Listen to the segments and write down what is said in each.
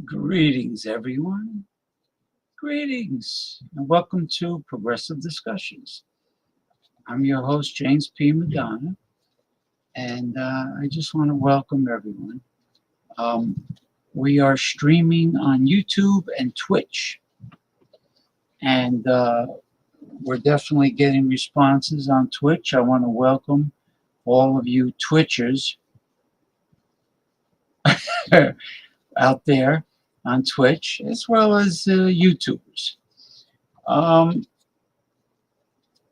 Greetings, everyone. Greetings, and welcome to Progressive Discussions. I'm your host, James P. Madonna, and I just want to welcome everyone. We are streaming on YouTube and Twitch, and we're definitely getting responses on Twitch. I want to welcome all of you Twitchers out there on Twitch, as well as YouTubers.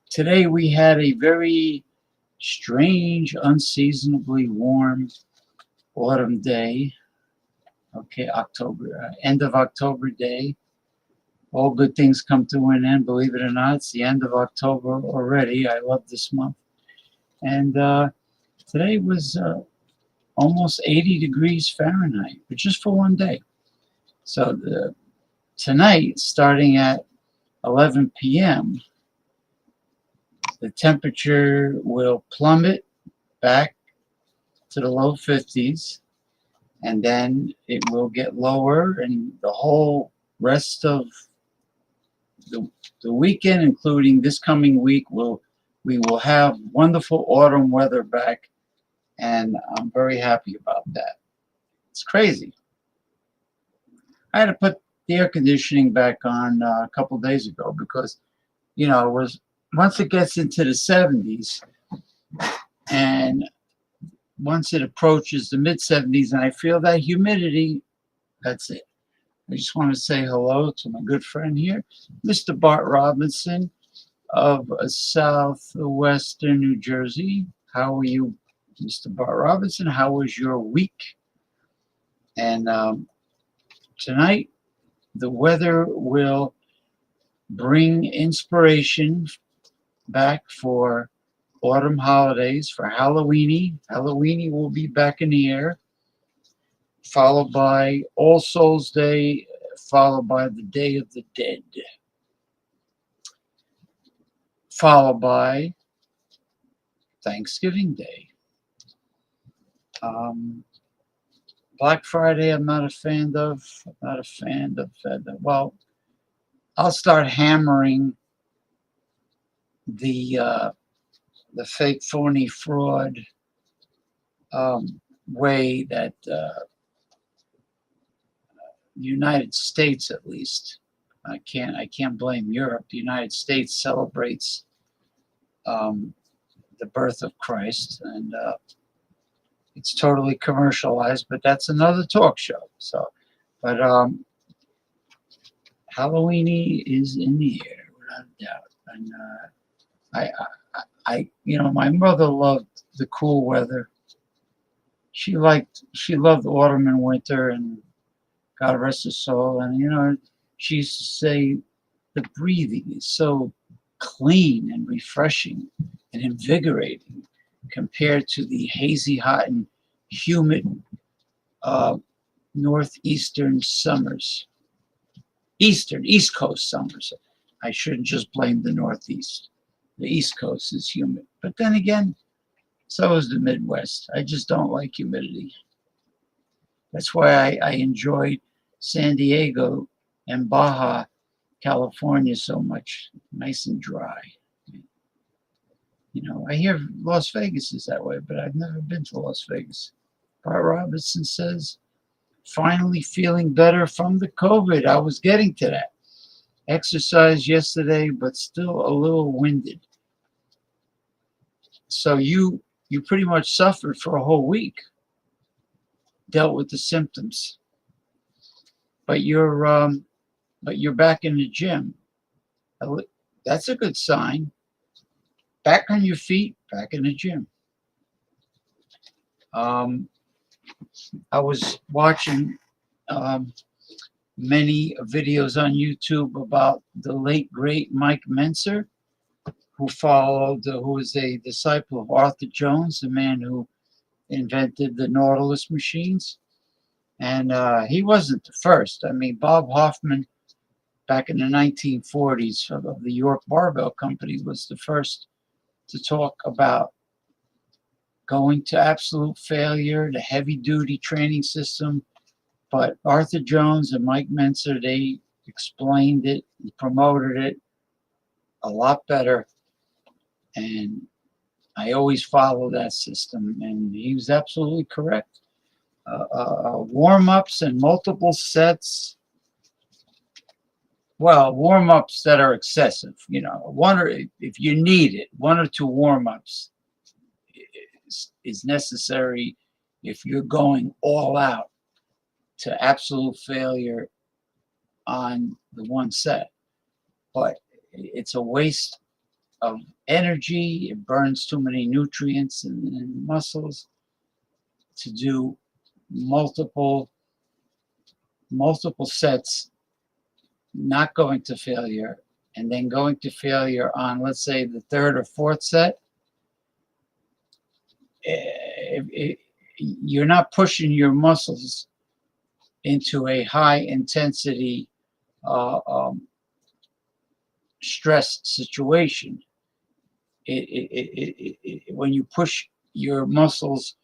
Today we had a very strange, unseasonably warm autumn day. Okay, end of October day. All good things come to an end. Believe it or not, it's the end of October already. I love this month. And today was almost 80 degrees Fahrenheit, but just for one day. So tonight, starting at 11 p.m., the temperature will plummet back to the low 50s, and then it will get lower, and the whole rest of the weekend, including this coming week, we will have wonderful autumn weather back, and I'm very happy about that. It's crazy. I had to put the air conditioning back on a couple days ago because, it was once it gets into the 70s and once it approaches the mid 70s and I feel that humidity, that's it. I just want to say hello to my good friend here, Mr. Bart Robinson. of southwestern New Jersey. How are you, Mr. Bart Robinson? How was your week? And tonight, the weather will bring inspiration back for autumn holidays, for Halloweeny. Halloweeny will be back in the air, followed by All Souls Day, followed by the Day of the Dead, followed by Thanksgiving Day. Black Friday, I'm not a fan of. Well, I'll start hammering the fake, phony, fraud way that the United States, at least, I can't blame Europe. The United States celebrates the birth of Christ, and it's totally commercialized. But that's another talk show. So, but Halloweeny is in the air without a doubt, and my mother loved the cool weather. She loved autumn and winter, and God rest her soul. And she used to say the breathing is so clean and refreshing and invigorating compared to the hazy, hot, and humid northeastern summers. East Coast summers. I shouldn't just blame the Northeast. The East Coast is humid. But then again, so is the Midwest. I just don't like humidity. That's why I enjoyed San Diego and Baja, California so much. Nice and dry. I hear Las Vegas is that way, but I've never been to Las Vegas. Bart Robinson says, finally feeling better from the COVID. I was getting to that. Exercised yesterday, but still a little winded. So you pretty much suffered for a whole week, dealt with the symptoms, but you're back in the gym. That's a good sign. Back on your feet, back in the gym. I was watching many videos on YouTube about the late great Mike Mentzer, who was a disciple of Arthur Jones, the man who invented the Nautilus machines. And he wasn't the first. I mean, Bob Hoffman, back in the 1940s of the York Barbell Company, was the first to talk about going to absolute failure, the heavy-duty training system. But Arthur Jones and Mike Mentzer, they explained it and promoted it a lot better. And I always follow that system. And he was absolutely correct. Warm-ups and multiple sets. Well, warm-ups that are excessive. If you need it, 1 or 2 warm-ups is necessary if you're going all out to absolute failure on the one set. But it's a waste of energy. It burns too many nutrients and muscles to do multiple sets, not going to failure, and then going to failure on, let's say, the 3rd or 4th set. You're not pushing your muscles into a high intensity stress situation. When you push your muscles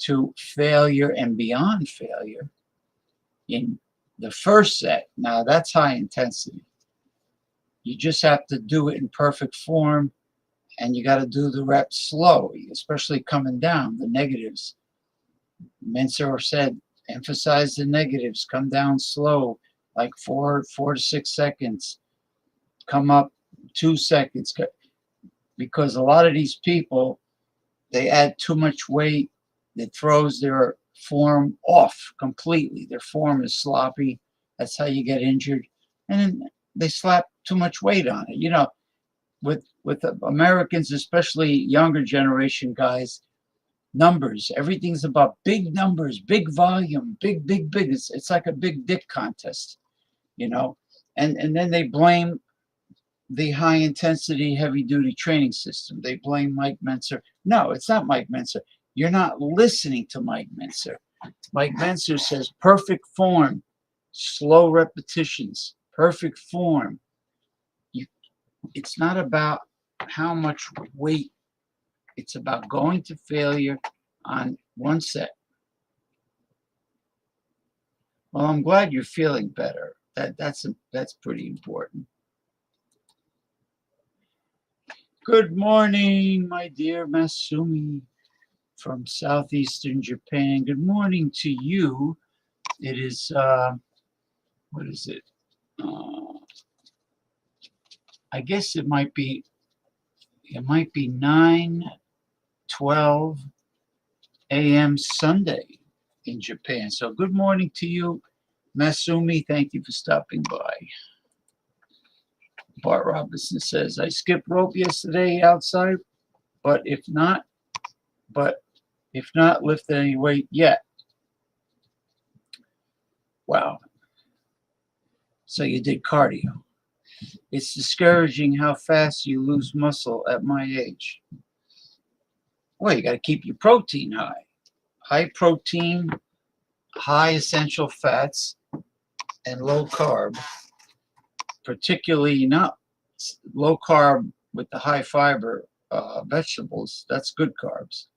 to failure and beyond failure in the first set, now that's high intensity. You just have to do it in perfect form, and you got to do the reps slow, especially coming down, the negatives. Mentzer said, emphasize the negatives, come down slow, like 4 to 6 seconds, come up 2 seconds, because a lot of these people, they add too much weight that throws their form off completely. Their form is sloppy. That's how you get injured. And then they slap too much weight on it. With with Americans, especially younger generation guys, numbers. Everything's about big numbers, big volume, big. It's like a big dick contest, you know. And then they blame the high intensity, heavy duty training system. They blame Mike Mentzer. No, it's not Mike Mentzer. You're not listening to Mike Mentzer. Mike Mentzer says perfect form, slow repetitions, perfect form. It's not about how much weight. It's about going to failure on one set. Well, I'm glad you're feeling better. That's pretty important. Good morning, my dear Masumi from southeastern Japan. Good morning to you. It is what is it? I guess it might be 9:12 a.m. Sunday in Japan. So good morning to you, Masumi. Thank you for stopping by. Bart Robinson says, I skipped rope yesterday outside, but if not, lift any weight yet. Wow. So you did cardio. It's discouraging how fast you lose muscle at my age. Well, you got to keep your protein high. High protein, high essential fats, and low carb. Particularly not low carb with the high fiber vegetables. That's good carbs.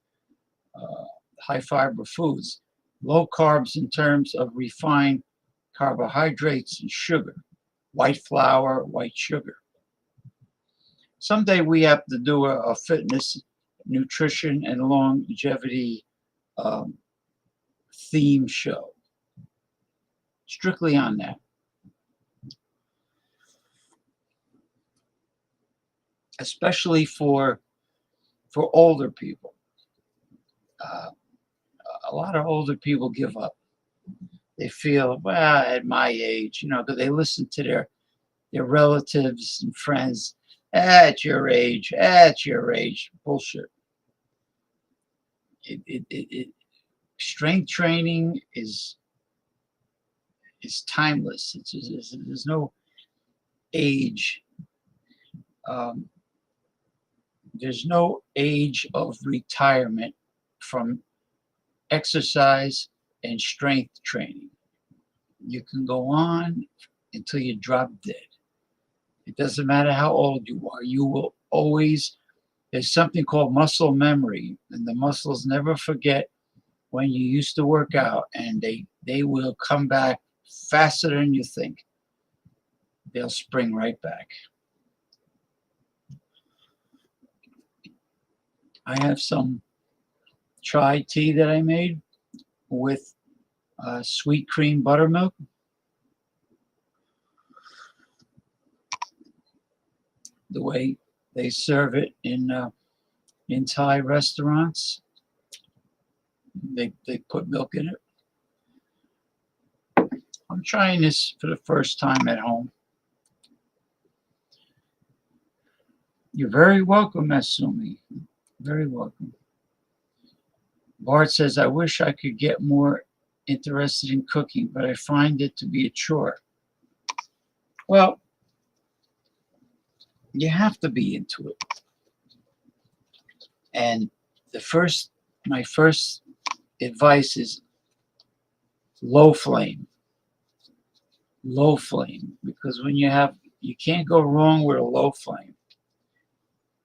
High fiber foods. Low carbs in terms of refined carbohydrates and sugar. White flour, white sugar. Someday we have to do a fitness, nutrition, and longevity theme show. Strictly on that. Especially for older people. A lot of older people give up. They feel, well, at my age, because they listen to their relatives and friends. At your age. Bullshit. Strength training is timeless. There's no age. There's no age of retirement from exercise and strength training. You can go on until you drop dead. It doesn't matter how old you are. You will always, there's something called muscle memory, and the muscles never forget when you used to work out, and they will come back faster than you think. They'll spring right back. I have some chai tea that I made with sweet cream buttermilk. The way they serve it in Thai restaurants, they put milk in it. I'm trying this for the first time at home. You're very welcome, Masumi. Very welcome. Bart says, I wish I could get more interested in cooking, but I find it to be a chore. Well, you have to be into it. And my first advice is low flame. Low flame, because you can't go wrong with a low flame,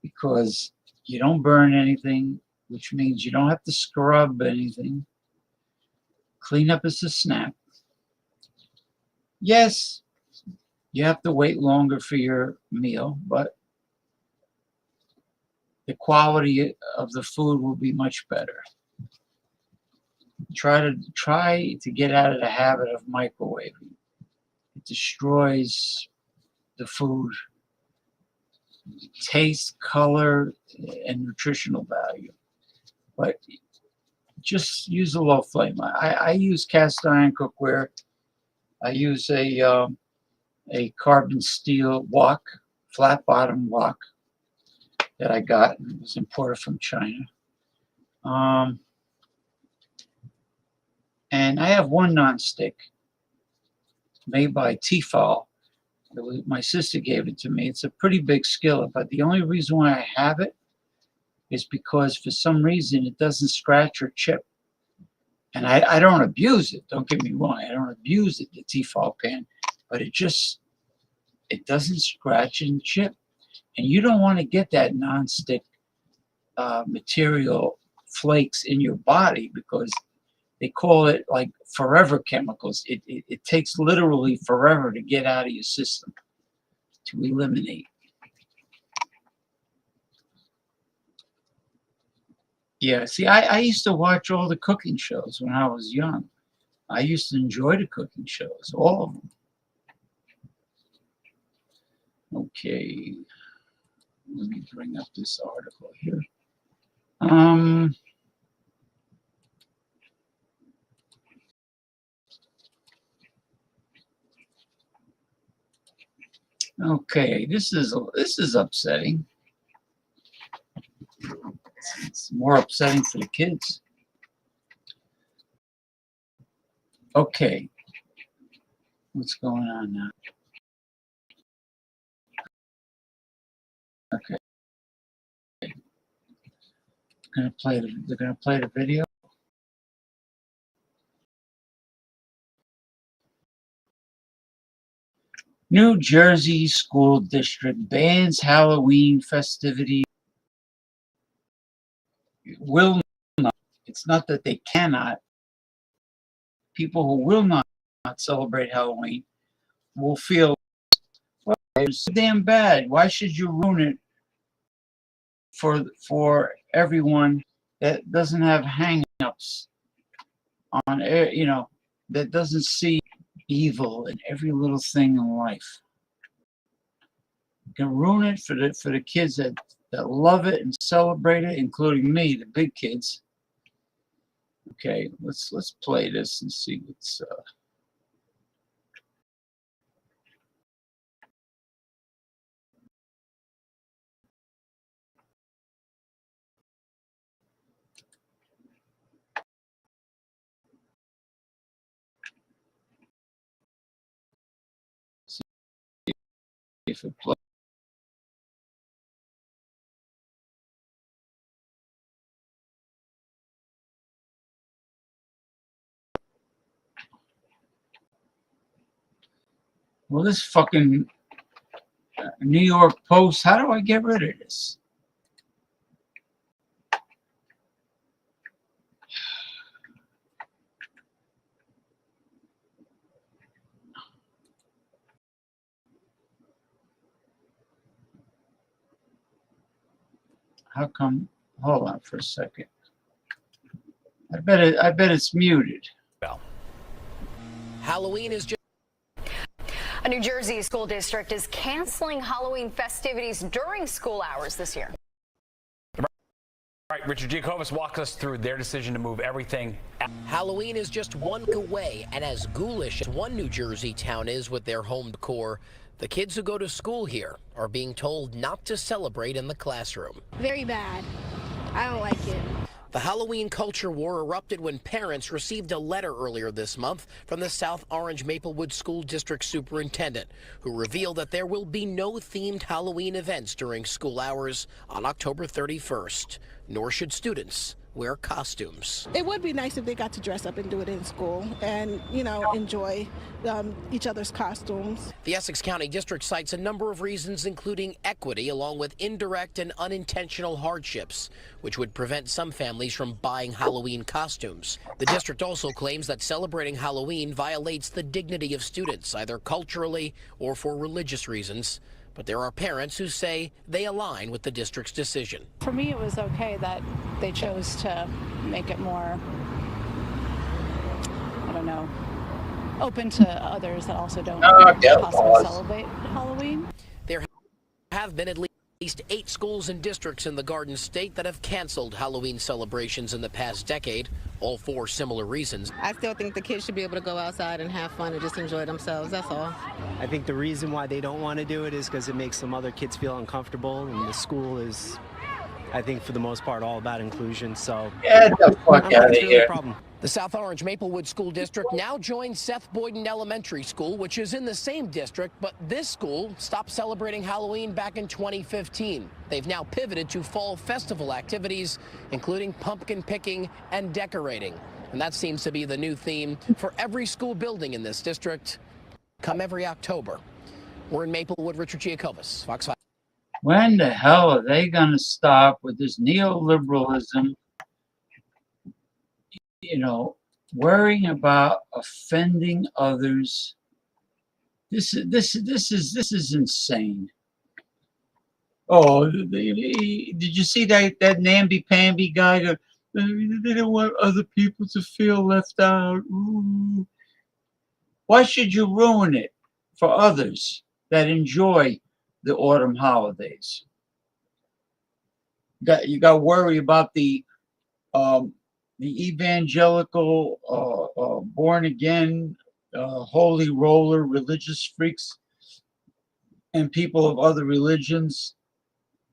because you don't burn anything, which means you don't have to scrub anything. Cleanup is a snap. Yes, you have to wait longer for your meal, but the quality of the food will be much better. Try to get out of the habit of microwaving. It destroys the food. Taste, color, and nutritional value. But just use a low flame. I use cast iron cookware. I use a carbon steel wok, flat bottom wok. that I got. It was imported from China. And I have one nonstick made by Tefal. My sister gave it to me. It's a pretty big skillet, but the only reason why I have it is because for some reason it doesn't scratch or chip. And I don't abuse it. Don't get me wrong. I don't abuse it, the Tefal pan, but it doesn't scratch and chip. And you don't want to get that nonstick material flakes in your body because they call it like forever chemicals. It takes literally forever to get out of your system, to eliminate. Yeah, see, I used to watch all the cooking shows when I was young. I used to enjoy the cooking shows, all of them. Okay, let me bring up this article here. Okay, this is upsetting. It's more upsetting for the kids. Okay, what's going on now? Okay, they're gonna play the video. New Jersey school district bans Halloween festivities. Will not. It's not that they cannot. People who will not celebrate Halloween will feel, well, it's so damn bad. Why should you ruin it for everyone that doesn't have hang-ups on, that doesn't see evil in every little thing in life? You can ruin it for the kids that love it and celebrate it, including me, the big kids. Okay, let's play this and see what's if it plays. Well, this fucking New York Post, how do I get rid of this? How come? Hold on for a second. I bet it's muted. Halloween is just... A New Jersey school district is canceling Halloween festivities during school hours this year. Right, Richard Giacobus walks us through their decision to move everything. Halloween is just 1 week away, and as ghoulish as one New Jersey town is with their home decor, the kids who go to school here are being told not to celebrate in the classroom. Very bad. I don't like it. The Halloween culture war erupted when parents received a letter earlier this month from the South Orange Maplewood School District Superintendent, who revealed that there will be no themed Halloween events during school hours on October 31st, nor should students wear costumes. It would be nice if they got to dress up and do it in school and, enjoy each other's costumes. The Essex County District cites a number of reasons, including equity, along with indirect and unintentional hardships, which would prevent some families from buying Halloween costumes. The district also claims that celebrating Halloween violates the dignity of students, either culturally or for religious reasons. But there are parents who say they align with the district's decision. For me, it was okay that they chose to make it more, open to others that also don't possibly celebrate Halloween. There have been at least 8 schools and districts in the Garden State that have canceled Halloween celebrations in the past decade, all for similar reasons. I still think the kids should be able to go outside and have fun and just enjoy themselves, that's all. I think the reason why they don't want to do it is because it makes some other kids feel uncomfortable, and the school is I think for the most part, all about inclusion. So Get the fuck I don't out think of it's really a here. problem. The South Orange Maplewood School District now joins Seth Boyden Elementary School, which is in the same district, but this school stopped celebrating Halloween back in 2015. They've now pivoted to fall festival activities, including pumpkin picking and decorating. And that seems to be the new theme for every school building in this district come every October. We're in Maplewood. Richard Giacobas, Fox 5. When the hell are they going to stop with this neoliberalism? You know, worrying about offending others. This is insane. Oh, did you see that namby-pamby guy? They don't want other people to feel left out. Ooh. Why should you ruin it for others that enjoy the autumn holidays? You got to worry about the evangelical, born again, holy roller, religious freaks, and people of other religions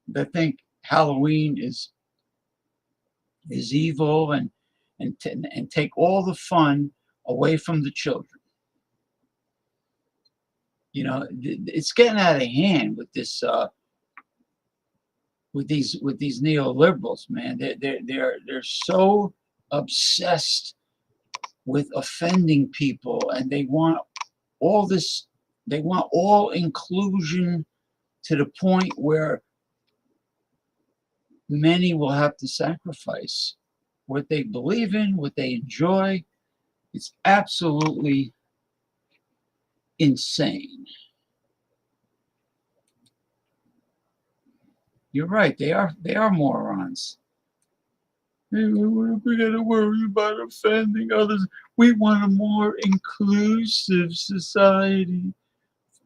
that think Halloween is evil and take all the fun away from the children. You know, it's getting out of hand with this. With these neoliberals, man, they're so obsessed with offending people, and they want all this. They want all inclusion to the point where many will have to sacrifice what they believe in, what they enjoy. It's absolutely insane. You're right. They are morons. We got to worry about offending others. We want a more inclusive society.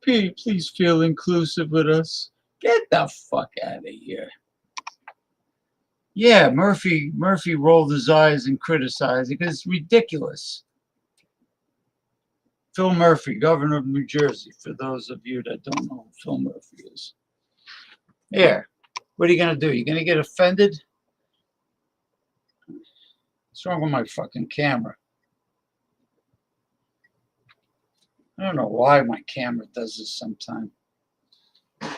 Please feel inclusive with us. Get the fuck out of here. Yeah, Murphy rolled his eyes and criticized it because it's ridiculous. Phil Murphy, governor of New Jersey, for those of you that don't know who Phil Murphy is. Yeah. What are you going to do? You're going to get offended? What's wrong with my fucking camera? I don't know why my camera does this sometimes. I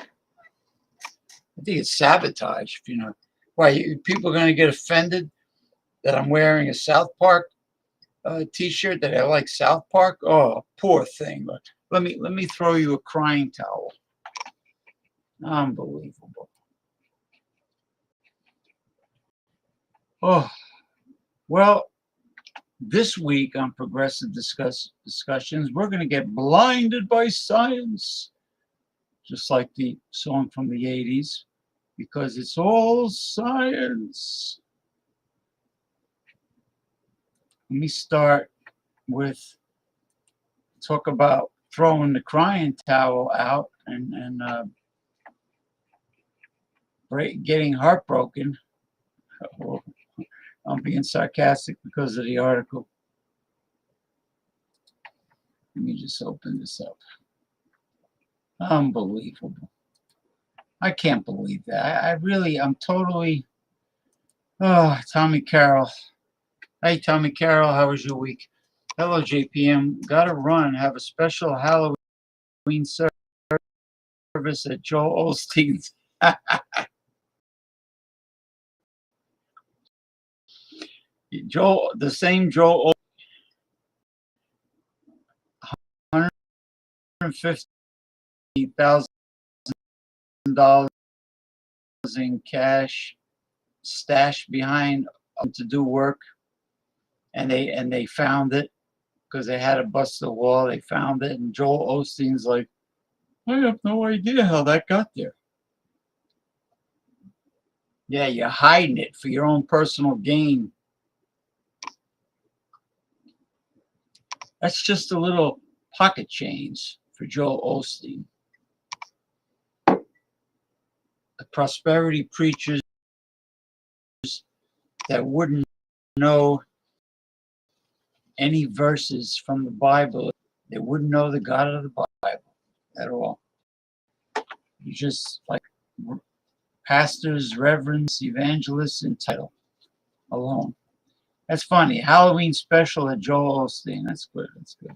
think it's sabotage. You know, why people are going to get offended that I'm wearing a South Park T-shirt, that I like South Park? Oh, poor thing. But let me throw you a crying towel. Unbelievable. Oh, well, this week on Progressive Discussions, we're going to get blinded by science, just like the song from the 80s, because it's all science. Let me start with talk about throwing the crying towel out and getting heartbroken. I'm being sarcastic because of the article. Let me just open this up. Unbelievable. I can't believe that. I'm totally. Oh, Tommy Carroll. Hey, Tommy Carroll, how was your week? Hello, JPM. Gotta run. Have a special Halloween service at Joel Osteen's. The same Joel, $150,000 in cash stashed behind to do work, and they found it because they had to bust the wall. They found it, and Joel Osteen's like, I have no idea how that got there. Yeah, you're hiding it for your own personal gain. That's just a little pocket change for Joel Osteen. The prosperity preachers that wouldn't know any verses from the Bible. They wouldn't know the God of the Bible at all. You just like pastors, reverends, evangelists, and title alone. That's funny. Halloween special at Joel Osteen. That's good. That's good.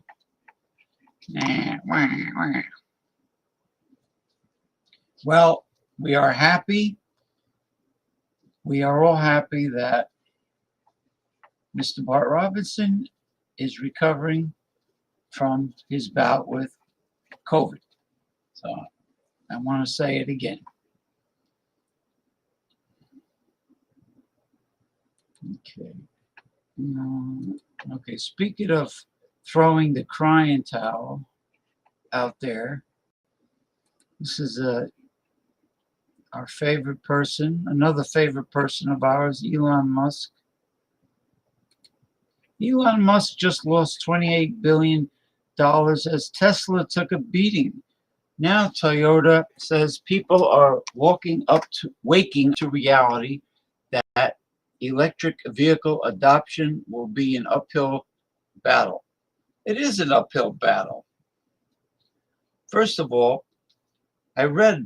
Well, we are happy. We are all happy that Mr. Bart Robinson is recovering from his bout with COVID. So I want to say it again. Okay. Okay, speaking of throwing the crying towel out there, this is our favorite person, another favorite person of ours, Elon Musk. Elon Musk just lost $28 billion as Tesla took a beating. Now Toyota says people are waking to reality that electric vehicle adoption will be an uphill battle. It is an uphill battle. First of all, I read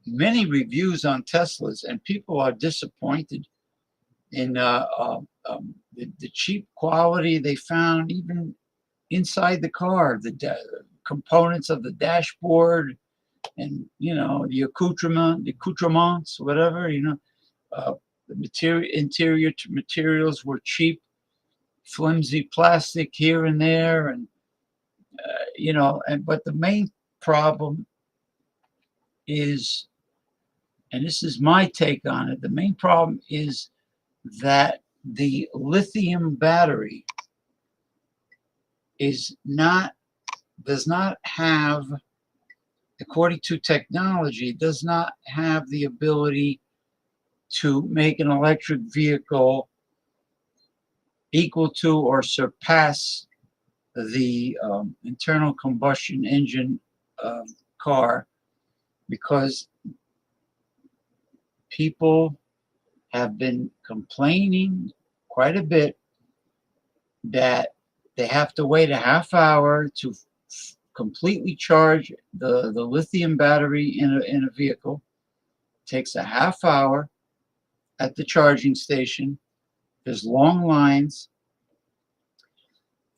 many reviews on Teslas, and people are disappointed in the cheap quality they found even inside the car, the components of the dashboard, and the accoutrements, whatever. The interior materials were cheap, flimsy plastic here and there, and but the main problem is, and this is my take on it, the main problem is that the lithium battery does not have, according to technology, does not have the ability to make an electric vehicle equal to or surpass the internal combustion engine car, because people have been complaining quite a bit that they have to wait a half hour to completely charge the lithium battery in a vehicle. It takes a half hour at the charging station. There's long lines,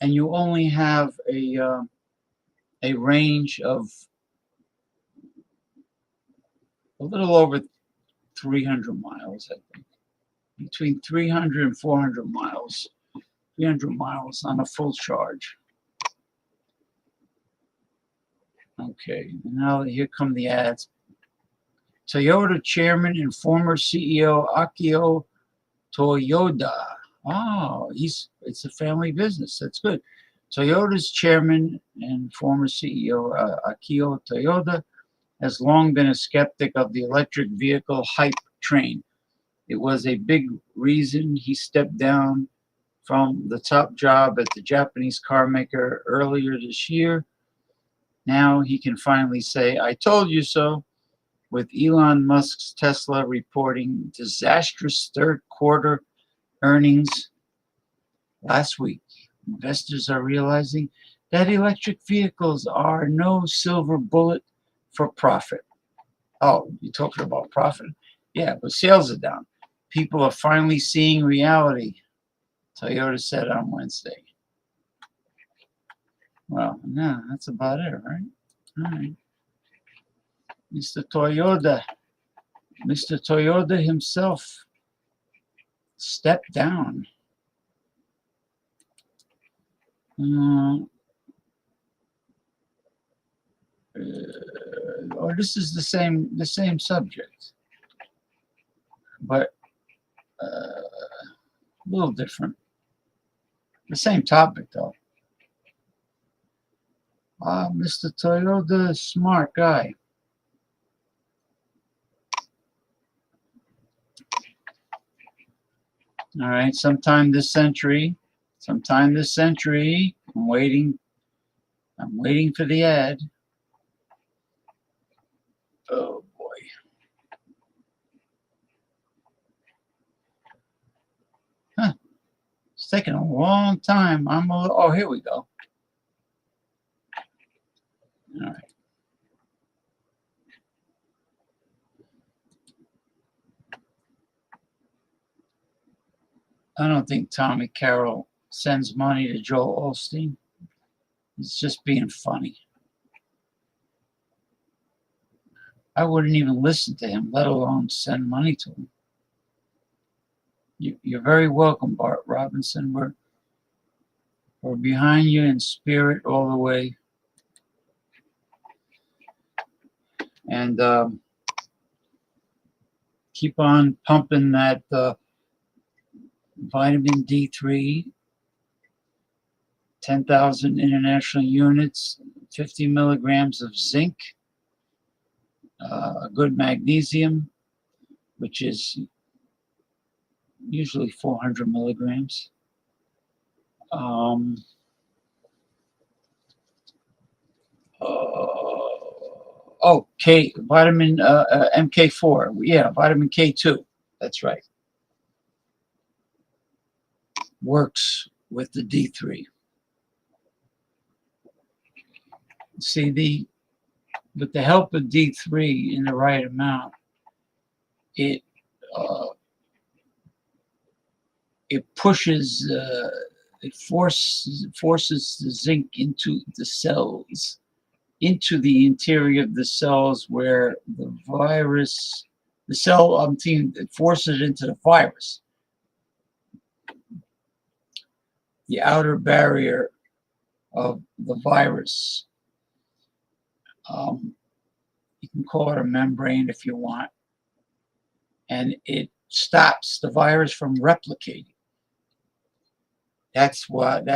and you only have a range of a little over 300 miles, I think. Between 300 and 400 miles. 300 miles on a full charge. Okay, now here come the ads. Toyota chairman and former CEO Akio Toyoda. Oh, it's a family business. That's good. Toyota's chairman and former CEO Akio Toyoda has long been a skeptic of the electric vehicle hype train. It was a big reason he stepped down from the top job at the Japanese car maker earlier this year. Now he can finally say, "I told you so," with Elon Musk's Tesla reporting disastrous third quarter earnings last week. Investors are realizing that electric vehicles are no silver bullet for profit. Oh, you're talking about profit? Yeah, but sales are down. People are finally seeing reality, Toyota said on Wednesday. Well, no, that's about it, right? All right. Mr. Toyota himself stepped down. Or this is the same subject, but a little different. The same topic though. Mr. Toyota, smart guy. All right, sometime this century, I'm waiting for the ad. Oh boy. Huh. It's taking a long time. Oh, here we go. All right. I don't think Tommy Carroll sends money to Joel Osteen. He's just being funny. I wouldn't even listen to him, let alone send money to him. You're very welcome, Bart Robinson. We're behind you in spirit all the way. And keep on pumping that vitamin D3, 10,000 international units, 50 milligrams of zinc, a good magnesium, which is usually 400 milligrams. Vitamin MK4. Yeah, vitamin K2. That's right. Works with the D3. See, with the help of D3 in the right amount, it pushes, it forces the zinc into the cells, into the interior of the cells where the virus, it forces it into the virus, the outer barrier of the virus. You can call it a membrane if you want, and it stops the virus from replicating. That's what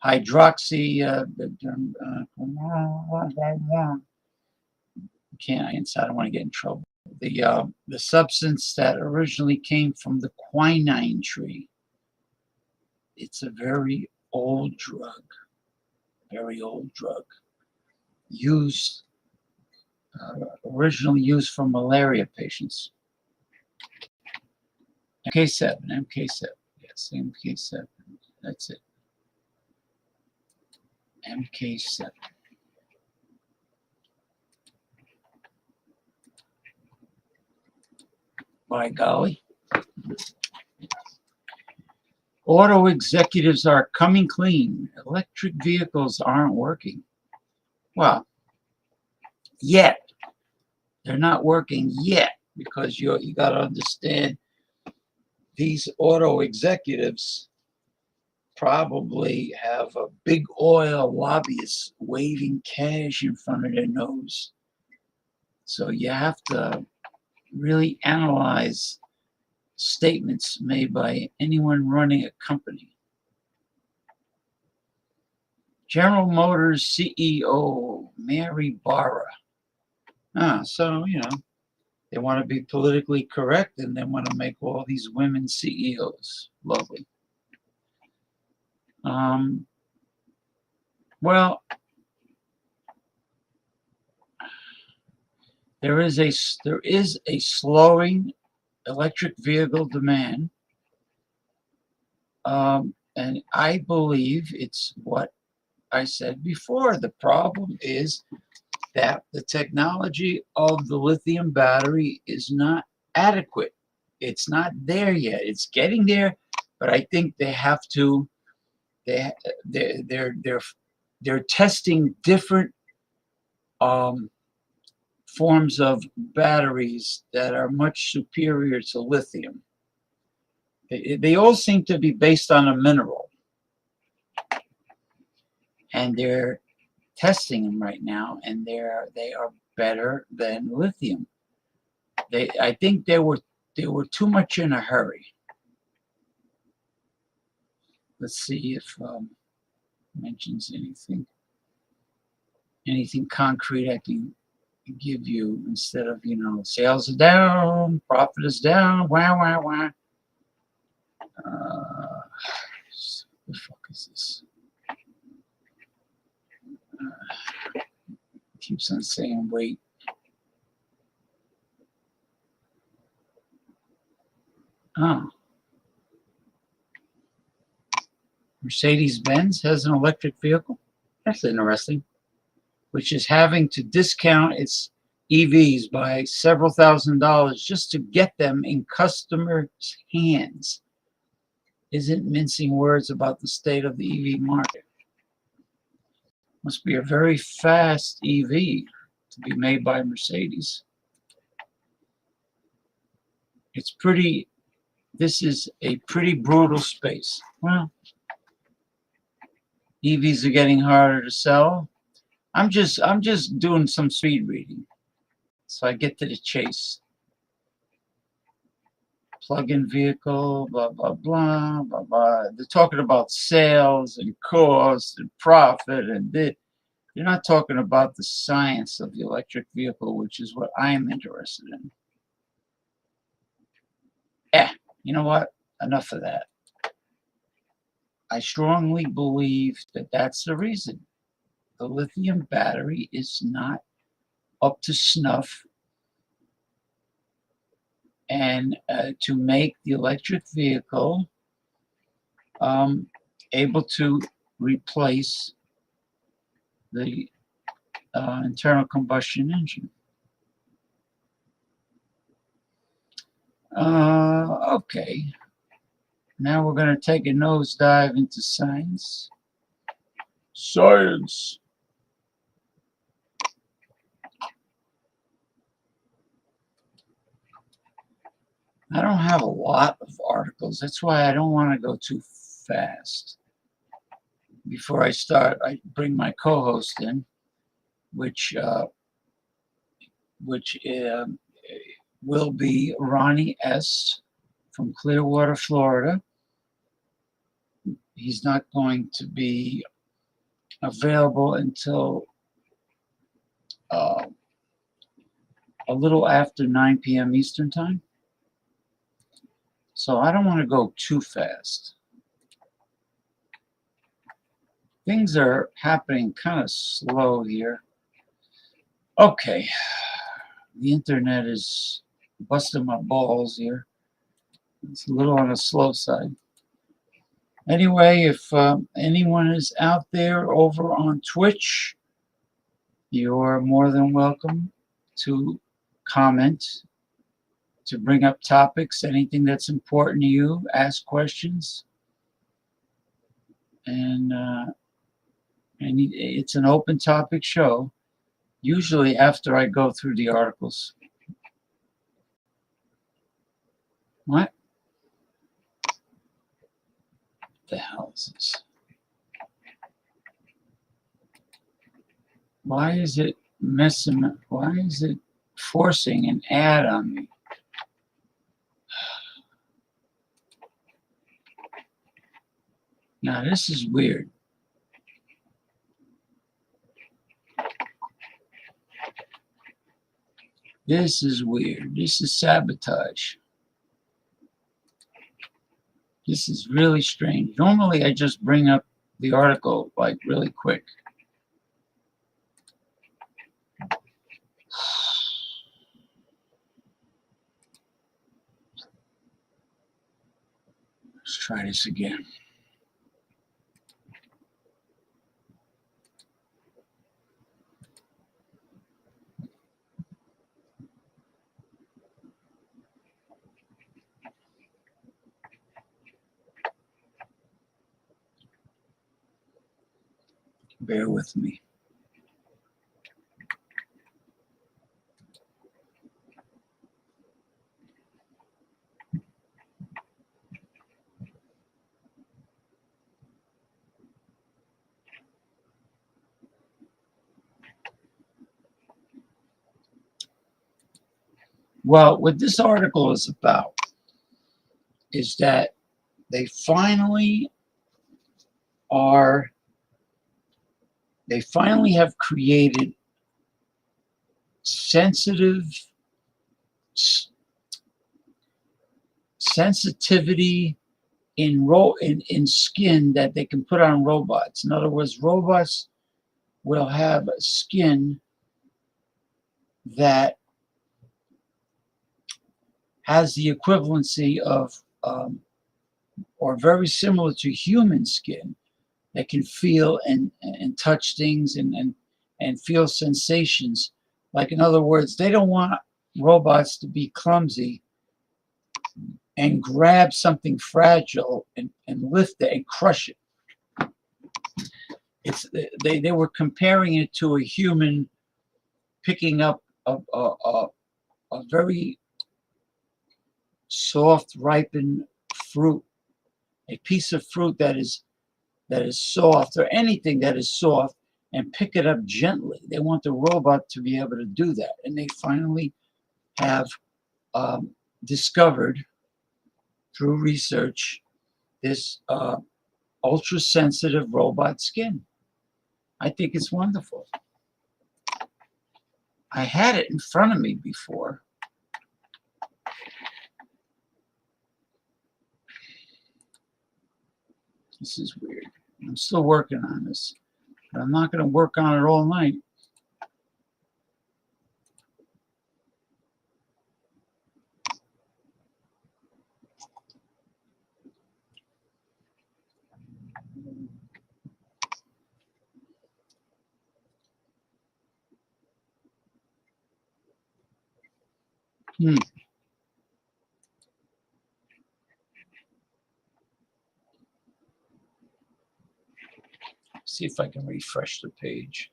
hydroxy. I don't want to get in trouble. The substance that originally came from the quinine tree. It's a very old drug. Used originally used for malaria patients. MK7. Yes, MK7. That's it. MK7. By golly. Auto executives are coming clean. Electric vehicles aren't working. Well, yet. They're not working yet, because you got to understand, these auto executives probably have a big oil lobbyists waving cash in front of their nose. So you have to really analyze statements made by anyone running a company. General Motors CEO Mary Barra. So, they want to be politically correct, and they want to make all these women CEOs. Lovely. Well, there is a slowing electric vehicle demand, and I believe it's what I said before. The problem is that the technology of the lithium battery is not adequate. It's not there yet. It's getting there, but I think they have to. They're testing different forms of batteries that are much superior to lithium. They all seem to be based on a mineral, and they're testing them right now, and they are better than lithium. I think they were too much in a hurry. Let's see if mentions anything concrete I can give you, instead of sales are down, profit is down, wah. The fuck is this? Keeps on saying wait. Mercedes-Benz has an electric vehicle. That's interesting. Which is having to discount its EVs by several $1,000s just to get them in customers' hands. Isn't mincing words about the state of the EV market. Must be a very fast EV to be made by Mercedes. This is a pretty brutal space. Well, EVs are getting harder to sell. I'm just doing some speed reading, so I get to the chase. Plug-in vehicle, blah blah blah blah blah. They're talking about sales and cost and profit, and they're not talking about the science of the electric vehicle, which is what I'm interested in. You know what? Enough of that. I strongly believe that that's the reason. The lithium battery is not up to snuff, and to make the electric vehicle able to replace the internal combustion engine. Okay. Now we're going to take a nosedive into science. Science. I don't have a lot of articles. That's why I don't want to go too fast. Before I start, I bring my co-host in, which will be Ronnie S. from Clearwater, Florida. He's not going to be available until a little after 9 p.m. Eastern Time. So I don't want to go too fast. Things are happening kind of slow here. Okay. The internet is busting my balls here. It's a little on the slow side. Anyway, if anyone is out there over on Twitch, you're more than welcome to comment, to bring up topics, anything that's important to you, ask questions. And it's an open topic show, usually after I go through the articles. What the hell is this? Why is it messing? Why is it forcing an ad on me? Now this is weird. This is weird. This is sabotage. This is really strange. Normally I just bring up the article like really quick. Let's try this again. Bear with me. Well, what this article is about is that they finally have created sensitivity in skin that they can put on robots. In other words, robots will have skin that has the equivalency of or very similar to human skin, that can feel and touch things and feel sensations Like, in other words, they don't want robots to be clumsy and grab something fragile and lift it and crush it. They were comparing it to a human picking up a very soft, ripened fruit, a piece of fruit that is soft, or anything that is soft, and pick it up gently. They want the robot to be able to do that, and they finally have discovered through research this ultra-sensitive robot skin. I think it's wonderful. I had it in front of me before. This is weird. I'm still working on this, but I'm not going to work on it all night. See if I can refresh the page.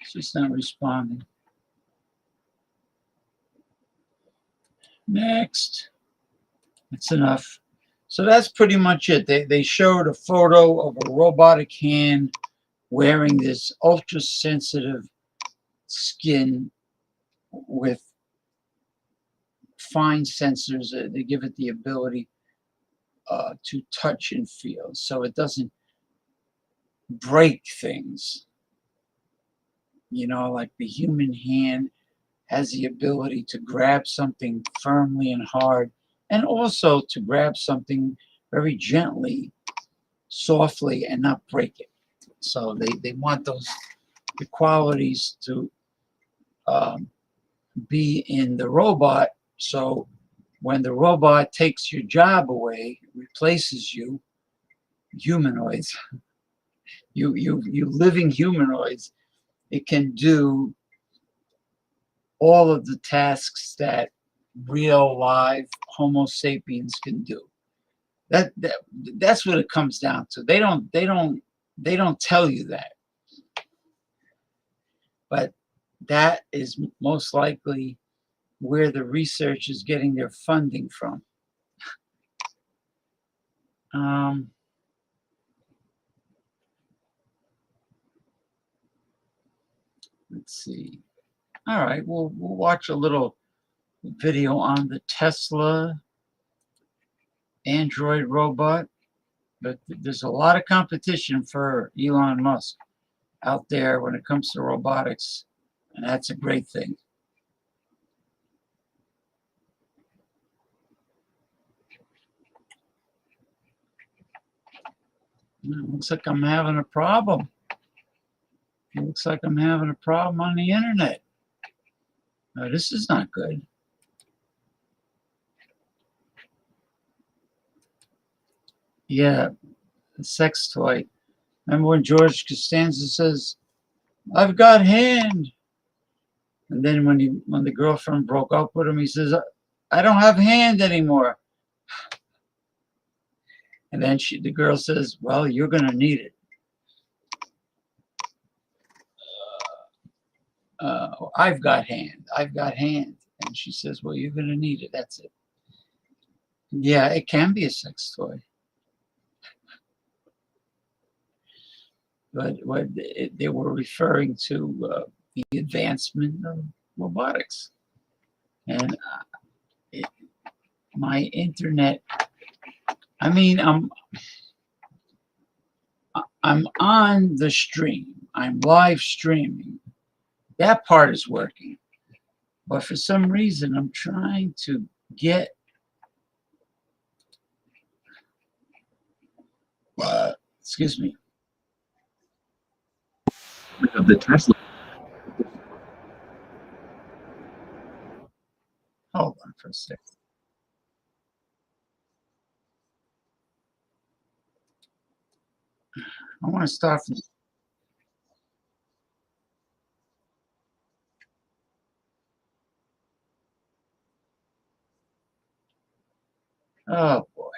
She's not responding. Next. That's enough. So that's pretty much it. They showed a photo of a robotic hand wearing this ultra sensitive skin with fine sensors. They give it the ability to touch and feel, so it doesn't break things. You know, like the human hand has the ability to grab something firmly and hard, and also to grab something very gently, softly, and not break it. So they want the qualities to be in the robot. So when the robot takes your job away, replaces you, humanoids, you living humanoids, it can do all of the tasks that real live Homo sapiens can do. That's what it comes down to. They don't tell you that, but that is most likely where the research is getting their funding from. Let's see. All right, we'll watch a little video on the Tesla Android robot, but there's a lot of competition for Elon Musk out there when it comes to robotics, and that's a great thing. It looks like I'm having a problem. It looks like I'm having a problem on the internet. No, this is not good. Yeah, a sex toy. Remember when George Costanza says, "I've got hand," and then when the girlfriend broke up with him, he says, "I don't have hand anymore." And then the girl says, "Well, you're gonna need it." I've got hand. I've got hand. And she says, "Well, you're gonna need it. That's it." Yeah, it can be a sex toy. But what they were referring to the advancement of robotics. And my internet, I mean, I'm on the stream. I'm live streaming. That part is working. But for some reason, I'm trying to get excuse me. Of the Tesla. 6. I want to start from. Oh boy.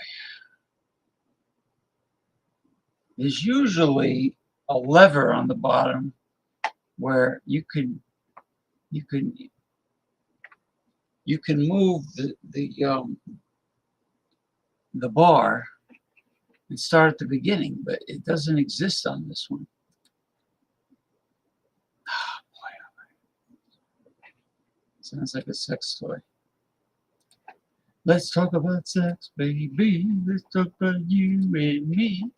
There's usually a lever on the bottom where you can move the bar and start at the beginning, but it doesn't exist on this one. Oh, boy. Sounds like a sex toy. Let's talk about sex, baby. Let's talk about you and me.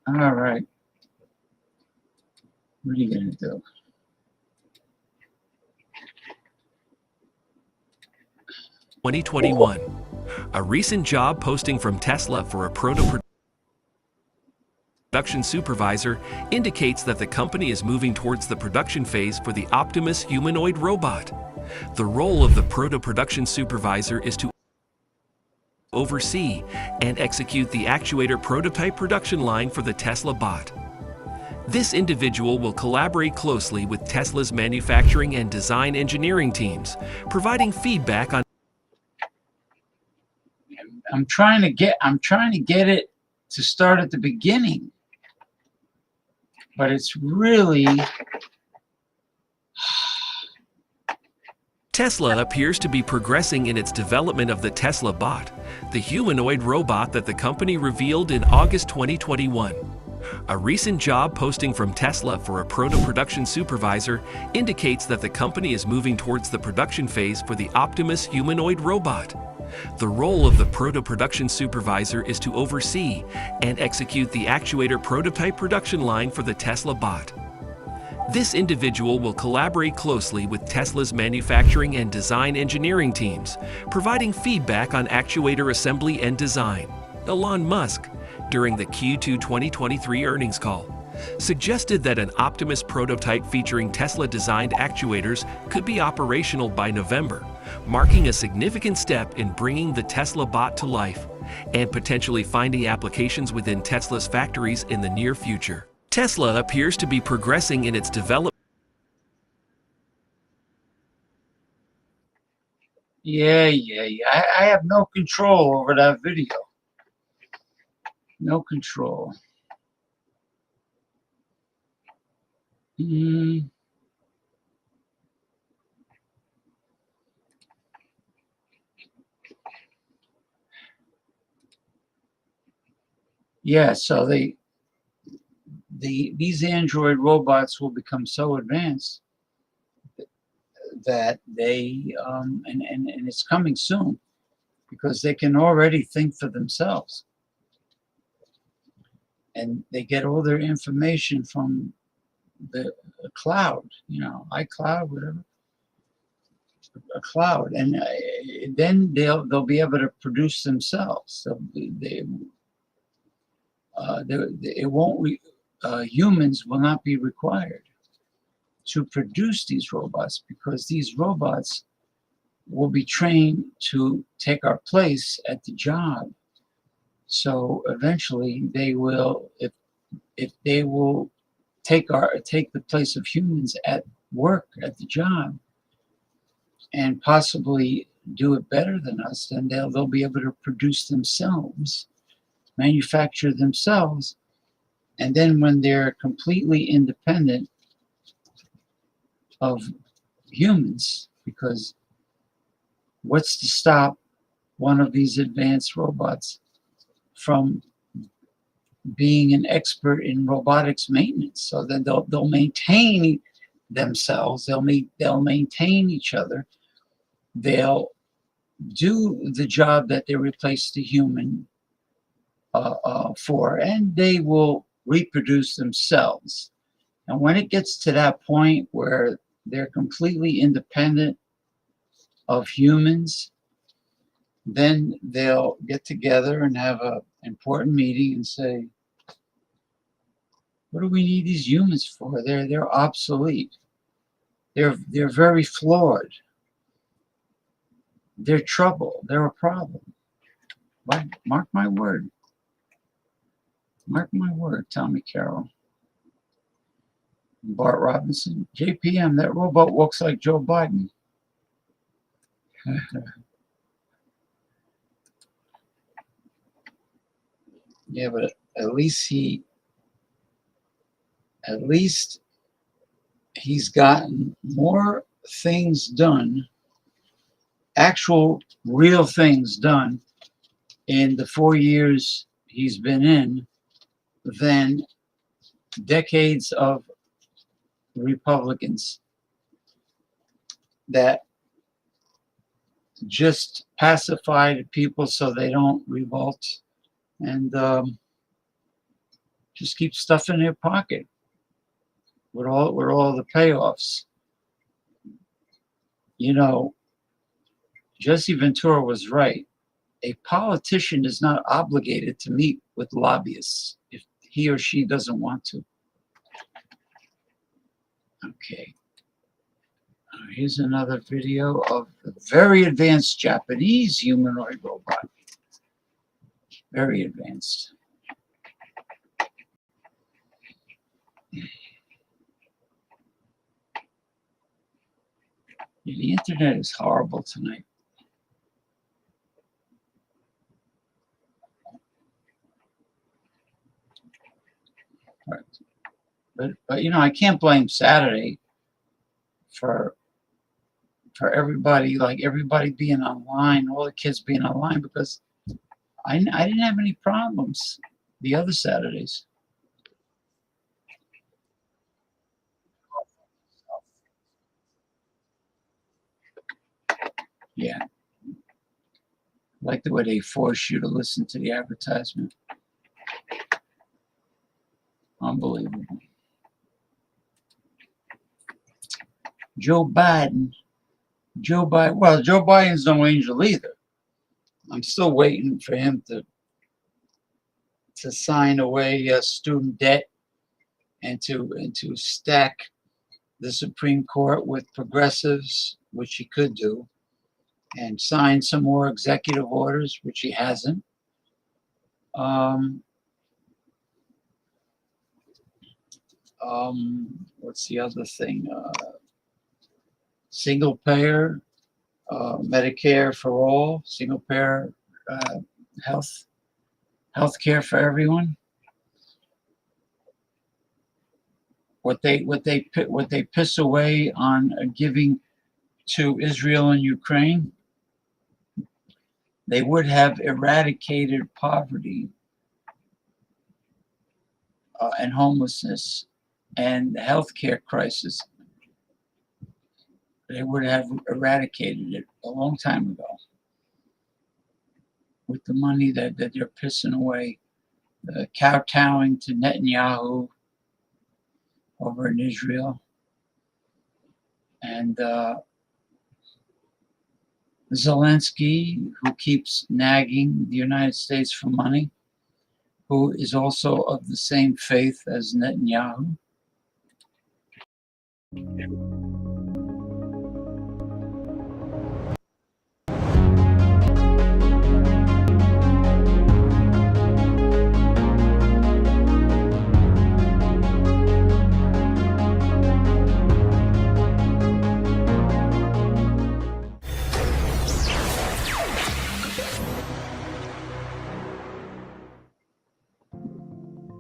All right. What are you going to do? (2021). A recent job posting from Tesla for a proto production supervisor indicates that the company is moving towards the production phase for the Optimus humanoid robot. The role of the proto-production supervisor is to oversee and execute the actuator prototype production line for the Tesla bot. This individual will collaborate closely with Tesla's manufacturing and design engineering teams, providing feedback on. I'm trying to get it to start at the beginning, but it's really. Tesla appears to be progressing in its development of the Tesla bot, the humanoid robot that the company revealed in August 2021. A recent job posting from Tesla for a proto-production supervisor indicates that the company is moving towards the production phase for the Optimus humanoid robot. The role of the proto-production supervisor is to oversee and execute the actuator prototype production line for the Tesla bot. This individual will collaborate closely with Tesla's manufacturing and design engineering teams, providing feedback on actuator assembly and design. Elon Musk, during the Q2 2023 earnings call, suggested that an Optimus prototype featuring Tesla-designed actuators could be operational by November, marking a significant step in bringing the Tesla bot to life and potentially finding applications within Tesla's factories in the near future. Tesla appears to be progressing in its development. Yeah. I have no control over that video. No control. Yeah, so these android robots will become so advanced that they and it's coming soon, because they can already think for themselves, and they get all their information from the cloud, iCloud, whatever, a cloud, and then they'll be able to produce themselves. So humans will not be required to produce these robots, because these robots will be trained to take our place at the job. So eventually they will, if they will take the place of humans at work, at the job, and possibly do it better than us, then they'll be able to produce themselves, manufacture themselves, and then when they're completely independent of humans, because what's to stop one of these advanced robots from being an expert in robotics maintenance? So then they'll maintain themselves, they'll maintain each other, they'll do the job that they replaced the human for, and they will reproduce themselves. And when it gets to that point where they're completely independent of humans, then they'll get together and have an important meeting and say, What do we need these humans for? They're obsolete. They're very flawed. They're trouble. They're a problem. But mark my word. Mark my word, Tommy Carroll. Bart Robinson. JPM, that robot looks like Joe Biden. Yeah, but at least he's gotten more things done, actual real things done in the 4 years he's been in than decades of Republicans that just pacify the people so they don't revolt and just keep stuff in their pocket with all the payoffs. You know, Jesse Ventura was right. A politician is not obligated to meet with lobbyists if he or she doesn't want to. Okay. Here's another video of a very advanced Japanese humanoid robot. Very advanced. The internet is horrible tonight. But you know, I can't blame Saturday for everybody, like everybody being online, all the kids being online, because I didn't have any problems the other Saturdays. Yeah. Like the way they force you to listen to the advertisement. Unbelievable. Joe Biden. Well, Joe Biden's no angel either. I'm still waiting for him to sign away student debt and to stack the Supreme Court with progressives, which he could do, and sign some more executive orders, which he hasn't. What's the other thing? Single payer, Medicare for all, single payer health care for everyone. What they piss away on giving to Israel and Ukraine, they would have eradicated poverty and homelessness and the healthcare crisis. They would have eradicated it a long time ago with the money that they're pissing away, kowtowing to Netanyahu over in Israel. And Zelensky, who keeps nagging the United States for money, who is also of the same faith as Netanyahu.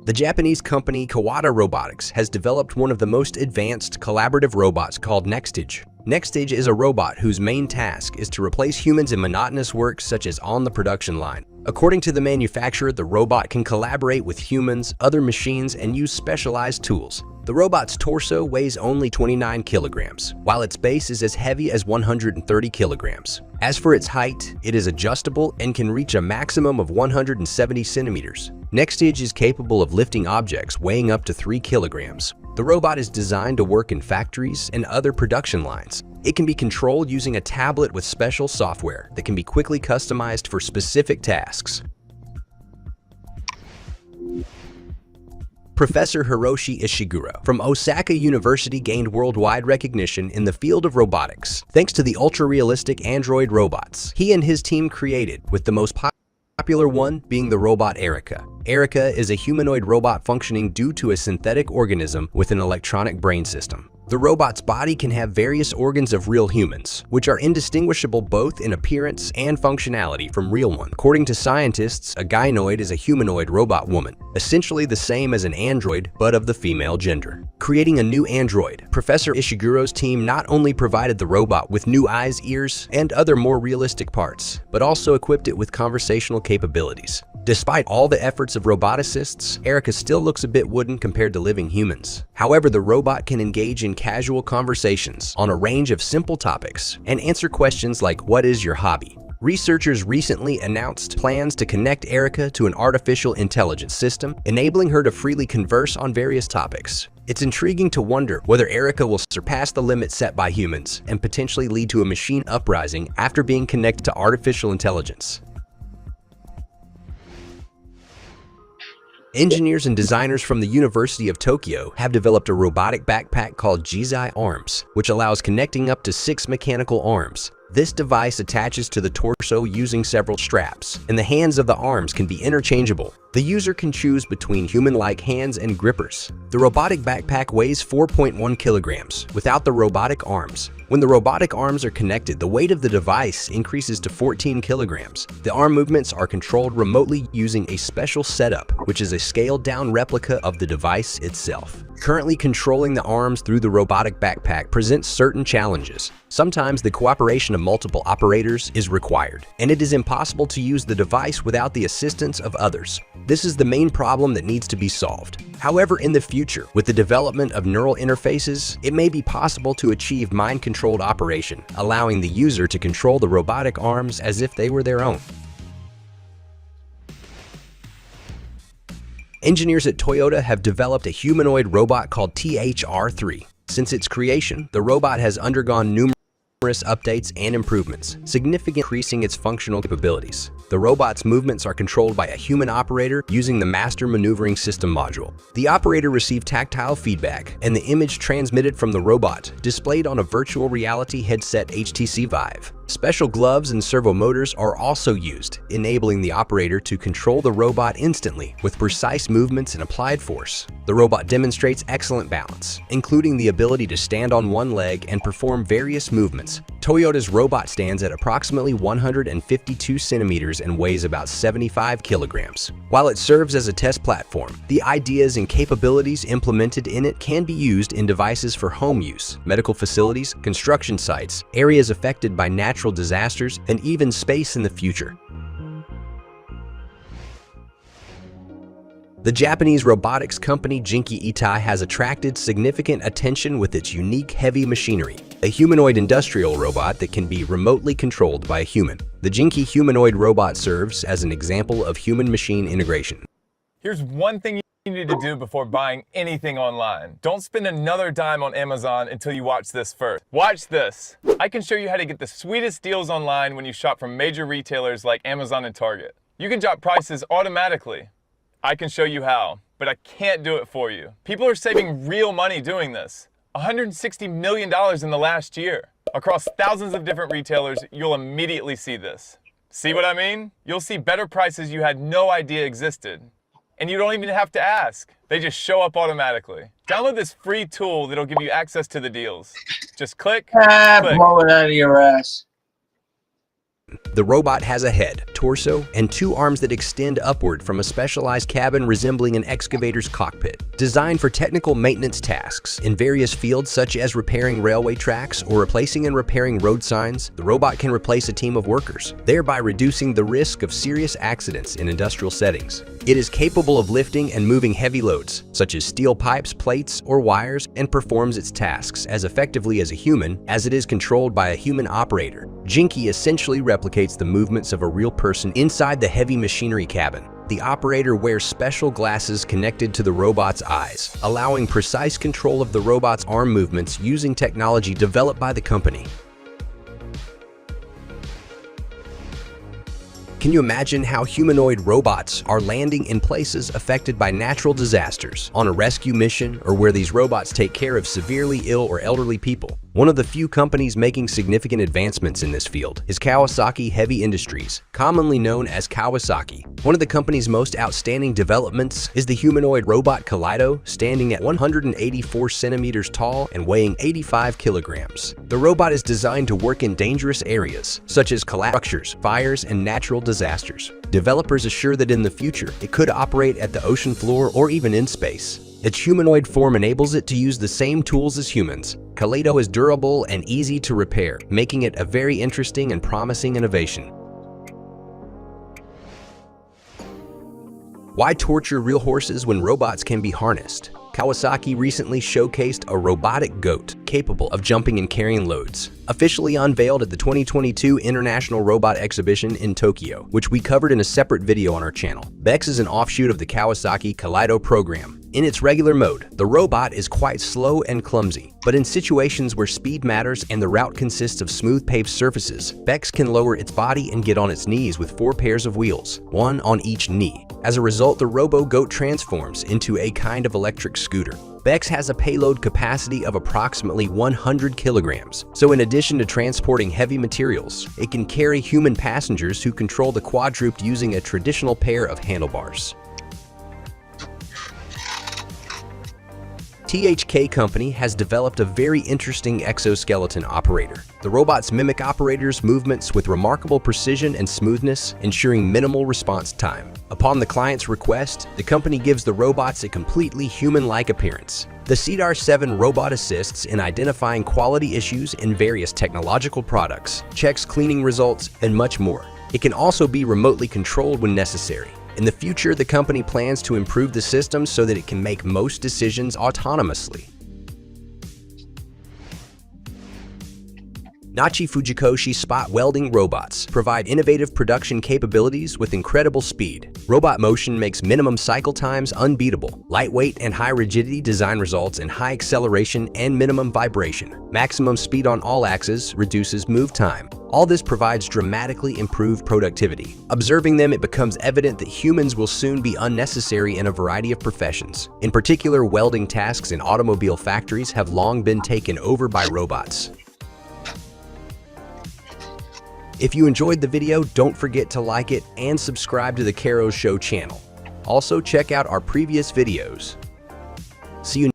The Japanese company Kawada Robotics has developed one of the most advanced collaborative robots called Nextage. Nextage is a robot whose main task is to replace humans in monotonous work such as on the production line. According to the manufacturer, the robot can collaborate with humans, other machines, and use specialized tools. The robot's torso weighs only 29 kilograms, while its base is as heavy as 130 kilograms. As for its height, it is adjustable and can reach a maximum of 170 centimeters. Nextage is capable of lifting objects weighing up to 3 kilograms. The robot is designed to work in factories and other production lines. It can be controlled using a tablet with special software that can be quickly customized for specific tasks. Professor Hiroshi Ishiguro from Osaka University gained worldwide recognition in the field of robotics thanks to the ultra-realistic android robots he and his team created, with the most popular one being the robot Erica. Erica is a humanoid robot functioning due to a synthetic organism with an electronic brain system. The robot's body can have various organs of real humans, which are indistinguishable both in appearance and functionality from real ones. According to scientists, a gynoid is a humanoid robot woman, essentially the same as an android, but of the female gender. Creating a new android, Professor Ishiguro's team not only provided the robot with new eyes, ears, and other more realistic parts, but also equipped it with conversational capabilities. Despite all the efforts of roboticists, Erica still looks a bit wooden compared to living humans. However, the robot can engage in casual conversations on a range of simple topics and answer questions like, "What is your hobby?" Researchers recently announced plans to connect Erica to an artificial intelligence system, enabling her to freely converse on various topics. It's intriguing to wonder whether Erica will surpass the limit set by humans and potentially lead to a machine uprising after being connected to artificial intelligence. Engineers and designers from the University of Tokyo have developed a robotic backpack called Jizai Arms, which allows connecting up to 6 mechanical arms. This device attaches to the torso using several straps, and the hands of the arms can be interchangeable. The user can choose between human-like hands and grippers. The robotic backpack weighs 4.1 kilograms without the robotic arms. When the robotic arms are connected, the weight of the device increases to 14 kilograms. The arm movements are controlled remotely using a special setup, which is a scaled-down replica of the device itself. Currently, controlling the arms through the robotic backpack presents certain challenges. Sometimes the cooperation of multiple operators is required, and it is impossible to use the device without the assistance of others. This is the main problem that needs to be solved. However, in the future, with the development of neural interfaces, it may be possible to achieve mind-controlled operation, allowing the user to control the robotic arms as if they were their own. Engineers at Toyota have developed a humanoid robot called THR-3. Since its creation, the robot has undergone numerous updates and improvements, significantly increasing its functional capabilities. The robot's movements are controlled by a human operator using the Master Maneuvering System module. The operator received tactile feedback, and the image transmitted from the robot displayed on a virtual reality headset HTC Vive. Special gloves and servo motors are also used, enabling the operator to control the robot instantly with precise movements and applied force. The robot demonstrates excellent balance, including the ability to stand on one leg and perform various movements. Toyota's robot stands at approximately 152 centimeters and weighs about 75 kilograms. While it serves as a test platform, the ideas and capabilities implemented in it can be used in devices for home use, medical facilities, construction sites, areas affected by natural disasters, and even space in the future. The Japanese robotics company Jinky Itai has attracted significant attention with its unique heavy machinery, a humanoid industrial robot that can be remotely controlled by a human. The Jinky humanoid robot serves as an example of human-machine integration. Here's one thing you need to do before buying anything online. Don't spend another dime on Amazon until you watch this first. Watch this. I can show you how to get the sweetest deals online when you shop from major retailers like Amazon and Target. You can drop prices automatically. I can show you how, but I can't do it for you. People are saving real money doing this. $160 million in the last year. Across thousands of different retailers, you'll immediately see this. See what I mean? You'll see better prices you had no idea existed. And you don't even have to ask. They just show up automatically. Download this free tool that'll give you access to the deals. Just click, click. Blow it out of your ass. The robot has a head, torso, and 2 arms that extend upward from a specialized cabin resembling an excavator's cockpit. Designed for technical maintenance tasks in various fields such as repairing railway tracks or replacing and repairing road signs, the robot can replace a team of workers, thereby reducing the risk of serious accidents in industrial settings. It is capable of lifting and moving heavy loads, such as steel pipes, plates, or wires, and performs its tasks as effectively as a human, as it is controlled by a human operator. Jinky essentially replicates the movements of a real person inside the heavy machinery cabin. The operator wears special glasses connected to the robot's eyes, allowing precise control of the robot's arm movements using technology developed by the company. Can you imagine how humanoid robots are landing in places affected by natural disasters, on a rescue mission, or where these robots take care of severely ill or elderly people? One of the few companies making significant advancements in this field is Kawasaki Heavy Industries, commonly known as Kawasaki. One of the company's most outstanding developments is the humanoid robot Kaleido, standing at 184 centimeters tall and weighing 85 kilograms. The robot is designed to work in dangerous areas, such as collapse structures, fires, and natural disasters. Developers assure that in the future, it could operate at the ocean floor or even in space. Its humanoid form enables it to use the same tools as humans. Kaleido is durable and easy to repair, making it a very interesting and promising innovation. Why torture real horses when robots can be harnessed? Kawasaki recently showcased a robotic goat capable of jumping and carrying loads, officially unveiled at the 2022 International Robot Exhibition in Tokyo, which we covered in a separate video on our channel. BEX is an offshoot of the Kawasaki Kaleido program. In its regular mode, the robot is quite slow and clumsy, but in situations where speed matters and the route consists of smooth paved surfaces, BEX can lower its body and get on its knees with 4 pairs of wheels, one on each knee. As a result, the robo-goat transforms into a kind of electric scooter. BEX has a payload capacity of approximately 100 kilograms, so in addition to transporting heavy materials, it can carry human passengers who control the quadruped using a traditional pair of handlebars. THK Company has developed a very interesting exoskeleton operator. The robots mimic operators' movements with remarkable precision and smoothness, ensuring minimal response time. Upon the client's request, the company gives the robots a completely human-like appearance. The CEDAR 7 robot assists in identifying quality issues in various technological products, checks cleaning results, and much more. It can also be remotely controlled when necessary. In the future, the company plans to improve the system so that it can make most decisions autonomously. Nachi Fujikoshi spot welding robots provide innovative production capabilities with incredible speed. Robot motion makes minimum cycle times unbeatable. Lightweight and high rigidity design results in high acceleration and minimum vibration. Maximum speed on all axes reduces move time. All this provides dramatically improved productivity. Observing them, it becomes evident that humans will soon be unnecessary in a variety of professions. In particular, welding tasks in automobile factories have long been taken over by robots. If you enjoyed the video, don't forget to like it and subscribe to the Caro Show channel. Also, check out our previous videos. See you.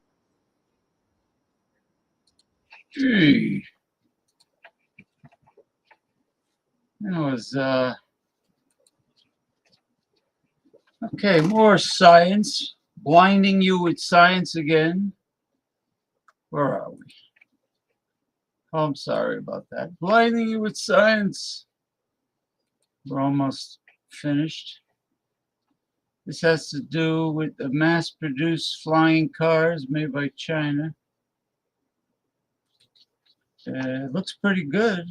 That was, okay, more science. Blinding you with science again. Where are we? Oh, I'm sorry about that. Blinding you with science. We're almost finished. This has to do with the mass-produced flying cars made by China. It looks pretty good.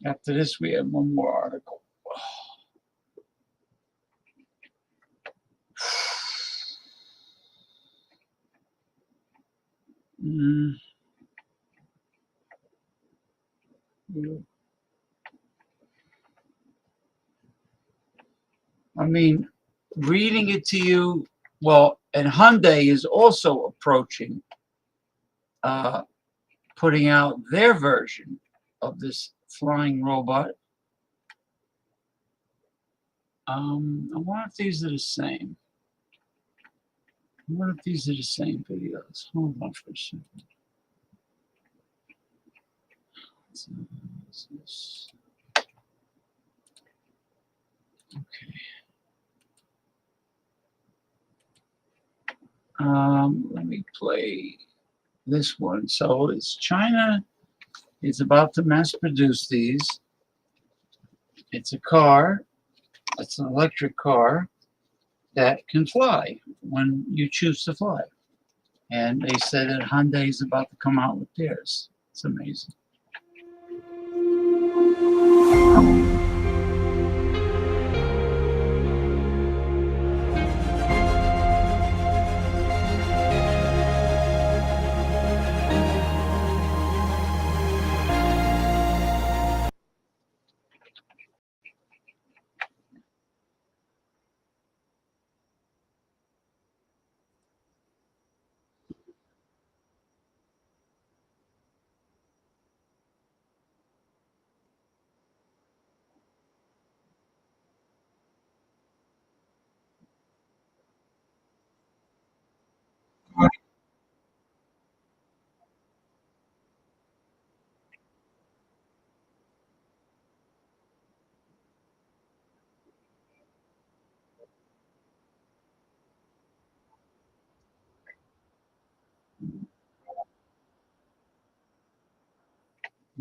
After this, we have one more article. I mean, reading it to you, well, and Hyundai is also approaching putting out their version of this flying robot. I wonder if these are the same. I wonder if these are the same videos. Hold on for a second. What's this? Okay. Let me play this one. So it's China is about to mass produce these. It's a car. It's an electric car that can fly when you choose to fly. And they said that Hyundai is about to come out with theirs. It's amazing.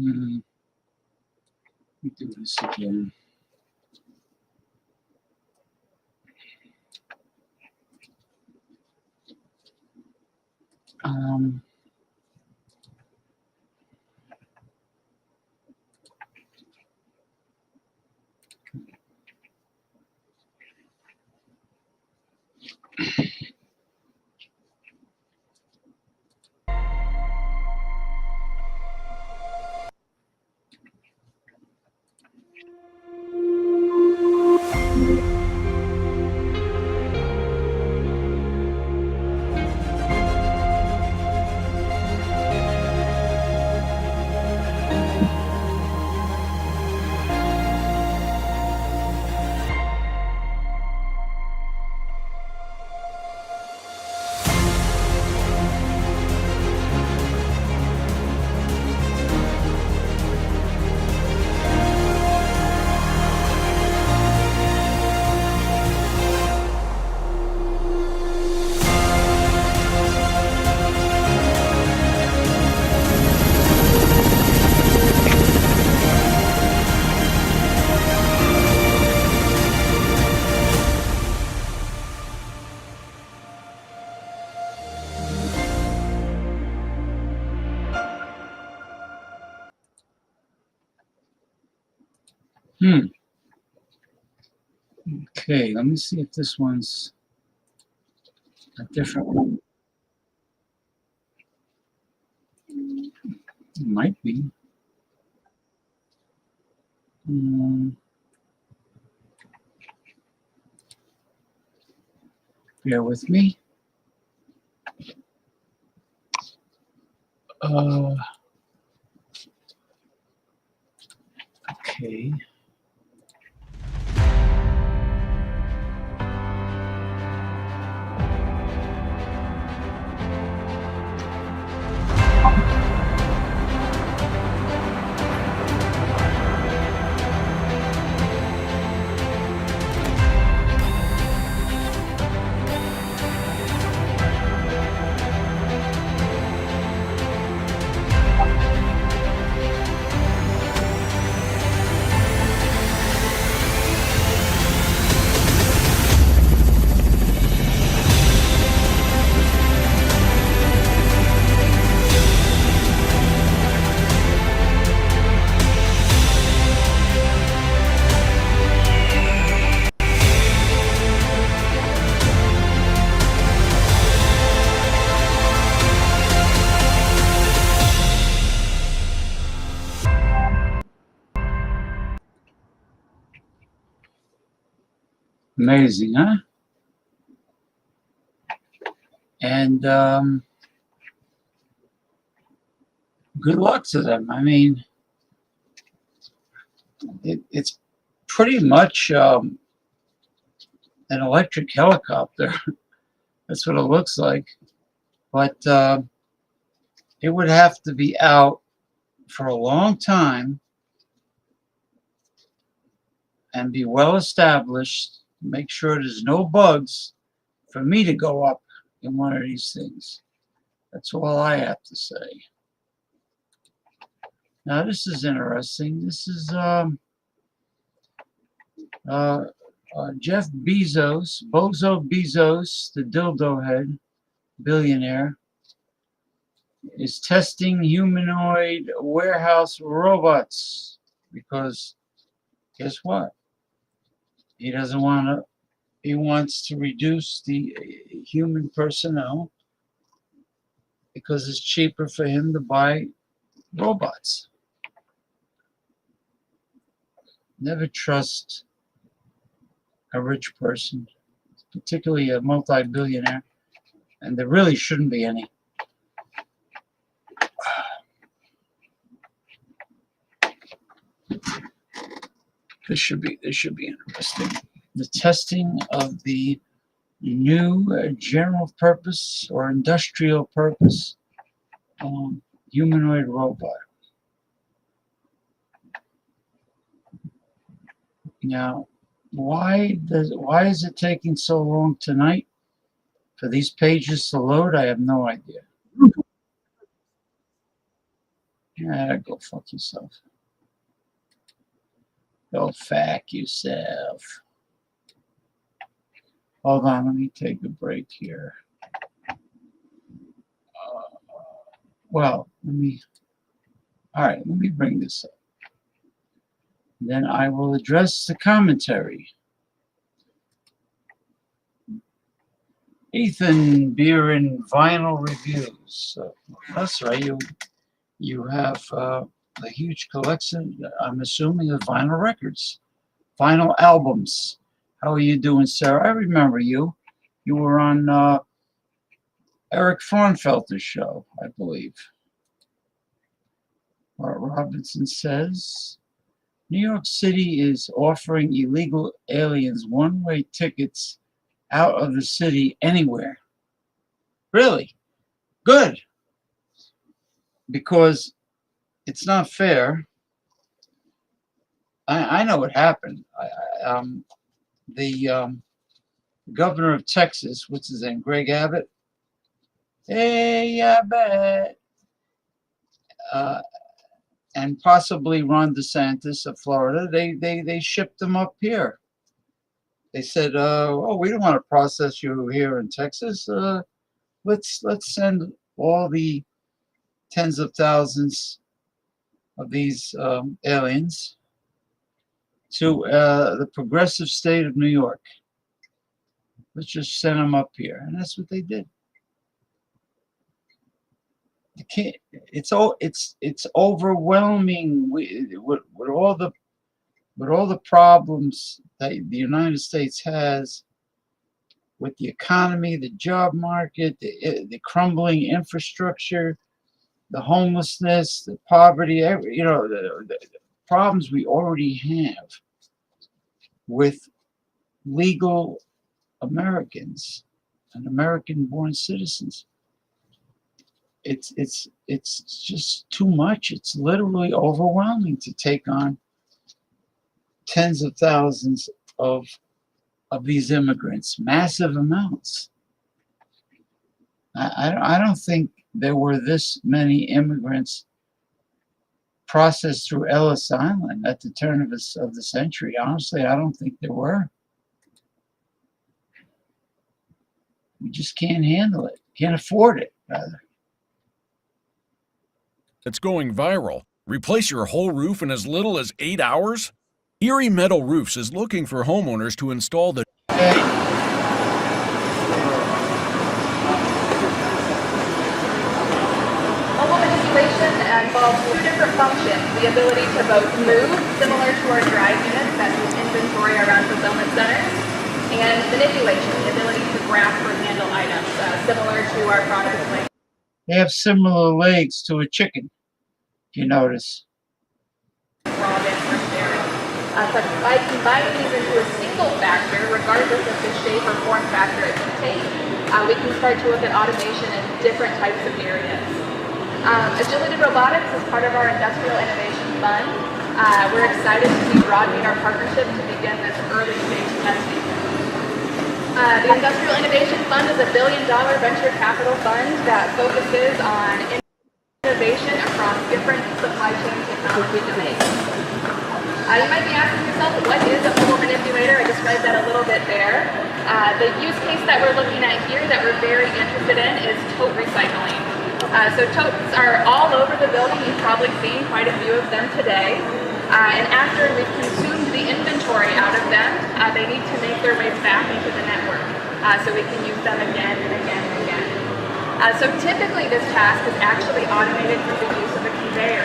Let me do this again. Okay, let me see if this one's a different one. It might be. Bear with me. Okay. Amazing, huh? And good luck to them. I mean, it's pretty much an electric helicopter. That's what it looks like. But it would have to be out for a long time and be well established. Make sure there's no bugs for me to go up in one of these things. That's all I have to say. Now this is interesting. This is Jeff Bezos, Bozo Bezos, the dildo head billionaire, is testing humanoid warehouse robots because guess what? He doesn't want to. He wants to reduce the human personnel because it's cheaper for him to buy robots. Never trust a rich person, particularly a multi-billionaire, and there really shouldn't be any. This should be interesting. The testing of the new general purpose or industrial purpose humanoid robot. Now, why is it taking so long tonight for these pages to load? I have no idea. Go fuck yourself. Go fuck yourself. Hold on, let me take a break here. Well, let me bring this up. Then I will address the commentary. Ethan, beer and vinyl reviews. That's right, you have a huge collection, I'm assuming, of vinyl records, vinyl albums. How are you doing, Sarah? I remember you. You were on Eric Fraunfelter's show, I believe. Art Robinson says, New York City is offering illegal aliens one-way tickets out of the city anywhere. Really? Good. Because it's not fair. I know what happened. The governor of Texas, what's his name, Greg Abbott? Hey, Abbott. And possibly Ron DeSantis of Florida, they shipped them up here. They said, "Oh, we don't want to process you here in Texas. Let's send all the tens of thousands of these aliens to the progressive state of New York. Let's just send them up here," and that's what they did. It's overwhelming with all the problems that the United States has with the economy, the job market, the crumbling infrastructure, the homelessness, the poverty, the problems we already have with legal Americans and American-born citizens. It's just too much. It's literally overwhelming to take on tens of thousands of these immigrants, massive amounts. I don't think there were this many immigrants processed through Ellis Island at the turn of the century. Honestly, I don't think there were. We just can't handle it. Can't afford it, rather. That's going viral. Replace your whole roof in as little as 8 hours? Erie Metal Roofs is looking for homeowners to install the Mobile manipulation involves two different functions. The ability to both move, similar to our drive units that move inventory around fulfillment centers, and manipulation, the ability to grasp or handle items, similar to our products like. They have similar legs to a chicken, if you notice. But by combining these into a single factor, regardless of the shape or form factor it can take, we can start to look at automation in different types of areas. Agility Robotics is part of our Industrial Innovation Fund. We're excited to be broadening our partnership to begin this early stage testing. The Industrial Innovation Fund is a $1 billion venture capital fund that focuses on innovation across different supply chain technology domains. You might be asking yourself, what is a mobile manipulator? I described that a little bit there. The use case that we're looking at here that we're very interested in is tote recycling. So totes are all over the building. You've probably seen quite a few of them today. And after we've consumed the inventory out of them, they need to make their way back into the network so we can use them again and again and again. So typically this task is actually automated through the use of a conveyor.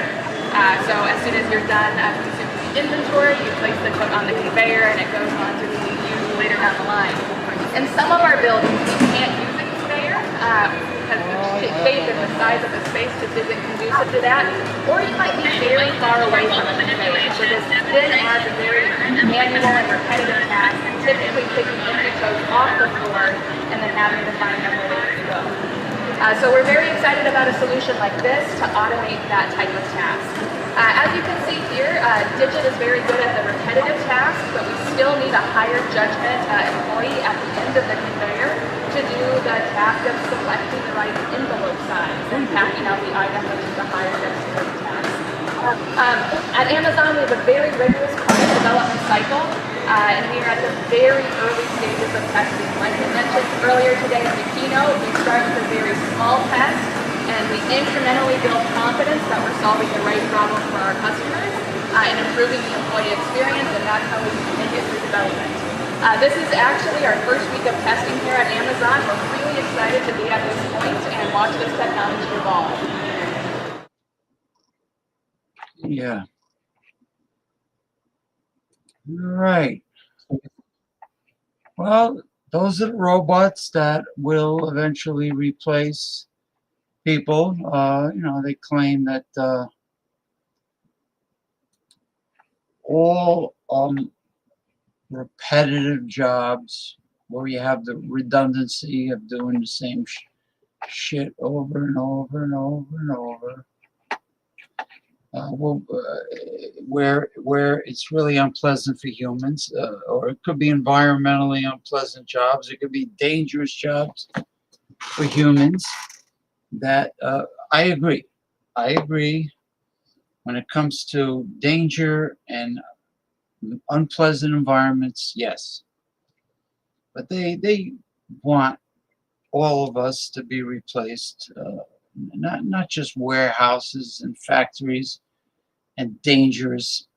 So as soon as you're done consuming inventory, you place the tote on the conveyor and it goes on to be used later down the line. In some of our buildings, we can't use a conveyor because the shape and the size of the space just isn't conducive to that. Or you might be very far away from a conveyor. So this then adds a very manual and repetitive task, typically picking empty totes off the floor and then having to find them where they need to go. So we're very excited about a solution like this to automate that type of task. As you can see here, Digit is very good at the repetitive task, but we still need a higher judgment employee at the end of the conveyor to do the task of selecting the right envelope size and packing out the item, which is the higher dexterity task. At Amazon, we have a very rigorous product development cycle, and we are at the very early stages of testing. Like I mentioned earlier today in the keynote, we start with a very small test, and we incrementally build confidence that we're solving the right problem for our customers and improving the employee experience, and that's how we make it through development. This is actually our first week of testing here at Amazon. We're really excited to be at this point and watch this technology evolve. Yeah. Right. Well, those are the robots that will eventually replace people. They claim that all repetitive jobs where you have the redundancy of doing the same shit over and over and over and over, where it's really unpleasant for humans, or it could be environmentally unpleasant jobs. It could be dangerous jobs for humans. That I agree. I agree. When it comes to danger and unpleasant environments, yes. But they want all of us to be replaced, not just warehouses and factories and dangerous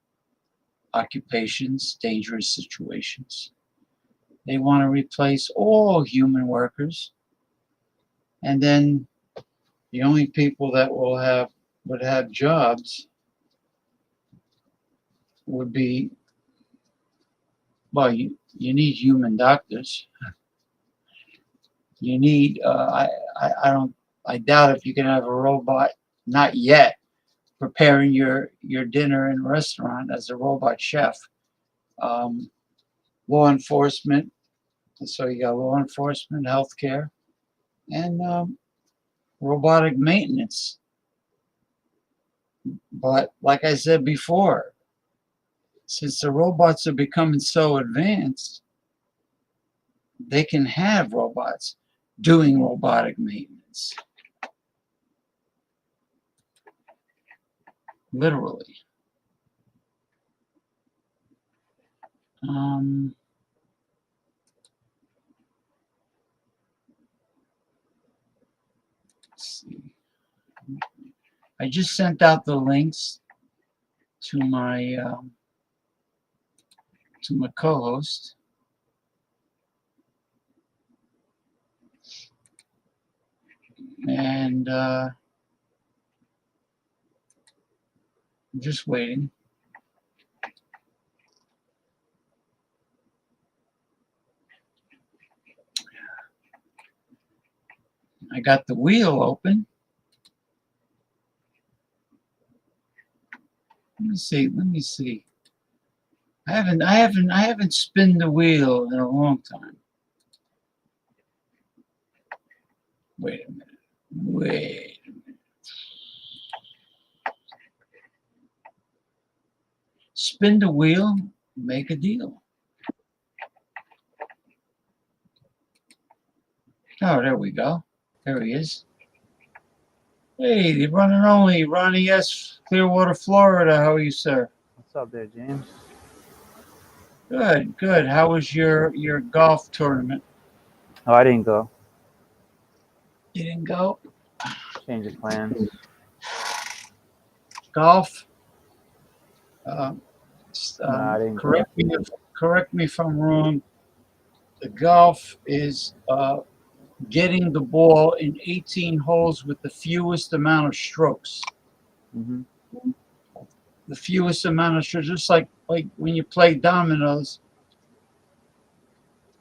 occupations, dangerous situations. They want to replace all human workers, and then the only people that would have jobs would be, well, you need human doctors. You need I doubt if you can have a robot, not yet, preparing your dinner in a restaurant as a robot chef. Law enforcement, so you got law enforcement, healthcare, and robotic maintenance. But like I said before, since the robots are becoming so advanced, they can have robots doing robotic maintenance. Literally. Let's see. I just sent out the links to my co-host. And I'm just waiting. I got the wheel open. Let me see. I haven't spun the wheel in a long time. Wait a minute. Spin the wheel, make a deal. Oh, there we go. There he is. Hey, the one and only Ronnie S., Clearwater, Florida. How are you, sir? What's up there, James? Good, good. How was your golf tournament? Oh, I didn't go. You didn't go? Change of plans. Golf? No, I didn't correct me if I'm wrong. The golf is getting the ball in 18 holes with the fewest amount of strokes. Mm-hmm. The fewest amount of strokes, just like when you play dominoes,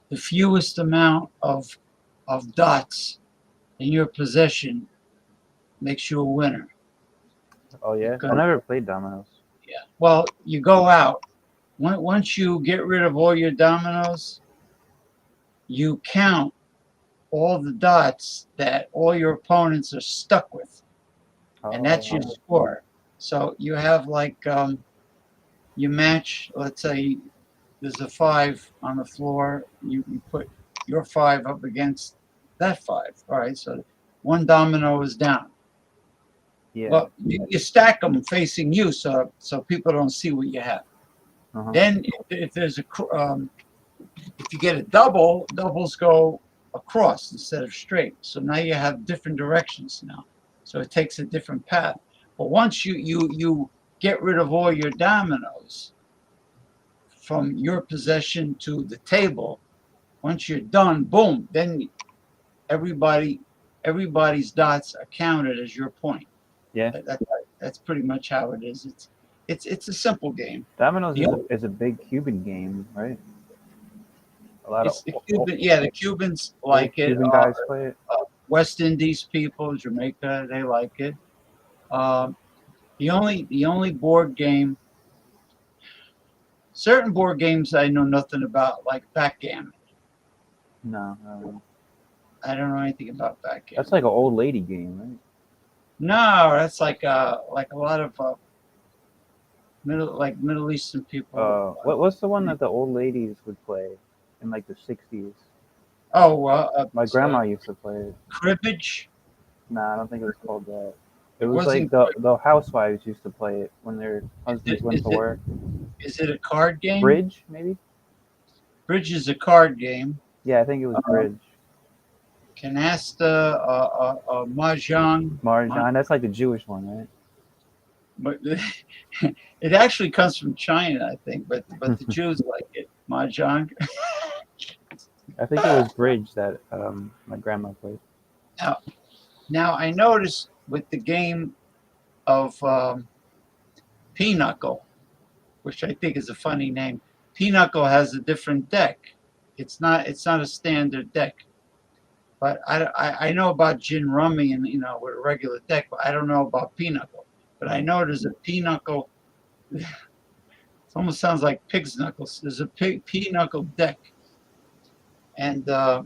the fewest amount of dots in your possession makes you a winner. Oh yeah, I never played dominoes. Yeah. Well, you go out. Once you get rid of all your dominoes, you count all the dots that all your opponents are stuck with, and that's your score. So you have you match. Let's say there's a 5 on the floor. You put your 5 up against that 5. All right. So one domino is down. Yeah. Well, you stack them facing you, so people don't see what you have. Then if there's if you get a double, doubles go across instead of straight. So now you have different directions now. So it takes a different path. But once you get rid of all your dominoes from your possession to the table, once you're done, boom, then everybody's dots are counted as your point. Yeah. That's pretty much how it is. It's a simple game. Dominoes is a big Cuban game, right? A lot of the Cubans like it. Cuban guys play it. West Indies people, Jamaica, they like it. The only board game, certain board games I know nothing about, like backgammon. No, I don't know anything about backgammon. that's like an old lady game, right? No, that's like a lot of Middle Eastern people. What's the one that the old ladies would play in like the 60s? Oh, my grandma used to play it. Cribbage? Nah, I don't think it was called that. It was like the housewives used to play it when their husbands went to work. Is it a card game? Bridge, maybe? Bridge is a card game. Yeah, I think it was Bridge. Canasta, Mahjong. Mahjong, that's like the Jewish one, right? But it actually comes from China, I think, but the Jews like it. Mahjong. I think it was Bridge that my grandma played. Now I noticed with the game of Pinochle, which I think is a funny name. Pinochle has a different deck. It's not a standard deck. But I know about gin rummy and with a regular deck, but I don't know about Pinochle. But I know there's a Pinochle. It almost sounds like pig's knuckles. There's a Pinochle deck, and I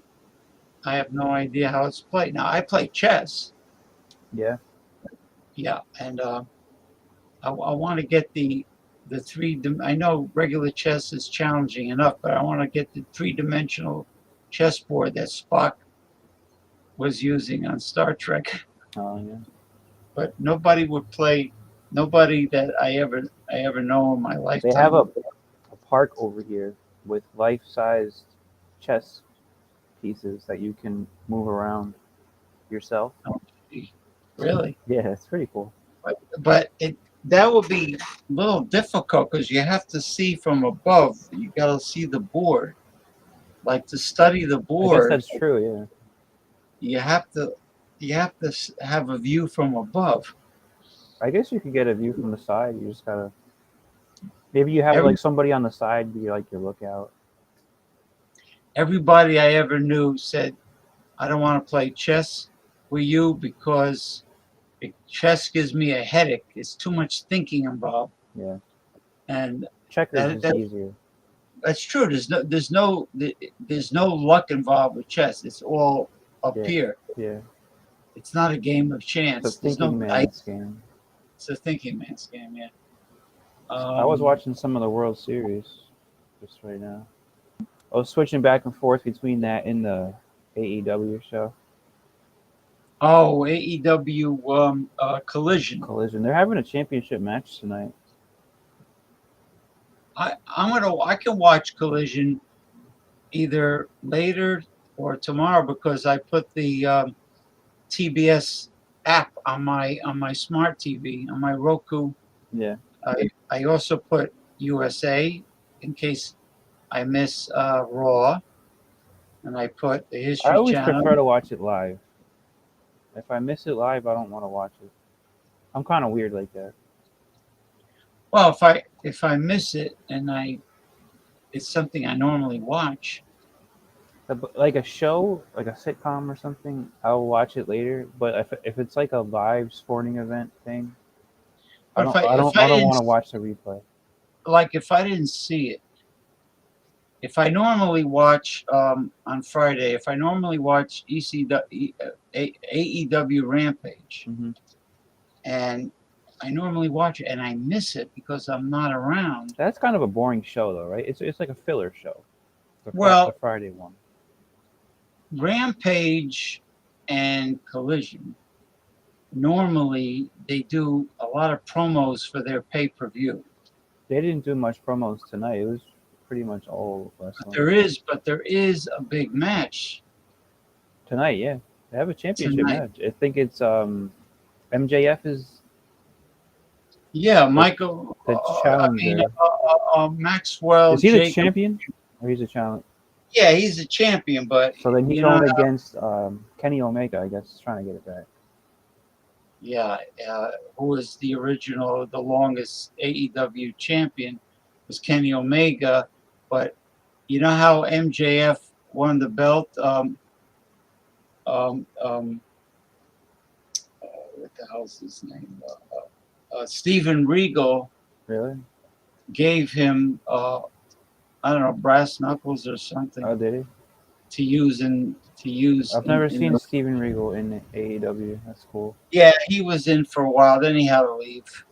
have no idea how it's played. Now I play chess. Yeah. Yeah, and I want to get the three. I know regular chess is challenging enough, but I want to get the three-dimensional chessboard that Spock was using on Star Trek. Oh yeah. But nobody would play. Nobody that I ever know in my lifetime. They have a park over here with life-sized chess pieces that you can move around yourself. Oh, really? Yeah, it's pretty cool. But that would be a little difficult because you have to see from above. You got to see the board. Like to study the board. I guess that's true. Yeah. You have to have a view from above. I guess you could get a view from the side. You just gotta. Maybe you have like somebody on the side be like your lookout. Everybody I ever knew said, "I don't want to play chess with you because chess gives me a headache. It's too much thinking involved." Yeah. And checkers is easier. That's true. There's no luck involved with chess. It's all up here. Yeah. It's not a game of chance. It's a thinking man's game. It's a thinking man's game. Yeah. I was watching some of the World Series just right now. I was switching back and forth between that and the AEW show. Oh, AEW Collision. Collision. They're having a championship match tonight. I can watch Collision either later or tomorrow because I put the TBS app on my smart TV on my Roku. Yeah. I also put USA in case I miss Raw, and I put the History I always Channel. prefer to watch it live. If I miss it live, I don't want to watch it. I'm kind of weird like that. Well, if I miss it and it's something I normally watch. Like a show, like a sitcom or something, I'll watch it later. But if it's like a live sporting event thing, I don't want to watch the replay. Like if I didn't see it, if I normally watch on Friday, if I normally watch AEW Rampage, and I normally watch it and I miss it because I'm not around. That's kind of a boring show, though, right? It's like a filler show. The Friday one. Rampage and Collision normally they do a lot of promos for their pay-per-view. They didn't do much promos tonight. It was pretty much all wrestling. But there is a big match Tonight, yeah. They have a championship tonight. match. I think it's MJF is Michael, the challenger. Maxwell. Is he the Jacob, champion? Or he's a challenger? Yeah, he's a champion, but So then he's going against Kenny Omega, I guess, trying to get it back. Yeah, who was the original, the longest AEW champion was Kenny Omega, but you know how MJF won the belt? What the hell's his name? Steven Regal. Really? Gave him, I don't know, brass knuckles or something. Oh, did he? To use. I've never seen Steven Regal in AEW. That's cool. Yeah, he was in for a while. Then he had to leave.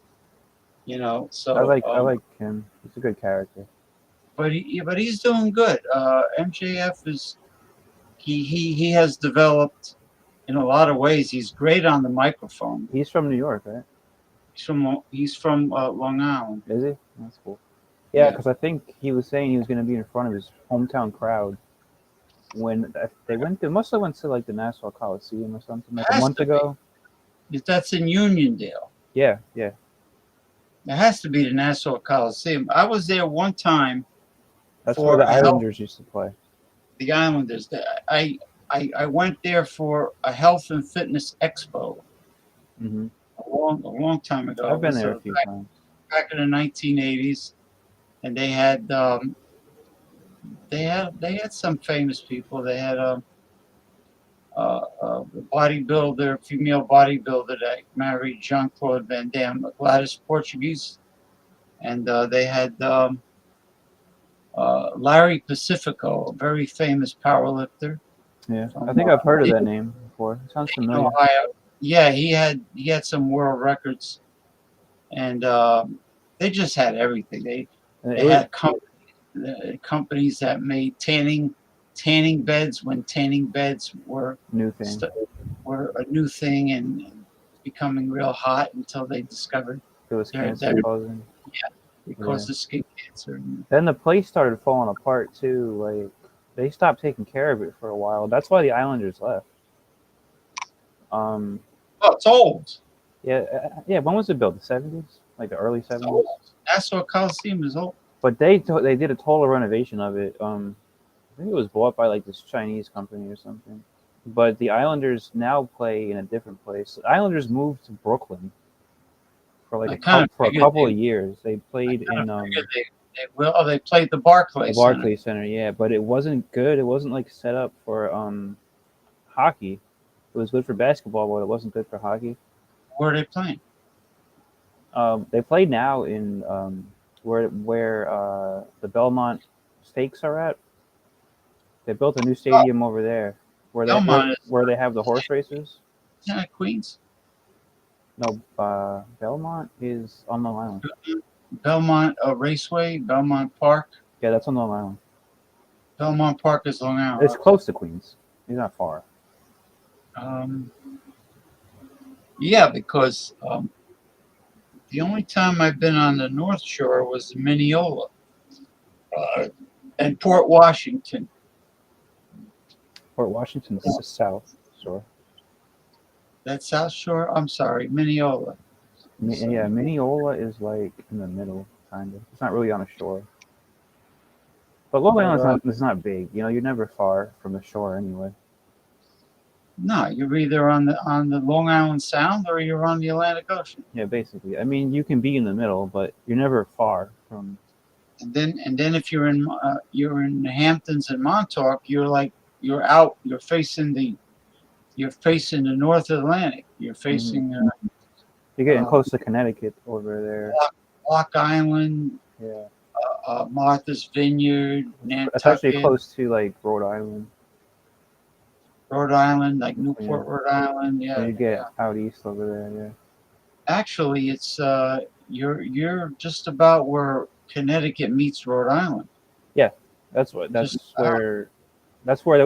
So I like him. He's a good character. But he's doing good. MJF is he has developed in a lot of ways. He's great on the microphone. He's from New York, right? He's from Long Island. Is he? That's cool. Yeah, because I think he was saying he was going to be in front of his hometown crowd when they went. They must have went to like the Nassau Coliseum or something like a month ago. That's in Uniondale. Yeah, yeah. It has to be the Nassau Coliseum. I was there one time. That's where the Islanders used to play. The Islanders. I went there for a health and fitness expo. Mm-hmm. A long time ago. I've been there a few times. Back in the 1980s, and they had some famous people. They had a bodybuilder, female bodybuilder that married Jean-Claude Van Damme, Gladys Portuguese, and they had Larry Pacifico, a very famous powerlifter. Yeah, I think I've heard of that name before. It sounds familiar. Ohio. Yeah, he had some world records, and they just had everything. They had companies that made tanning beds when tanning beds were were a new thing and becoming real hot until they discovered it was cancer causing. Yeah, because of skin cancer. Then the place started falling apart too. Like they stopped taking care of it for a while. That's why the Islanders left. Oh, it's old. Yeah. When was it built? The 70s, like the early 70s. Nassau Coliseum is old. But they did a total renovation of it. I think it was bought by like this Chinese company or something. But the Islanders now play in a different place. The Islanders moved to Brooklyn for like a couple of years. They played in they played the Barclays. The Barclays Center, yeah, but it wasn't good. It wasn't like set up for hockey. It was good for basketball, but it wasn't good for hockey. Where are they playing? They play now in where the Belmont Stakes are at. They built a new stadium over there where they have the horse races. Isn't that Queens? No, Belmont is on Long Island. Belmont Raceway, Belmont Park. Yeah, that's on Long Island. Belmont Park is Long Island. It's close to Queens. It's not far. Yeah, because the only time I've been on the North Shore was Mineola and Port Washington. Port Washington is the South Shore. That's South Shore? I'm sorry, Mineola. Yeah, Mineola is like in the middle, kind of. It's not really on a shore. But Long Island is not big. You know, you're never far from the shore anyway. No, you're either on the Long Island Sound or you're on the Atlantic Ocean. Yeah, basically. I mean, you can be in the middle, but you're never far from. And then if you're in the Hamptons and Montauk, you're facing the North Atlantic. You're facing. You're getting close to Connecticut over there. Block Island. Yeah. Martha's Vineyard. Nantucket. It's actually close to like Rhode Island. Rhode Island, like Newport, Rhode Island. Yeah. You get out east over there. Yeah. Actually, it's you're just about where Connecticut meets Rhode Island. Yeah, that's where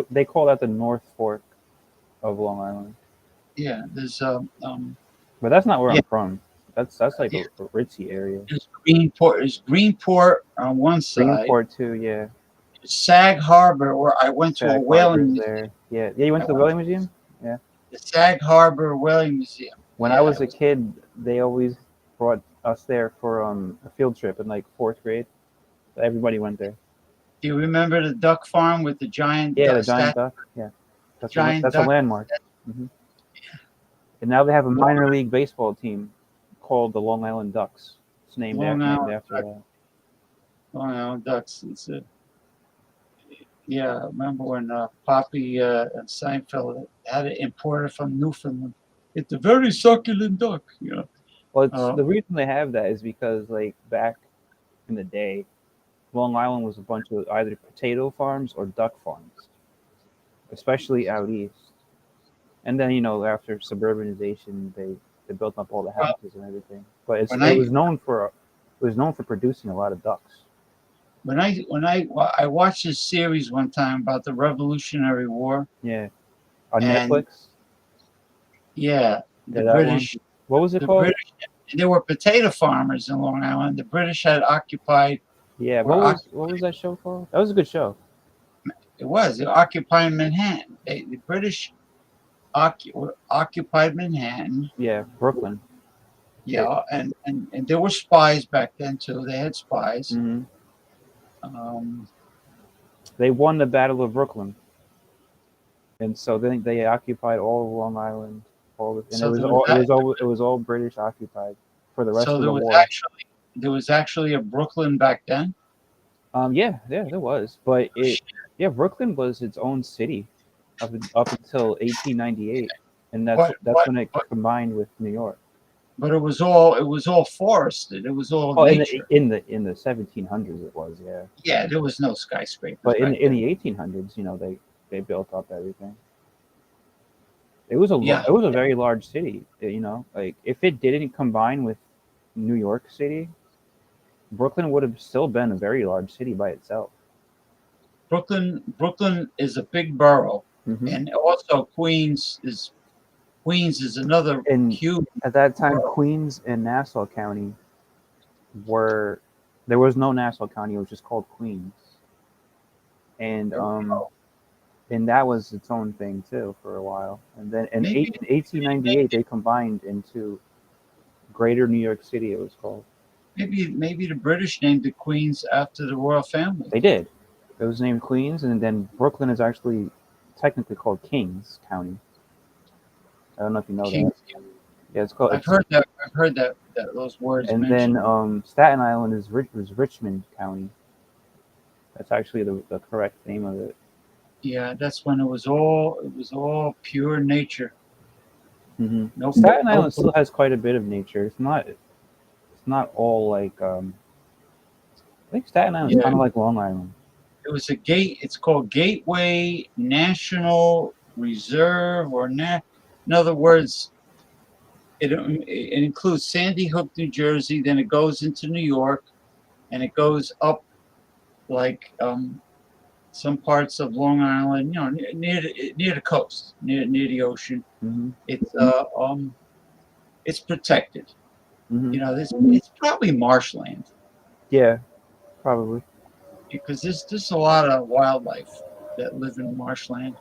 they call that the North Fork of Long Island. Yeah, there's But that's not where Yeah. I'm from. That's like a ritzy area. There's Greenport on one side. Greenport too, yeah. Sag Harbor, where I went to a Sag whaling Harbor's museum. there. Yeah, you went to the Whaling Museum? Yeah. The Sag Harbor Whaling Museum. When I was a kid, they always brought us there for a field trip in like 4th grade. Everybody went there. Do you remember the duck farm with the giant Yeah, duck the giant duck. Yeah, that's giant that's duck. a landmark. Hmm. And now they have a minor league baseball team called the Long Island Ducks. It's named Long named Island after that. Long Island Ducks. Yeah, I remember when Poppy and Seinfeld had it imported from Newfoundland. It's a very succulent duck, you know. Well, the reason they have that is because like back in the day, Long Island was a bunch of either potato farms or duck farms, especially out east. And then after suburbanization, they built up all the houses and everything. But it was known for producing a lot of ducks. When I watched this series one time about the Revolutionary War. Yeah, on Netflix. Yeah, the British. One. What was it called? British, there were potato farmers in Long Island. The British had occupied. Yeah, what was that show called? That was a good show. It was. They occupied Manhattan. The British occupied Manhattan. Yeah, Brooklyn. Yeah, and there were spies back then too. They had spies. Mm-hmm. They won the Battle of Brooklyn, and so then they occupied all of Long Island. It was all British occupied for the rest of the war. There was actually a Brooklyn back then. Yeah, there was, but Brooklyn was its own city up until 1898, and that's when it combined with New York. But it was all forested. It was all nature. In the 1700s it was, yeah. Yeah, there was no skyscrapers. But in the 1800s, they built up everything. It was a very large city, like if it didn't combine with New York City, Brooklyn would have still been a very large city by itself. Brooklyn is a big borough, and also Queens is another huge. At that time, Queens and Nassau County there was no Nassau County; it was just called Queens, and that was its own thing too for a while. And then in 1898, they combined into Greater New York City. It was called. Maybe the British named it Queens after the royal family. They did. It was named Queens, and then Brooklyn is actually technically called Kings County. I don't know if you know that. Yeah, it's called. I've heard that those words. And mentioned. then Staten Island is Richmond County. That's actually the correct name of it. Yeah, that's when it was all pure nature. Mm-hmm. Staten Island still has quite a bit of nature. It's not all like. I think Staten Island is kind of like Long Island. It was it's called Gateway National Reserve, in other words, it includes Sandy Hook, New Jersey. Then it goes into New York, and it goes up like some parts of Long Island, near the coast, near the ocean. Mm-hmm. It's protected. Mm-hmm. It's probably marshland. Yeah, probably. Because there's a lot of wildlife that live in marshland,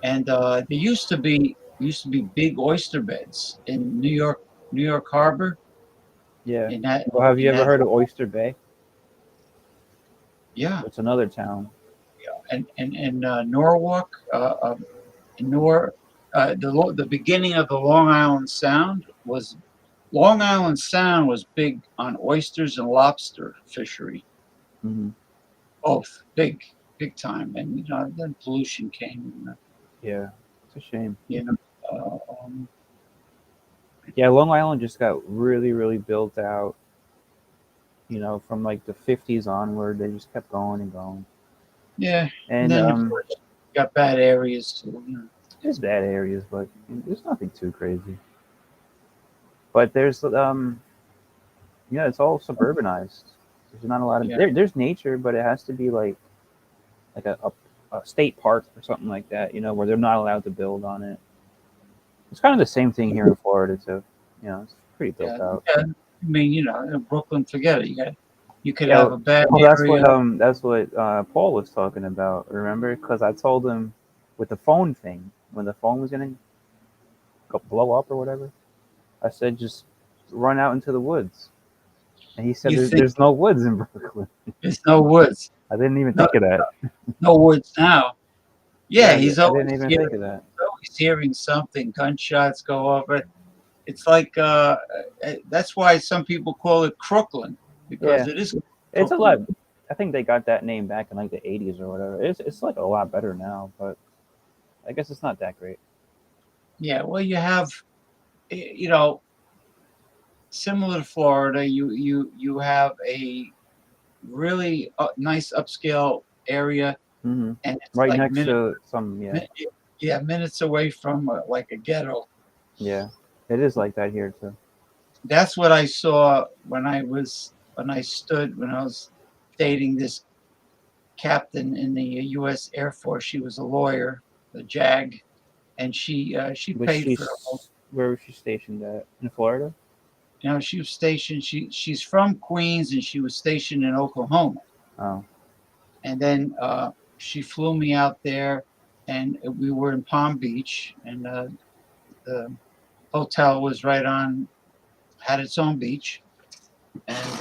and there used to be big oyster beds in New York Harbor. Yeah. Have you ever heard of Oyster Bay? Yeah. It's another town. Yeah, and Norwalk, the beginning of the Long Island Sound was big on oysters and lobster fishery. Mm-hmm. Both big time, and then pollution came. Yeah, it's a shame. Yeah, Long Island just got really, really built out. From like the 50s onward, they just kept going and going. Yeah, and then of course, got bad areas too. There's bad areas, but there's nothing too crazy. But there's it's all suburbanized. There's not a lot of there's nature, but it has to be like a state park or something like that, where they're not allowed to build on it. It's kind of the same thing here in Florida too. You know, it's pretty built Yeah, out. yeah. I mean, in Brooklyn, forget it. You could Yeah, have a bad well, area. that's what Paul was talking about. Remember, because I told him with the phone thing when the phone was gonna go blow up or whatever. I said just run out into the woods, and he said You think there's no woods in Brooklyn. there's no woods? I didn't even No, think of that. no woods now. Yeah, Yeah, he's I always didn't even hearing, think of that. always hearing something. Gunshots go off. It's like that's why some people call it Crooklyn, because Yeah, it is it's a lot. Crooklyn. I think they got that name back in like the '80s or whatever. It's like a lot better now, but I guess it's not that great. Yeah, well, you have, you know, similar to Florida, you have a really nice upscale area, Hmm. and it's Right like next to some, yeah, minutes away from like a ghetto. yeah, it is like that here too. That's what I saw when I was dating this captain in the U.S. Air Force. She was a lawyer, a JAG, and she But paid for the whole. where was she stationed at? In Florida? She was stationed. She's from Queens, and she was stationed in Oklahoma. Oh, And then she flew me out there, and we were in Palm Beach, and the hotel was had its own beach, and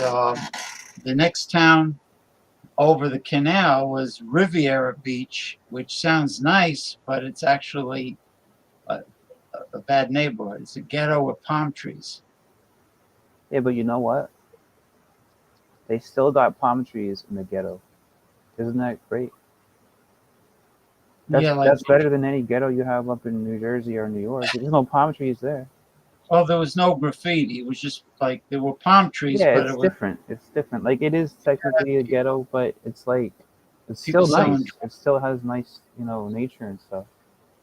the next town over the canal was Riviera Beach, which sounds nice, but it's actually a, a bad neighborhood. It's a ghetto with palm trees. yeah, but you know what? They still got palm trees in the ghetto. Isn't that great? Yeah, like, That's better than any ghetto you have up in New Jersey or New York. There's no palm trees there. well, there was no graffiti. It was just like there were palm trees, Yeah, but it's it was different. It's different. Like it is technically a ghetto, but it's like it's people still selling. nice. It still has nice, nature and stuff.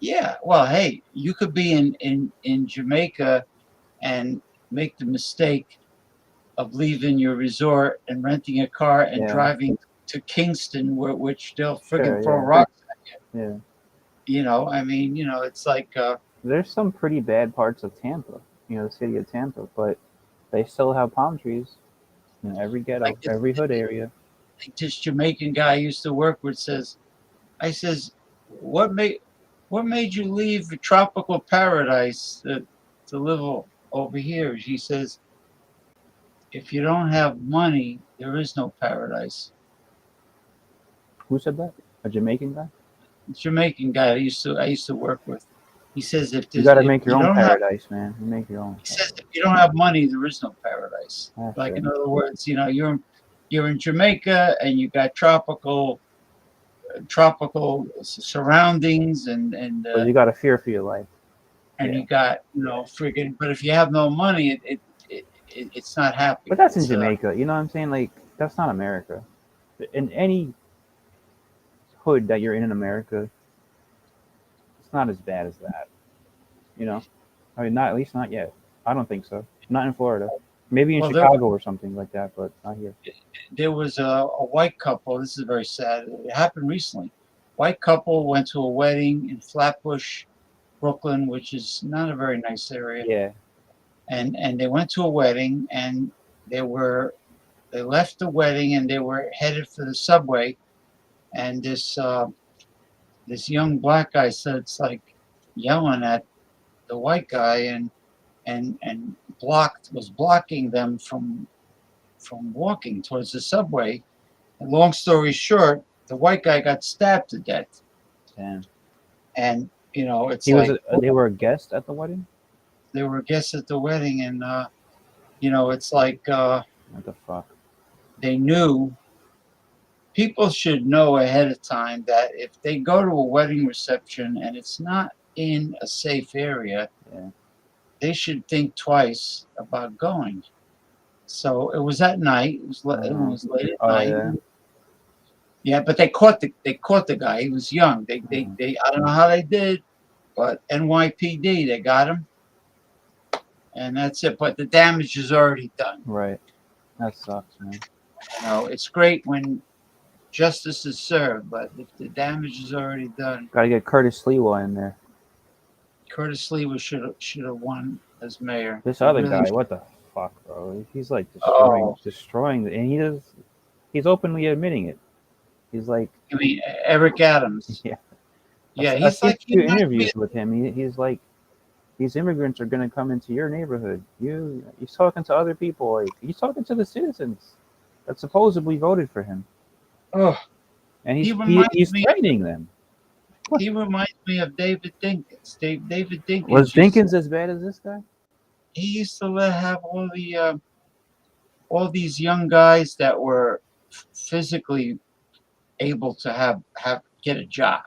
Yeah, well, hey, you could be in Jamaica and make the mistake of leaving your resort and renting a car and Yeah, driving to Kingston, which they'll friggin' throw sure, rocks at yeah, yeah. you. I mean, it's like There's some pretty bad parts of Tampa, the city of Tampa, but they still have palm trees in every ghetto, every hood area. like this Jamaican guy I used to work with says, I says, what made you leave a tropical paradise to live over here? He says, if you don't have money, there is no paradise. Who said that? A Jamaican guy? Jamaican guy I used to work with. He says You got to if make your you own don't have paradise, man. You make your own. he says if you don't have money, there is no paradise. That's Like it. in other words, you're in Jamaica and you got tropical surroundings But you got to fear for your life. and Yeah. you got friggin'. But if you have no money, it's not happy. But that's in It's, Jamaica. You know what I'm saying? Like that's not America. In any hood that you're in America, it's not as bad as that. I mean, not at least not yet. I don't think so. Not in Florida. Maybe in Well, Chicago or something like that, but not here. there was a white couple. This is very sad. It happened recently. White couple went to a wedding in Flatbush, Brooklyn, which is not a very nice area. Yeah. And they went to a wedding, and they left the wedding, and they were headed for the subway, and this young black guy starts like yelling at the white guy, and was blocking them from walking towards the subway. And long story short, the white guy got stabbed to death. Damn. And it's He was. like They were a guest at the wedding. they were guests at the wedding, and it's like What the fuck? they knew. People should know ahead of time that if they go to a wedding reception and it's not in a safe area, Yeah. they should think twice about going. So it was at night. It was late at Oh night. yeah. Yeah, but they caught the guy. He was young. They I don't know how they did, but NYPD, they got him, and that's it. But the damage is already done. Right. That sucks, man. It's great when justice is served, but if the damage is already done, Got to get Curtis Lewa in there. Curtis Lee should have won as mayor. This He other really guy, should. what the fuck, bro? He's like Oh, destroying, and he's openly admitting it. He's like, I mean, Eric Adams. yeah. Yeah, I've he's seen like, a few he reminds me interviews with him. He's like, these immigrants are going to come into your neighborhood. He's talking to other people. Like, he's talking to the citizens that supposedly voted for him, oh, and he he's reminds me. threatening them. He reminds me of David Dinkins. David Dinkins Was Dinkins as bad as this guy? he used to have all these young guys that were physically able to get a job,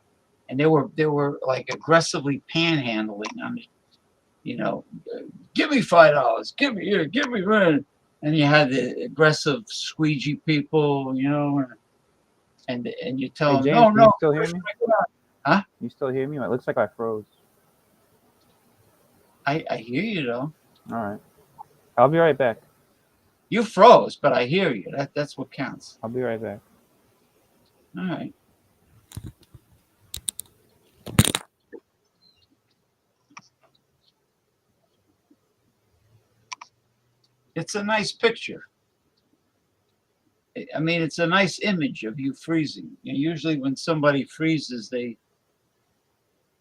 and they were like aggressively panhandling on it. You know, give me $5, give me here, give me rent. And you had the aggressive squeegee people, you know, and you tell Hey them, James, no, can no, you still hear me? huh? You still hear me? It looks like I froze. I hear you though. All right, I'll be right back. You froze, but I hear you. That's what counts. I'll be right back. All right. It's a nice picture. I mean, it's a nice image of you freezing. And usually, when somebody freezes, they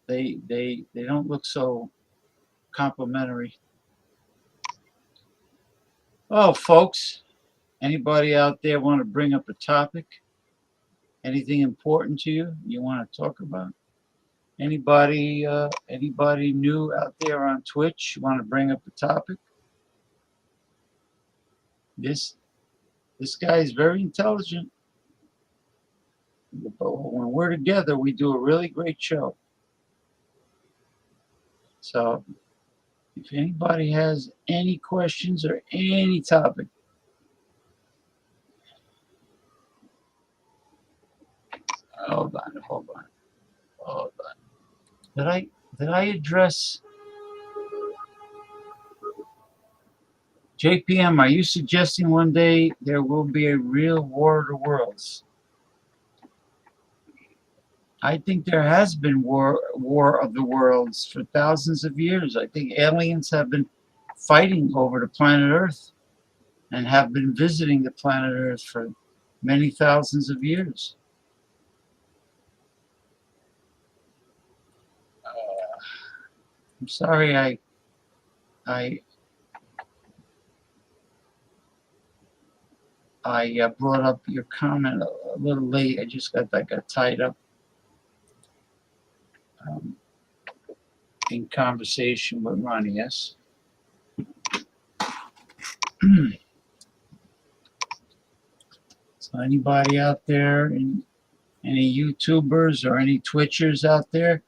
don't look so complimentary. Oh, folks, anybody out there want to bring up a topic? Anything important to you want to talk about? Anybody new out there on Twitch want to bring up a topic? This guy is very intelligent. But when we're together, we do a really great show. So if anybody has any questions or any topic, hold on. Did I address JPM? Are you suggesting one day there will be a real war of the worlds? I think there has been war of the worlds for thousands of years. I think aliens have been fighting over the planet Earth and have been visiting the planet Earth for many thousands of years. I'm sorry I brought up your comment a little late. I got tied up in conversation with Ronnie. Yes. So anybody out there, any YouTubers or any Twitchers out there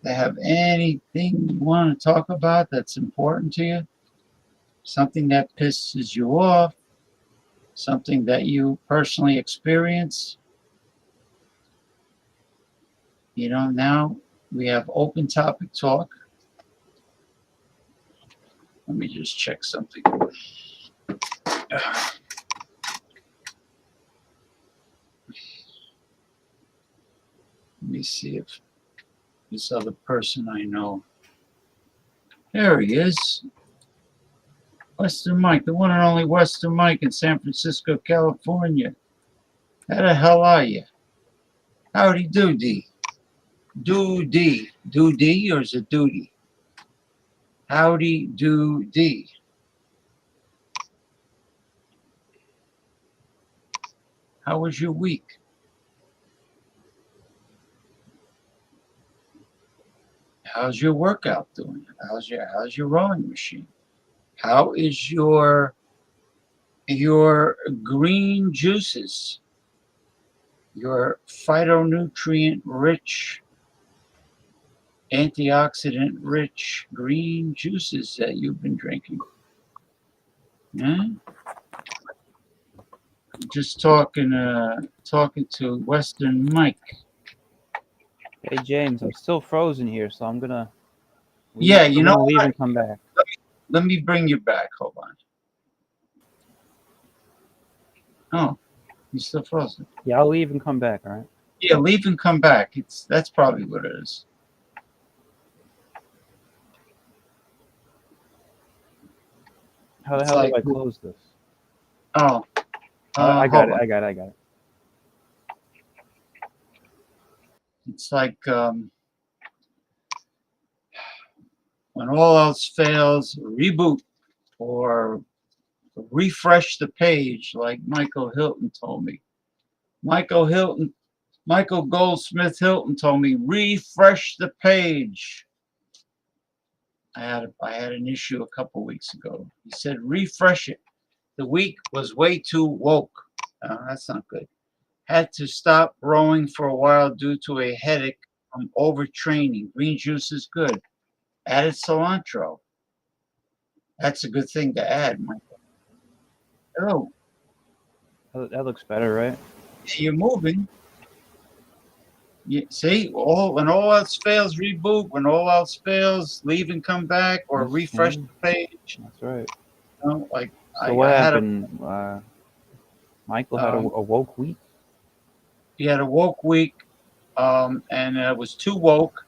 that have anything you want to talk about that's important to you, something that pisses you off, something that you personally experience, you know, now we have open topic talk. Let me just check something. Let me see if this other person I know. There he is. Western Mike, the one and only Western Mike in San Francisco, California. How the hell are you? Howdy doody. Doody. Doody or is it duty? Howdy doody. How was your week? How's your workout doing? How's your rowing machine? How is your green juices? Your phytonutrient rich, antioxidant rich green juices that you've been drinking. Yeah? Just talking to Western Mike. Hey James, I'm still frozen here, so I'm gonna leave and come back. Let me bring you back. Hold on. Oh, you're still frozen. Yeah, I'll leave and come back. All right. Yeah, leave and come back. That's probably what it is. How the It's hell like, do I close this? oh, I got hold it. on. I got it. It's like when all else fails, reboot or refresh the page, like Michael Hilton told me. Michael Goldsmith Hilton told me, refresh the page. I had an issue a couple weeks ago. He said, refresh it. The week was way too woke. That's not good. Had to stop rowing for a while due to a headache from overtraining. Green juice is good. Added cilantro. That's a good thing to add, Michael. Oh, That looks better, right? you're moving. You see, when all else fails, reboot. When all else fails, leave and come back, or refresh the page. That's right. You know, like So what I had happened? Michael had a woke week. he had a woke week, and it was too woke,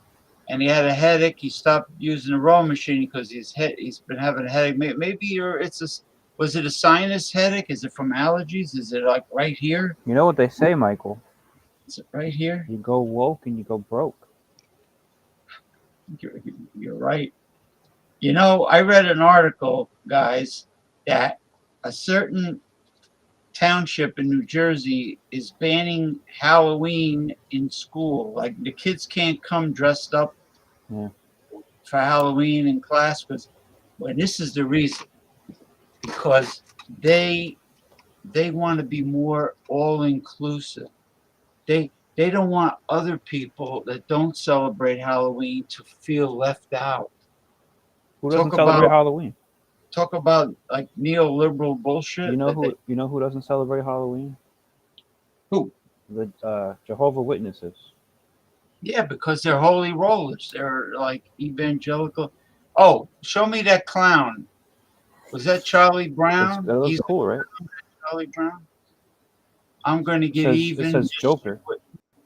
and he had a headache. He stopped using the rowing machine because he's been having a headache. Maybe was it a sinus headache? Is it from allergies? Is it like right here? You know what they say, Michael? Is it right here? You go woke and you go broke. You're right. You know, I read an article, guys, that a certain township in New Jersey is banning Halloween in school. Like the kids can't come dressed up Yeah. for Halloween in class, well, this is the reason. Because they want to be more all-inclusive. They don't want other people that don't celebrate Halloween to feel left out. Who doesn't celebrate Halloween? Talk about like neoliberal bullshit. You know who doesn't celebrate Halloween? Who? The Jehovah's Witnesses. Yeah, because they're holy rollers. They're like evangelical. Oh, show me that clown. Was that Charlie Brown? That looks cool, right? Charlie Brown. I'm going to get even. It says Joker.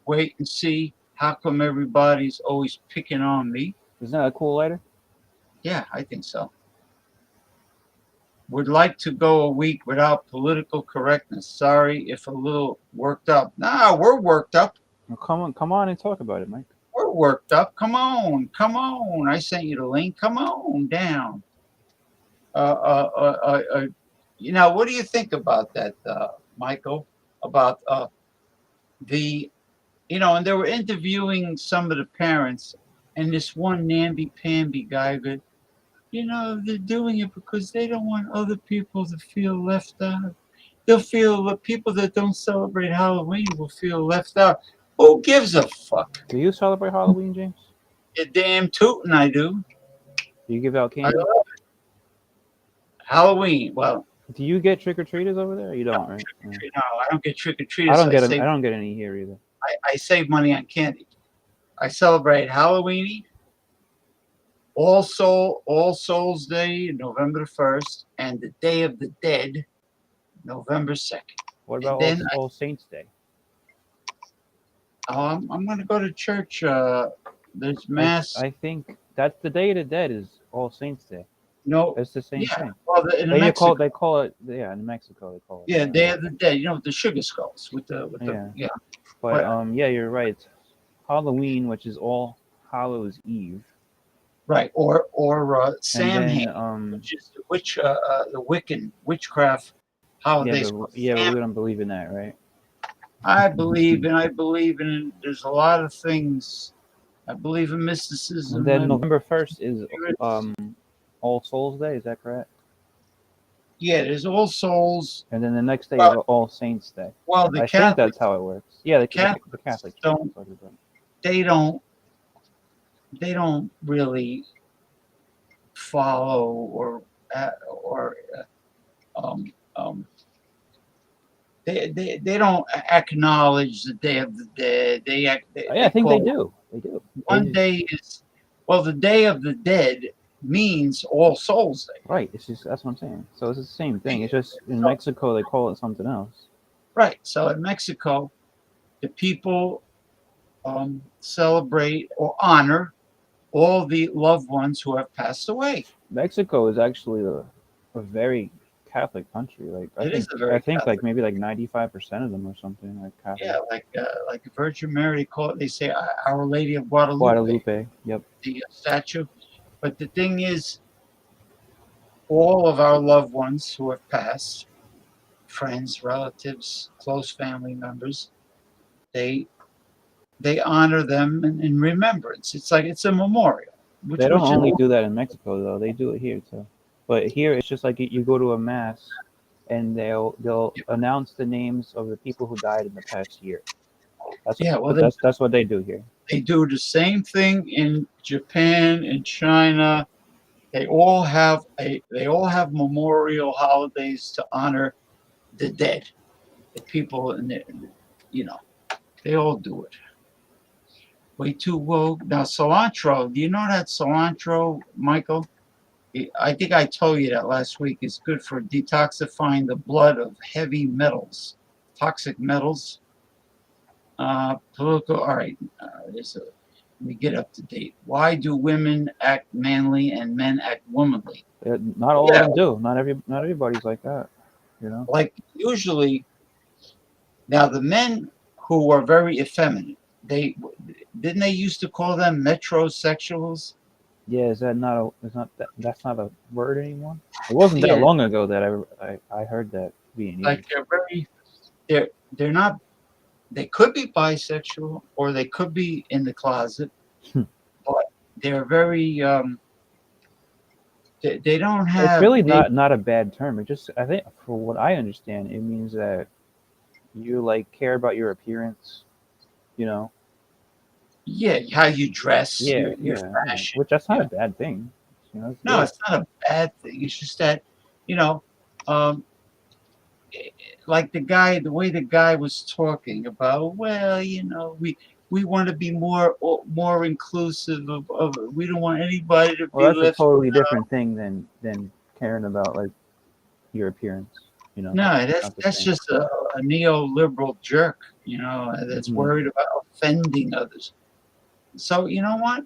Wait and see. How come everybody's always picking on me? Isn't that a cool lighter? Yeah, I think so. Would like to go a week without political correctness. Sorry if a little worked up. Nah, we're worked up. Well, come on and talk about it, Mike. We're worked up. Come on. I sent you the link. Come on down. You know, what do you think about that, Michael? About and they were interviewing some of the parents, and this one namby-pamby guy goes, they're doing it because they don't want other people to feel left out. They'll feel the people that don't celebrate Halloween will feel left out. Who gives a fuck? Do you celebrate Halloween, James? You damn tootin' I do. Do you give out candy? I love it. Halloween, well. Do you get trick-or-treaters over there? You don't, right? No, I don't get trick-or-treaters. I don't get any here either. I save money on candy. I celebrate Halloween, All Souls Day, November 1st, and the Day of the Dead, November 2nd. What about All Saints Day? I'm going to go to church. There's mass. I think that's the Day of the Dead is All Saints Day. No, it's the same thing. Well, they call it in Mexico they call it. Yeah, Day of the Dead. With the sugar skulls with the But you're right. Halloween, which is All Hallows Eve. Right, or Samhain, which is the Wiccan witchcraft holidays. But we don't believe in that, right? I believe in. There's a lot of things. I believe in mysticism. And then November 1st is All Souls Day. Is that correct? Yeah, there's All Souls. And then the next day is All Saints Day. Well, I think that's how it works. Yeah, the Catholics don't. They don't really follow or they don't acknowledge the Day of the Dead. I think they do. They do. One day is the Day of the Dead means All Souls Day. Right. That's what I'm saying. So it's the same thing. It's just in Mexico they call it something else. Right. So in Mexico, the people celebrate or honor all the loved ones who have passed away. Mexico is actually a very Catholic country. Like It is a very I think Catholic. like maybe like 95% of them or something like Catholic. Yeah, like Virgin Mary, they call it. They say Our Lady of Guadalupe, Guadalupe. Yep. the statue. But the thing is, all of our loved ones who have passed, friends, relatives, close family members, they they honor them in remembrance. It's like it's a memorial. They don't Which is only do that in Mexico though; they do it here too. But here it's just like you go to a mass, and they'll announce the names of the people who died in the past year. yeah. Well, That's what they do here. they do the same thing in Japan, in China. They all have memorial holidays to honor the dead, the people, and you know they all do it. Way too woke. Now cilantro. Do you know that cilantro, Michael? I think I told you that last week. It's good for detoxifying the blood of heavy metals, toxic metals. Political. All right. Let me get up to date. Why do women act manly and men act womanly? Not all of them do. Not everybody's like that. You know. Like usually, now the men who are very effeminate, they didn't they used to call them metrosexuals? Yeah, is that not a? Is not that? That's not a word anymore. It wasn't that Yeah. long ago that I heard that being Like used. they're not. They could be bisexual or they could be in the closet, but they're very. They don't have. It's really not a bad term. It just I think for what I understand, it means that you like care about your appearance. You know. Yeah, how you dress, Yeah, your yeah. fashion. Which that's not a bad thing. You know. No, Good. it's not a bad thing. It's just that, you know, um, like the way the guy was talking about. Well, we want to be more inclusive of. We don't want anybody to Well, be that's a left. totally different thing than caring about like your appearance. You know. No, Not the that's same. just a neoliberal jerk. That's Mhm. worried about offending others. So you know what?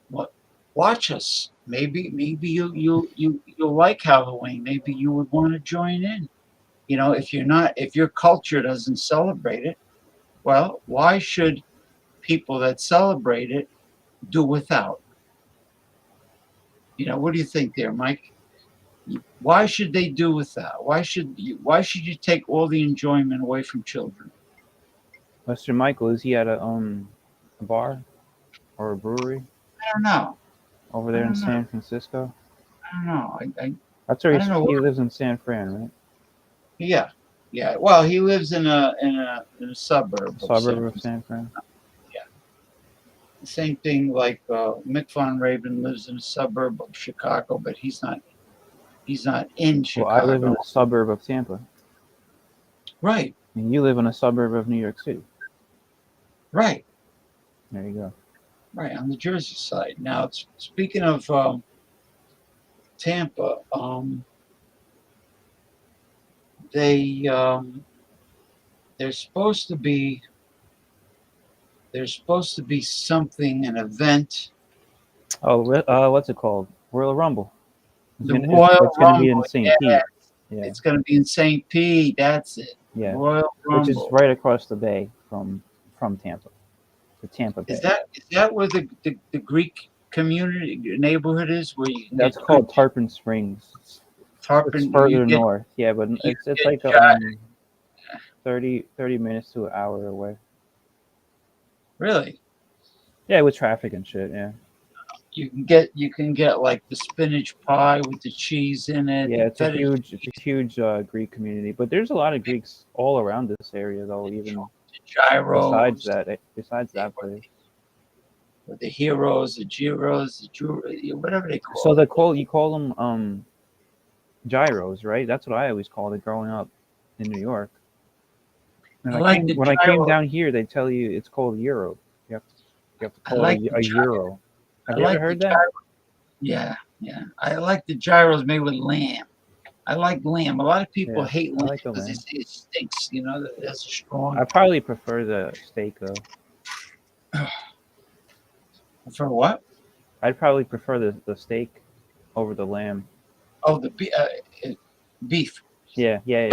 What? Watch us. Maybe you'll like Halloween. Maybe you would want to join in. If your culture doesn't celebrate it, well, why should people that celebrate it do without? What do you think there, Mike? Why should they do without? Why should you take all the enjoyment away from children? Mr. Michael, is he at a bar or a brewery I don't know. over I there in don't know. San Francisco? I don't know. That's where I don't know. he lives in San Fran, right? Yeah, yeah. Well, he lives in a suburb of Suburb of San Fran. Yeah. Same thing like Mick Von Raven lives in a suburb of Chicago, but he's not in Well, I live in Chicago. a suburb of Tampa, Right, and you live in a suburb of New York City. right, There you go. right on the Jersey side. Now, speaking of Tampa, they there's supposed to be something, an event, Oh, what's it called? Royal Rumble. the Royal It's going to be in Rumble. St. Yeah, Pete. Yeah, it's going to be in St. Pete. That's it. yeah. Royal Which is Rumble. right across the bay from Tampa, the Tampa Bay. Is that where the Greek community neighborhood is? Where you That's get called Tarpon Springs. It's Tarpon? further north. Yeah, but You it's get like Jai- 30 minutes to an hour away. Really? Yeah, with traffic and shit. Yeah. You can get like the spinach pie with the cheese in it. Yeah, the feta it's a huge Greek community, but there's a lot of Greeks all around this area, though. Even gyros, besides that place. with the heroes, the gyros, whatever they call. So it. you call them gyros, right? That's what I always called it growing up in New York. And I like the when I came gyro. down here, they tell you it's called euro. You have to I call like it the a gyro. euro. Have I you like ever heard the that? gyro. Yeah, yeah. I like the gyros made with lamb. I like lamb. A lot of people Yeah, hate I lamb like the because they lamb. say it stinks. That's a strong. I probably prefer the steak though. For what? I'd probably prefer the steak over the lamb. Oh, beef. Yeah, beef. Yeah.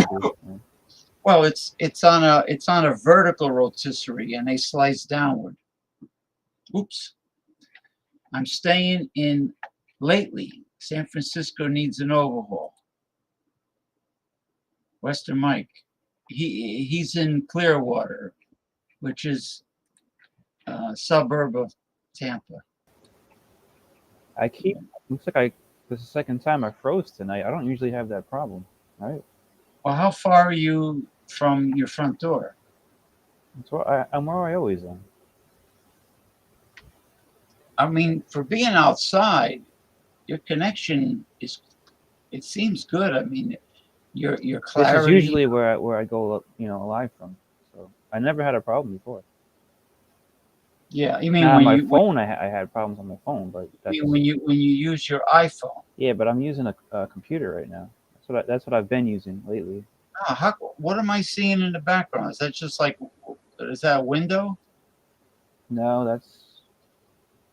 Well, it's on a vertical rotisserie, and they slice downward. Oops. I'm staying in lately. San Francisco needs an overhaul. Western Mike. He's in Clearwater, which is a suburb of Tampa. Looks like this is the second time I froze tonight. I don't usually have that problem, right? Well, how far are you from your front door? I'm where I always am. I mean, for being outside, your connection it seems good. I mean, your clarity. This is usually where I go, live from. So I never had a problem before. Yeah, you mean now, when my you phone, I had problems on my phone, but that's, when you use your iPhone. Yeah, but I'm using a computer right now. That's what I've been using lately. Oh, what am I seeing in the background? Is that just like, is that a window? No, that's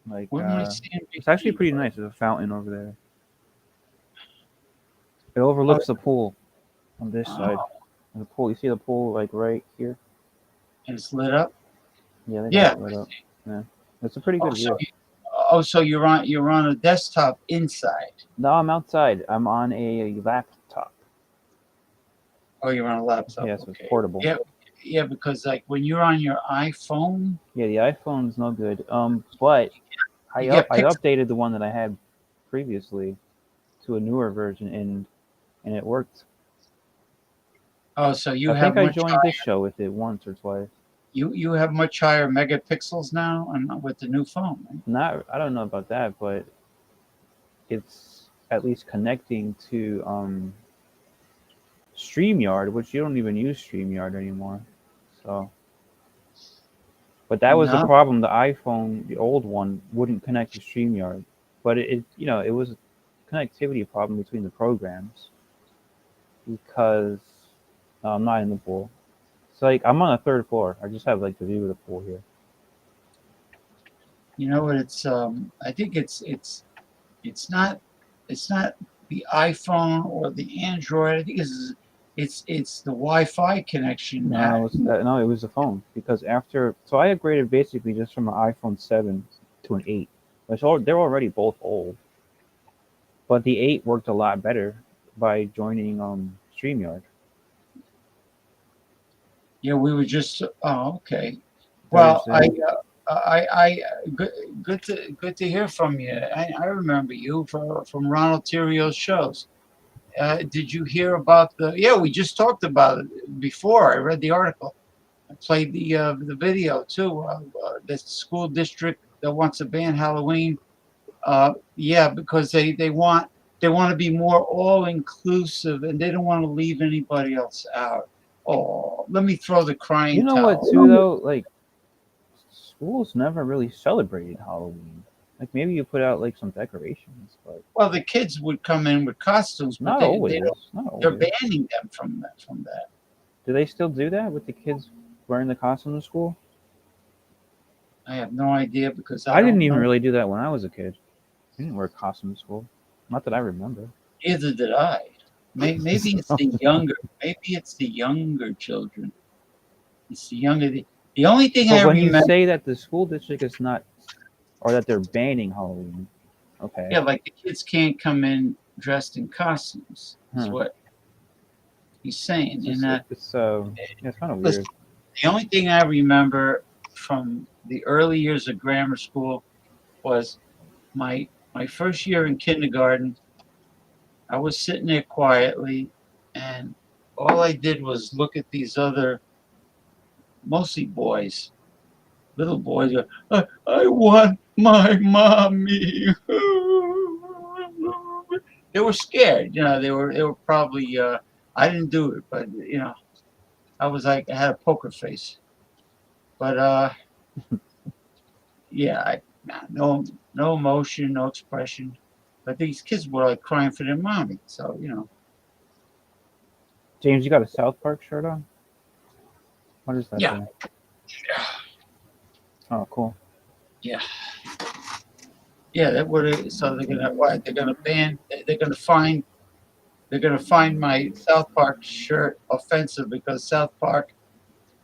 like. What am I seeing? It's actually pretty nice. There's a fountain over there. It overlooks the pool on this side. And the pool, you see the pool like right here? And it's lit up? Yeah, they got it lit up. Yeah. It's a pretty good view. So you're on a desktop inside. No, I'm outside. I'm on a laptop. Oh, you're on a laptop. Yeah, so it's portable. Yeah, because like when you're on your iPhone. Yeah, the iPhone's no good. But I updated the one that I had previously to a newer version, and it worked. Oh, so I think I joined this show with it once or twice. You have much higher megapixels now with the new phone, right? I don't know about that, but it's at least connecting to StreamYard, which you don't even use StreamYard anymore. So, but that was the problem. The iPhone, the old one, wouldn't connect to StreamYard, but it was a connectivity problem between the programs because I'm not in the pool. It's like I'm on the third floor. I just have like the view of the pool here. You know what? It's I think it's not the iPhone or the Android. I think it's the Wi-Fi connection. No, it was the phone because so I upgraded basically just from an iPhone 7 to an 8. They're already both old, but the 8 worked a lot better by joining StreamYard. Yeah, we were just. Oh, okay. Well, good to hear from you. I remember you from Ronald Tirio's shows. Did you hear about the? Yeah, we just talked about it before. I read the article. I played the video too. The school district that wants to ban Halloween. Yeah, because they want to be more all inclusive, and they don't want to leave anybody else out. Oh, let me throw the crying towel. You know what, too, though? Like, schools never really celebrated Halloween. Like, maybe you put out, like, some decorations, but... Well, the kids would come in with costumes, but not always. They're banning them from that. Do they still do that with the kids wearing the costume to school? I have no idea because I didn't even really do that when I was a kid. I didn't wear a costume to school. Not that I remember. Neither did I. Maybe it's the younger. Maybe it's the younger children. It's the younger. The only thing I remember. When you say that the school district is not, or that they're banning Halloween, okay. Yeah, like the kids can't come in dressed in costumes. Is what he's saying. It's kind of weird. The only thing I remember from the early years of grammar school was my first year in kindergarten. I was sitting there quietly, and all I did was look at these other, mostly boys, little boys. I want my mommy. They were scared, They were probably. I didn't do it, but I was like, I had a poker face. But yeah, no emotion, no expression. But these kids were like crying for their mommy, so James, you got a South Park shirt on? What is that? Yeah. Thing? Oh, cool. Yeah. Yeah, that would. So they're gonna ban. They're gonna fine they're going to find my South Park shirt offensive because South Park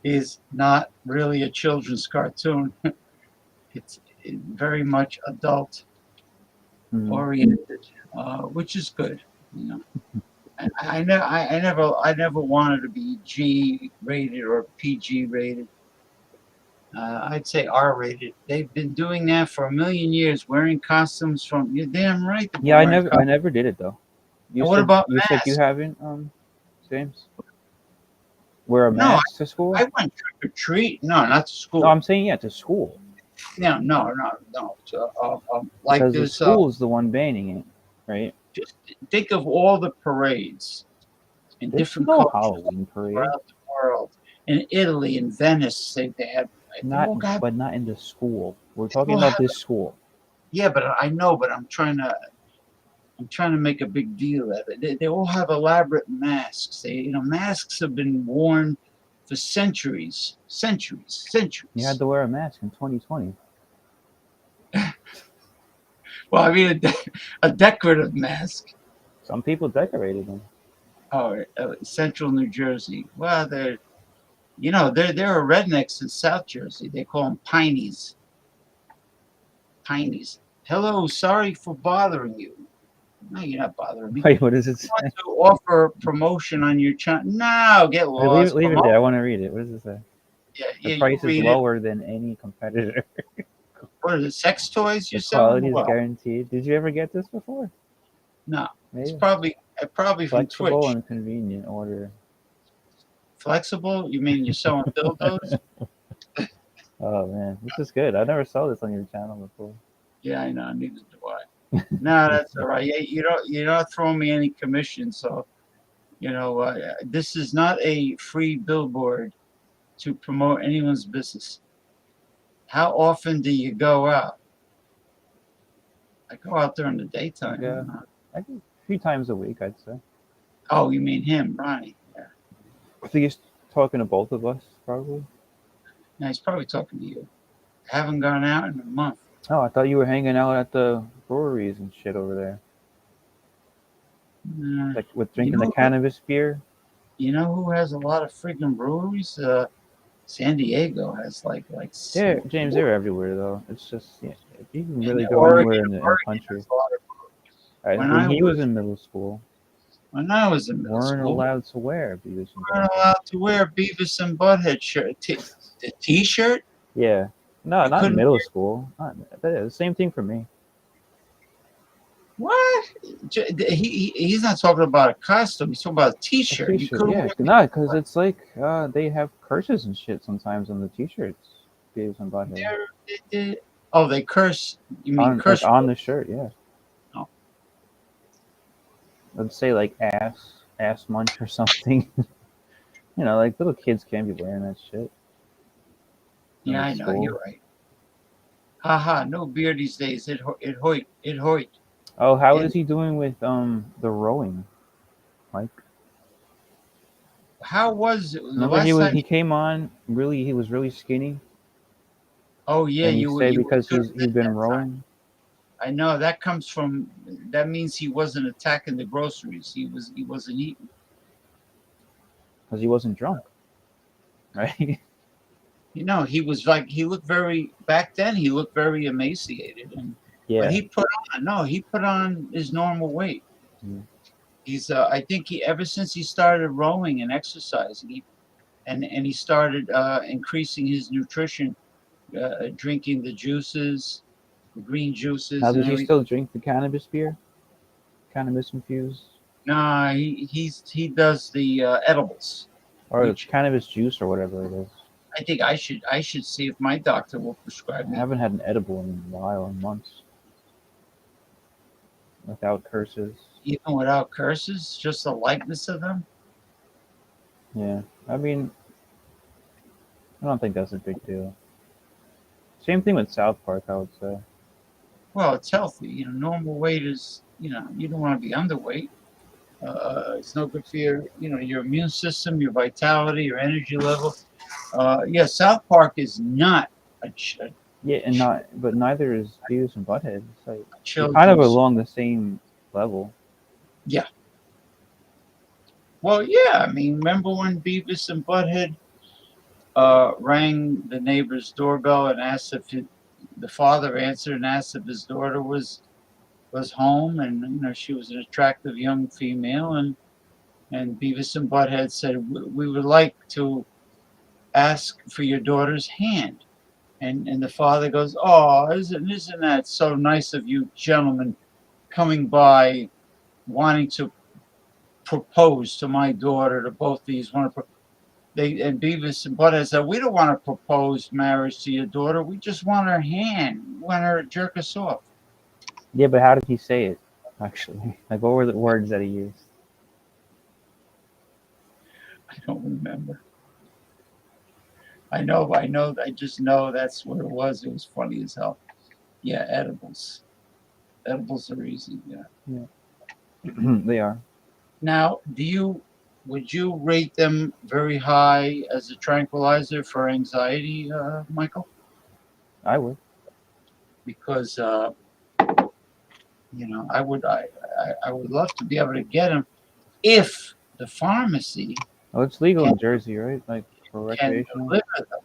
is not really a children's cartoon. It's very much adult oriented, which is good. You know, I never wanted to be G rated or PG rated. I'd say R rated. They've been doing that for a million years, wearing costumes from. You're damn right. Yeah, I never did it though. And what about you said you masks? haven't, James? Wear a No, mask to school? I went trick or treat. No, not to school. No, I'm saying yeah, to school. No. Like Because the this. school is the one banning it, right? Just think of all the parades in There's different no cultures Halloween parade. around the world. In Italy, in Venice, they had. But not in the school. We're talking all about have- this school. Yeah, but I know. But I'm trying to make a big deal of it. They all have elaborate masks. Masks have been worn for centuries. You had to wear a mask in 2020. Well, I mean, a decorative mask. Some people decorated them. Oh, Central New Jersey. Well, there are rednecks in South Jersey. They call them Pineys. Pineys. Hello, sorry for bothering you. No, you're not bothering me. Wait, what does it say? You want to offer promotion on your channel? No, get Wait, lost. leave it there. I want to read it. What does it say? Yeah, The you price is read it. lower than any competitor. What is it? Sex toys? You The sell? quality is guaranteed. Did you ever get this before? No. Maybe. It's probably from Flexible Twitch. and convenient order. Flexible? You mean you're selling dildos? Oh man, this is good. I never saw this on your channel before. Yeah, I know. Neither do I. No, that's all right. Yeah, you're not throwing me any commission, so this is not a free billboard to promote anyone's business. How often do you go out? I go out during the daytime. Yeah, I think a few times a week, I'd say. Oh, you mean him, Ronnie? Yeah. I think he's talking to both of us, probably. No, he's probably talking to you. I haven't gone out in a month. Oh, I thought you were hanging out at the breweries and shit over there, like with drinking the cannabis beer. You know who has a lot of freaking breweries? San Diego has like. Yeah, James, they're everywhere though. It's just you can really go Oregon- anywhere in the country. has a lot of breweries. Right, when he was in middle school, When I was in middle weren't school, allowed to wear Beavis and we Butthead. weren't allowed to wear Beavis and Butthead shirt. The T-shirt? Yeah, no, not in couldn't middle school. The same thing for me. What? He's not talking about a costume. He's talking about a T-shirt. You T-shirt, couldn't yeah, wear- no, because it's like they have curses and shit sometimes on the T-shirts. Beavis and Butthead. Oh, they curse. You mean curse? on the shirt? Yeah. Oh. Let's say like ass munch or something. Like little kids can't be wearing that shit. Yeah, I know. You're right. Haha, no beer these days. It hoit. Oh, how is he doing with the rowing, Mike? How was it? The Remember last time? he came on. He was really skinny. Oh yeah, and you say were because good he's been rowing. I know that comes from. That means he wasn't attacking the groceries. He wasn't eating. Because he wasn't drunk, right? He was like he looked very back then. He looked very emaciated, and Yeah. but he put on his normal weight. Mm. He's I think he ever since he started rowing and exercising, he started increasing his nutrition, drinking the juices, the green juices. Now, and does he everything. still drink the cannabis beer? Cannabis infused? Nah, he does the edibles. Or the cannabis juice or whatever it is. I think I should see if my doctor will prescribe I me. haven't had an edible in a while, in months. Without curses. Even without curses, just the likeness of them. Yeah. I mean, I don't think that's a big deal. Same thing with South Park, I would say. Well, it's healthy. Normal weight is, you don't want to be underweight. It's no good for your immune system, your vitality, your energy level. Yeah, South Park is not Yeah, and but neither is Beavis and Butthead. It's like children's. kind of along the same level. Yeah. Well, yeah. I mean, remember when Beavis and Butthead rang the neighbor's doorbell and asked if the father answered and asked if his daughter was home, and she was an attractive young female, and Beavis and Butthead said, we would like to ask for your daughter's hand. And the father goes, oh, isn't that so nice of you gentlemen coming by wanting to propose to my daughter, to both these and Beavis and Butthead said, we don't want to propose marriage to your daughter. We just want her hand. We want her to jerk us off. Yeah, but how did he say it, actually? Like, what were the words that he used? I don't remember. I just know that's what it was. It was funny as hell. Yeah, edibles. Edibles are easy, yeah. Yeah. They are. Now, would you rate them very high as a tranquilizer for anxiety, Michael? I would. Because I would love to be able to get them if the pharmacy Oh, it's legal in Jersey, right? Like for can recreational. deliver them.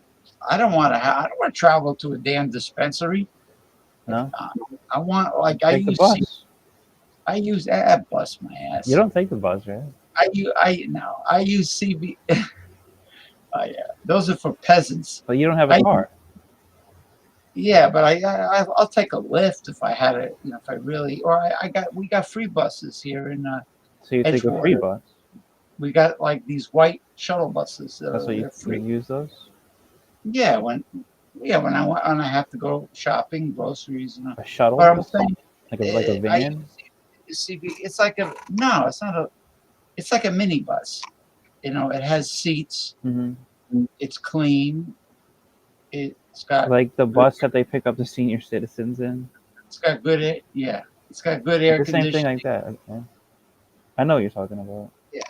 I don't want to travel to a damn dispensary. No. I want Take the bus. I use bus my ass. You don't take the bus, right? I use CB. Yeah, those are for peasants. But you don't have a car. Yeah, but I'll take a lift if I had it. If I really, or we got free buses here in So you take a free bus. We got like these white shuttle buses. That's what you use those. Yeah, when I have to go shopping, groceries, a shuttle. But I'm saying, like a van. It's like no, it's not a. It's like a minibus. It has seats. Mm-hmm. It's clean. It's got like the bus that they pick up the senior citizens in. It's got good. Yeah, it's got good air conditioning. The same thing like that. Okay. I know what you're talking about. Yeah,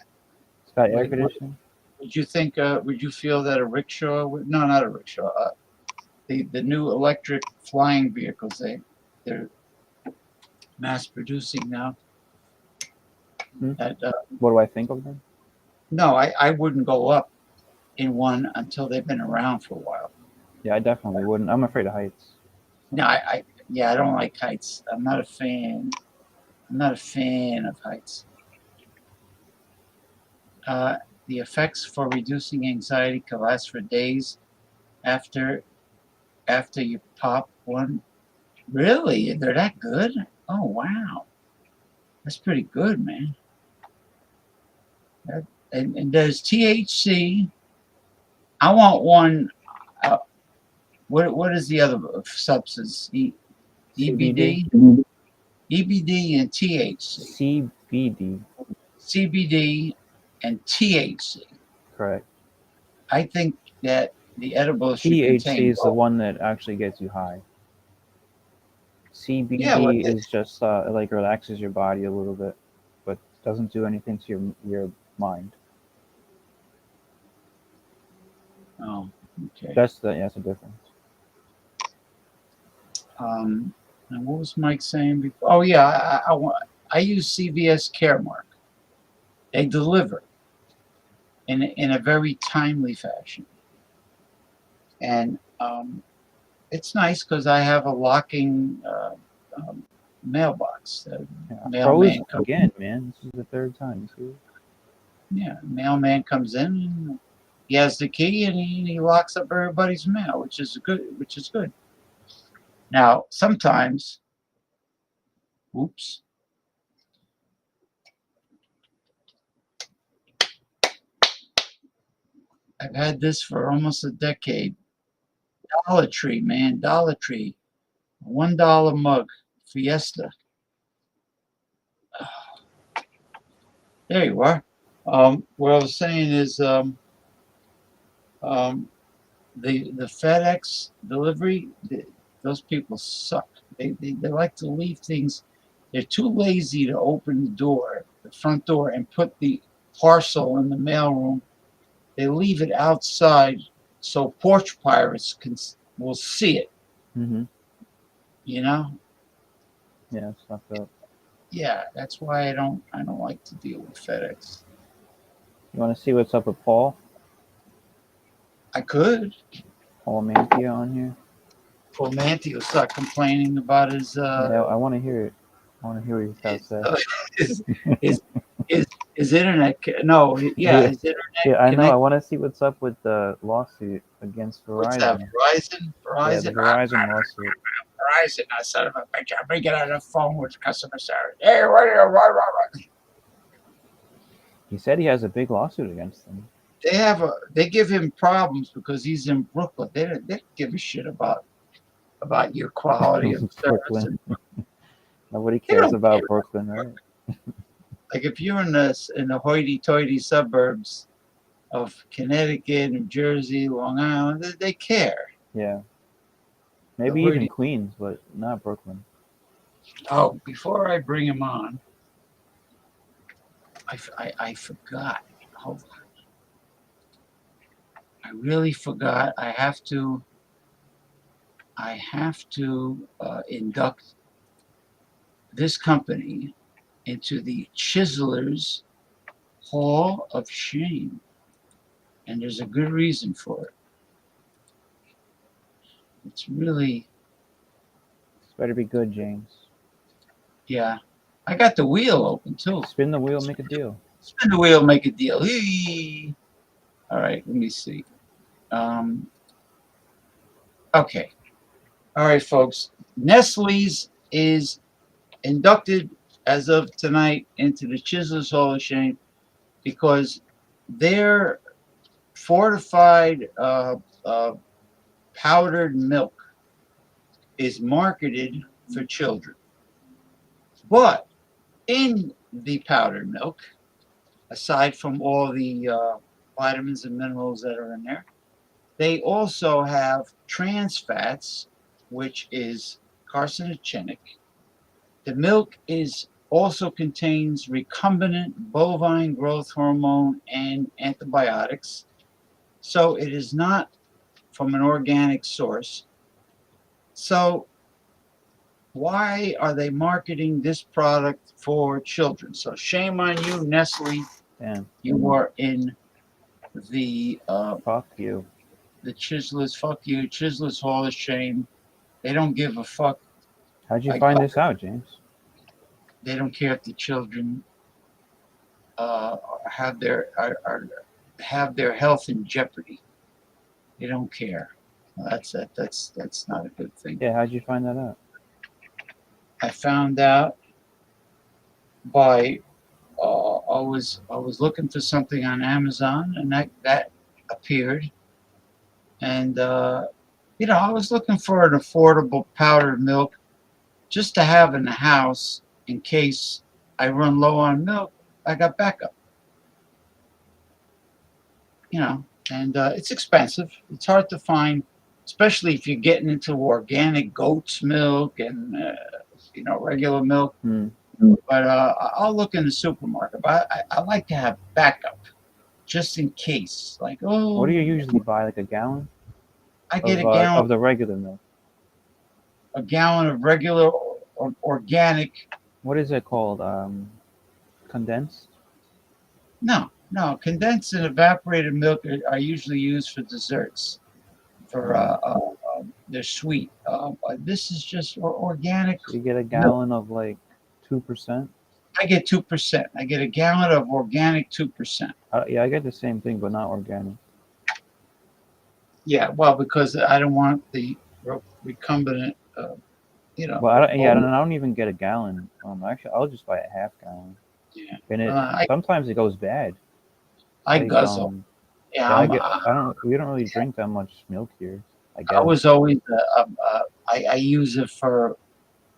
it's got air conditioning. Would you think? Would you feel that a rickshaw? No, not a rickshaw. The new electric flying vehicles they're mass producing now. What do I think of them? No, I wouldn't go up in one until they've been around for a while. Yeah, I definitely wouldn't. I'm afraid of heights. No, I don't like heights. I'm not a fan. I'm not a fan of heights. The effects for reducing anxiety can last for days after you pop one. Really? They're that good? Oh, wow. That's pretty good, man. And there's THC. I want one. What is the other substance? EBD? EBD and THC. CBD and THC. Correct. I think that the edibles should THC contain is the one that actually gets you high. CBD is just like relaxes your body a little bit, but doesn't do anything to your mind. Oh, okay. That's the difference. And what was Mike saying before? Oh yeah, I use CVS Caremark. They deliver in a very timely fashion, and it's nice because I have a locking mailbox. Mailman comes again, man. This is the third time. See? Yeah, mailman comes in. And he has the key and he locks up everybody's mail, which is good. Now, sometimes, oops. I've had this for almost a decade. Dollar Tree, man, Dollar Tree. $1 mug, Fiesta. There you are. What I was saying is the FedEx delivery, those people suck. They like to leave things. They're too lazy to open the front door, and put the parcel in the mailroom. They leave it outside so porch pirates will see it. Mm-hmm. Yeah, it's fucked up. Yeah, that's why I don't like to deal with FedEx. You want to see what's up with Paul? I could. Paul Mantia on here. Paul Manti will start complaining about his. Yeah, I want to hear it. I want to hear what he's got to say. His internet. No, yeah, his internet. Yeah, I know. I want to see what's up with the lawsuit against Verizon. What's that? Verizon. Yeah, the Verizon lawsuit. Verizon. I son of a bitch. I'm gonna get on the phone with customer service. Hey, what? He said he has a big lawsuit against them. They give him problems because he's in Brooklyn. They don't give a shit about your quality of service. Nobody cares about Brooklyn, right? Like if you're in the hoity-toity suburbs of Connecticut, New Jersey, Long Island, they care. Yeah. Maybe even Queens, but not Brooklyn. Oh, before I bring him on, I forgot. Hold on. I really forgot. I have to induct this company into the Chiselers Hall of Shame. And there's a good reason for it. It's really... This better be good, James. Yeah. I got the wheel open, too. Spin the wheel, make a deal. Spin the wheel, make a deal. All right, let me see. Okay. All right, folks. Nestle's is inducted as of tonight into the Chiselers Hall of Shame because their fortified powdered milk is marketed for children. But in the powdered milk, aside from all the vitamins and minerals that are in there, they also have trans fats, which is carcinogenic. The milk also contains recombinant bovine growth hormone and antibiotics. So it is not from an organic source. So why are they marketing this product for children? So shame on you, Nestle. Damn. You are in the fuck you. The Chiselers, fuck you. Chiselers Hall of Shame. They don't give a fuck. How'd you find this out, James? They don't care if the children have their health in jeopardy. They don't care. That's not a good thing. Yeah, how'd you find that out? I found out by I was looking for something on Amazon, and that appeared, and I was looking for an affordable powdered milk just to have in the house in case I run low on milk. I got backup. And it's expensive. It's hard to find, especially if you're getting into organic goat's milk and regular milk. But I'll look in the supermarket. But I like to have backup, just in case. Like, oh. What do you usually buy? Like a gallon? I get a gallon of the regular milk. A gallon of regular organic. What is it called? Condensed? No. Condensed and evaporated milk are usually used for desserts. They're sweet. This is just organic. So you get a gallon of like 2%? I get 2%. I get a gallon of organic 2%. Yeah, I get the same thing, but not organic. Yeah, well, because I don't want the recombinant, Well, I don't even get a gallon. Actually, I'll just buy a half gallon. Yeah. And sometimes it goes bad. I guzzle. Yeah, we don't really drink that much milk here. I guess. I was always I use it for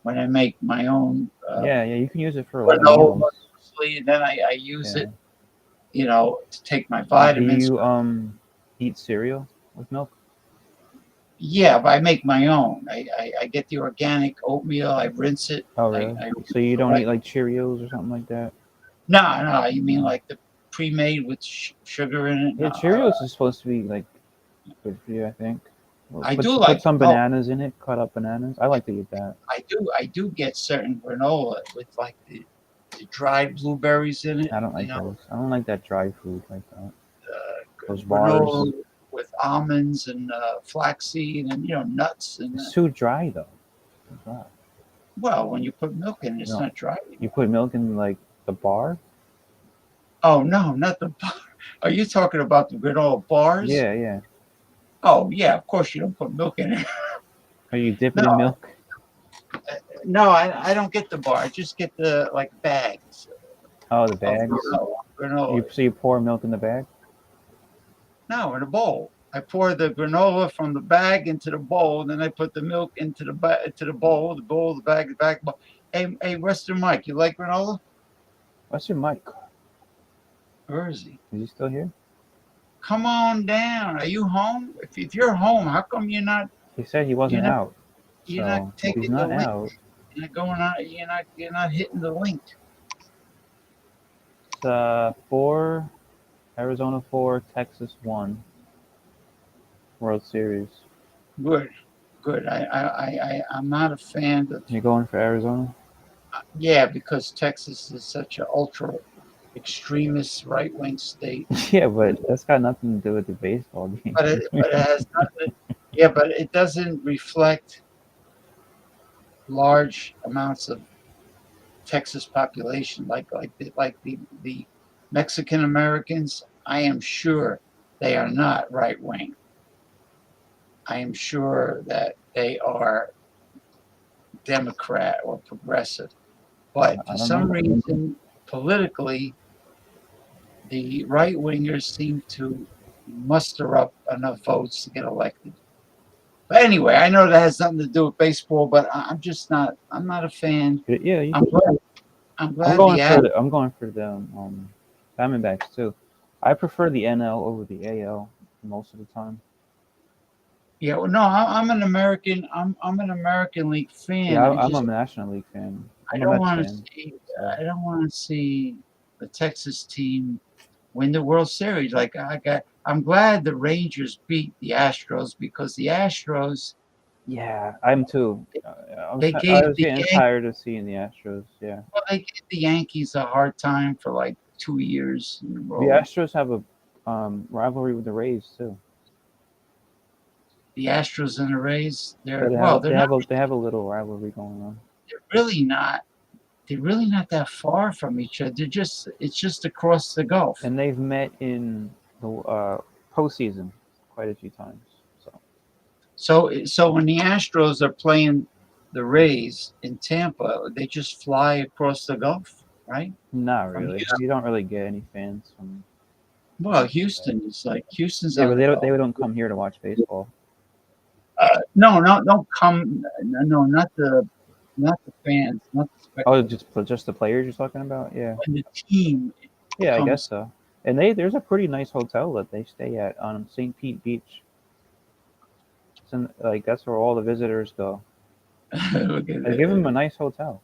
when I make my own. Yeah, you can use it for a lot of meals. And then I use it, to take my vitamins. Do you eat cereal with milk? Yeah, but I make my own. I get the organic oatmeal. I rinse it. Oh, really? So you don't eat like Cheerios or something like that? No. You mean like the pre-made with sugar in it? Yeah, Cheerios is supposed to be like good for you, I think. Put some bananas in it, cut up bananas. I like to eat that. I do get certain granola with like the dried blueberries in it. I don't like those. I don't like that dry food like that. Those Granola bars. with almonds and flaxseed and nuts and. It's too dry though. Too dry. Well, when you put milk in, it's not dry. You put milk in like the bar? Oh no, not the bar. Are you talking about the granola bars? Yeah, yeah. Oh yeah, of course you don't put milk in it. Are you dipping in milk? No, I don't get the bar. I just get the bags. Oh, the bags. Granola. So you pour milk in the bag? No, in a bowl. I pour the granola from the bag into the bowl, then I put the milk into the bowl, the bag, the bag. Bowl. Hey, Western Mike, you like granola? Western Mike. Where is he? Is he still here? Come on down. Are you home? If you're home, how come you're not? He said he wasn't out. You're So not taking he's not the link. out. You're not going out. You're not hitting the link. It's 4, Arizona 4, Texas 1. World Series. Good. I'm not a fan of. You going for Arizona? Yeah, because Texas is such an ultra extremist right wing state. Yeah, but that's got nothing to do with the baseball game. But it has nothing. Yeah, but it doesn't reflect large amounts of Texas population like the Mexican Americans. I am sure they are not right wing. I am sure that they are Democrat or progressive. But for some reason, politically, the right wingers seem to muster up enough votes to get elected. But anyway, I know that has nothing to do with baseball, but I'm just not. I'm not a fan. Yeah, I'm glad. I'm going for the Diamondbacks too. I prefer the NL over the AL most of the time. Yeah, well, no, I'm an American. I'm an American League fan. Yeah, I'm a National League fan. I don't want to see. I don't want to see the Texas team win the World Series. I'm glad the Rangers beat the Astros because the Astros. Yeah, I'm too. I was getting tired of seeing the Astros. Yeah. Well, they gave the Yankees a hard time for like 2 years in a row. The Astros have a rivalry with the Rays too. The Astros and the Rays, they have a little rivalry going on. They're really not that far from each other. It's just across the Gulf. And they've met in the postseason quite a few times. So when the Astros are playing the Rays in Tampa, they just fly across the Gulf, right? Not really. You don't really get any fans from. Well, Houston's. Yeah, but they don't come here to watch baseball. No, don't come. No, not the fans, not the spectators. Oh, just the players you're talking about? Yeah. And the team. Yeah, I guess so. And there's a pretty nice hotel that they stay at on St. Pete Beach. That's where all the visitors go. Look at they give them a nice hotel.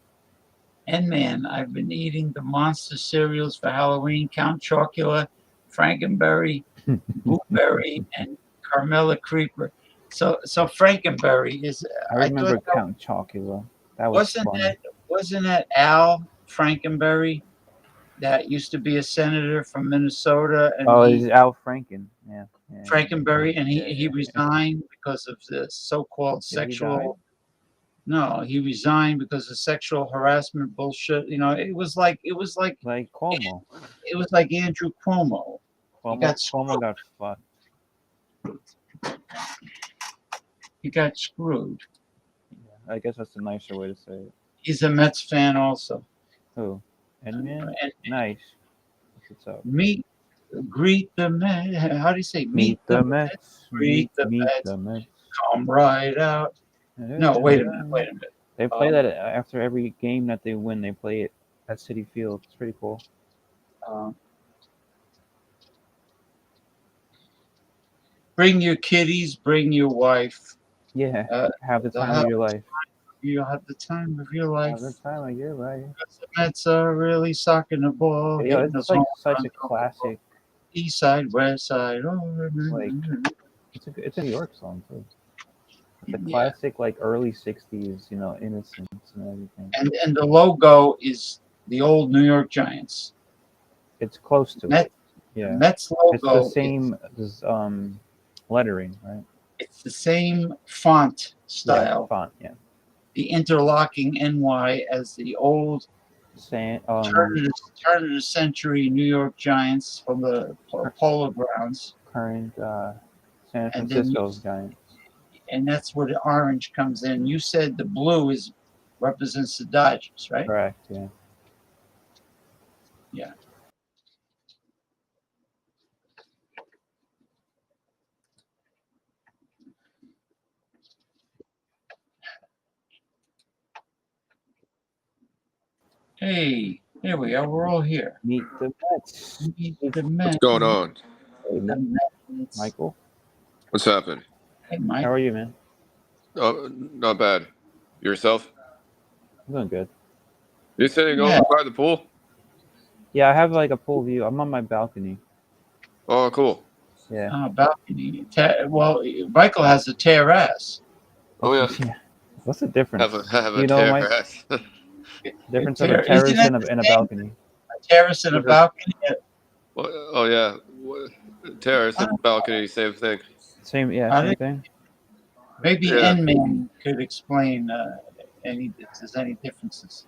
And man, I've been eating the monster cereals for Halloween: Count Chocula, Frankenberry, Blueberry, and Carmela Creeper. So Frankenberry is. I remember Count Chocula. That was wasn't that Al Frankenberry that used to be a senator from Minnesota? And it's Al Franken. Yeah. Frankenberry, and he resigned because of the so-called sexual. No, he resigned because of sexual harassment bullshit. It was like Cuomo. It was like Andrew Cuomo. Cuomo got fucked. He got screwed. Yeah, I guess that's a nicer way to say it. He's a Mets fan also. Who? Edman? Nice. What's up? Greet the Mets. How do you say? Meet the Mets. Greet the Mets. Come right out. No, wait a minute. They play that after every game that they win. They play it at Citi Field. It's pretty cool. Bring your kitties. Bring your wife. Yeah. Have the time of your life. You'll have the time of your life. Have the time of your life. The Mets are really socking the ball. Yeah, it's like such a classic. East side, west side. It's a New York song too. It's a classic, early '60s, innocence and everything. And the logo is the old New York Giants. It's close to Met, it. Yeah. Mets It's logo. the same lettering, right? It's the same font style. Yeah, font, yeah. The interlocking NY as the old turn of the century New York Giants from the Polo Grounds. Current San Francisco Giants. And that's where the orange comes in. You said the blue represents the Dodgers, right? Correct, yeah. Yeah. Hey, here we are. We're all here. Meet the Mets. Meet the Mets. What's going on? Hey, Michael. What's happening? Hey, Mike. How are you, man? Oh, not bad. Yourself? I'm doing good. You sitting over by the pool? Yeah, I have like a pool view. I'm on my balcony. Oh, cool. Yeah. Oh, balcony. Well, Michael has a terrace. Oh, yeah. What's the difference? Have a you know, Mike? terrace. Difference of a terrace and a balcony. A terrace and a balcony? Oh, yeah. Terrace and balcony, same thing. Same thing. Maybe N-Man could explain if there's any differences.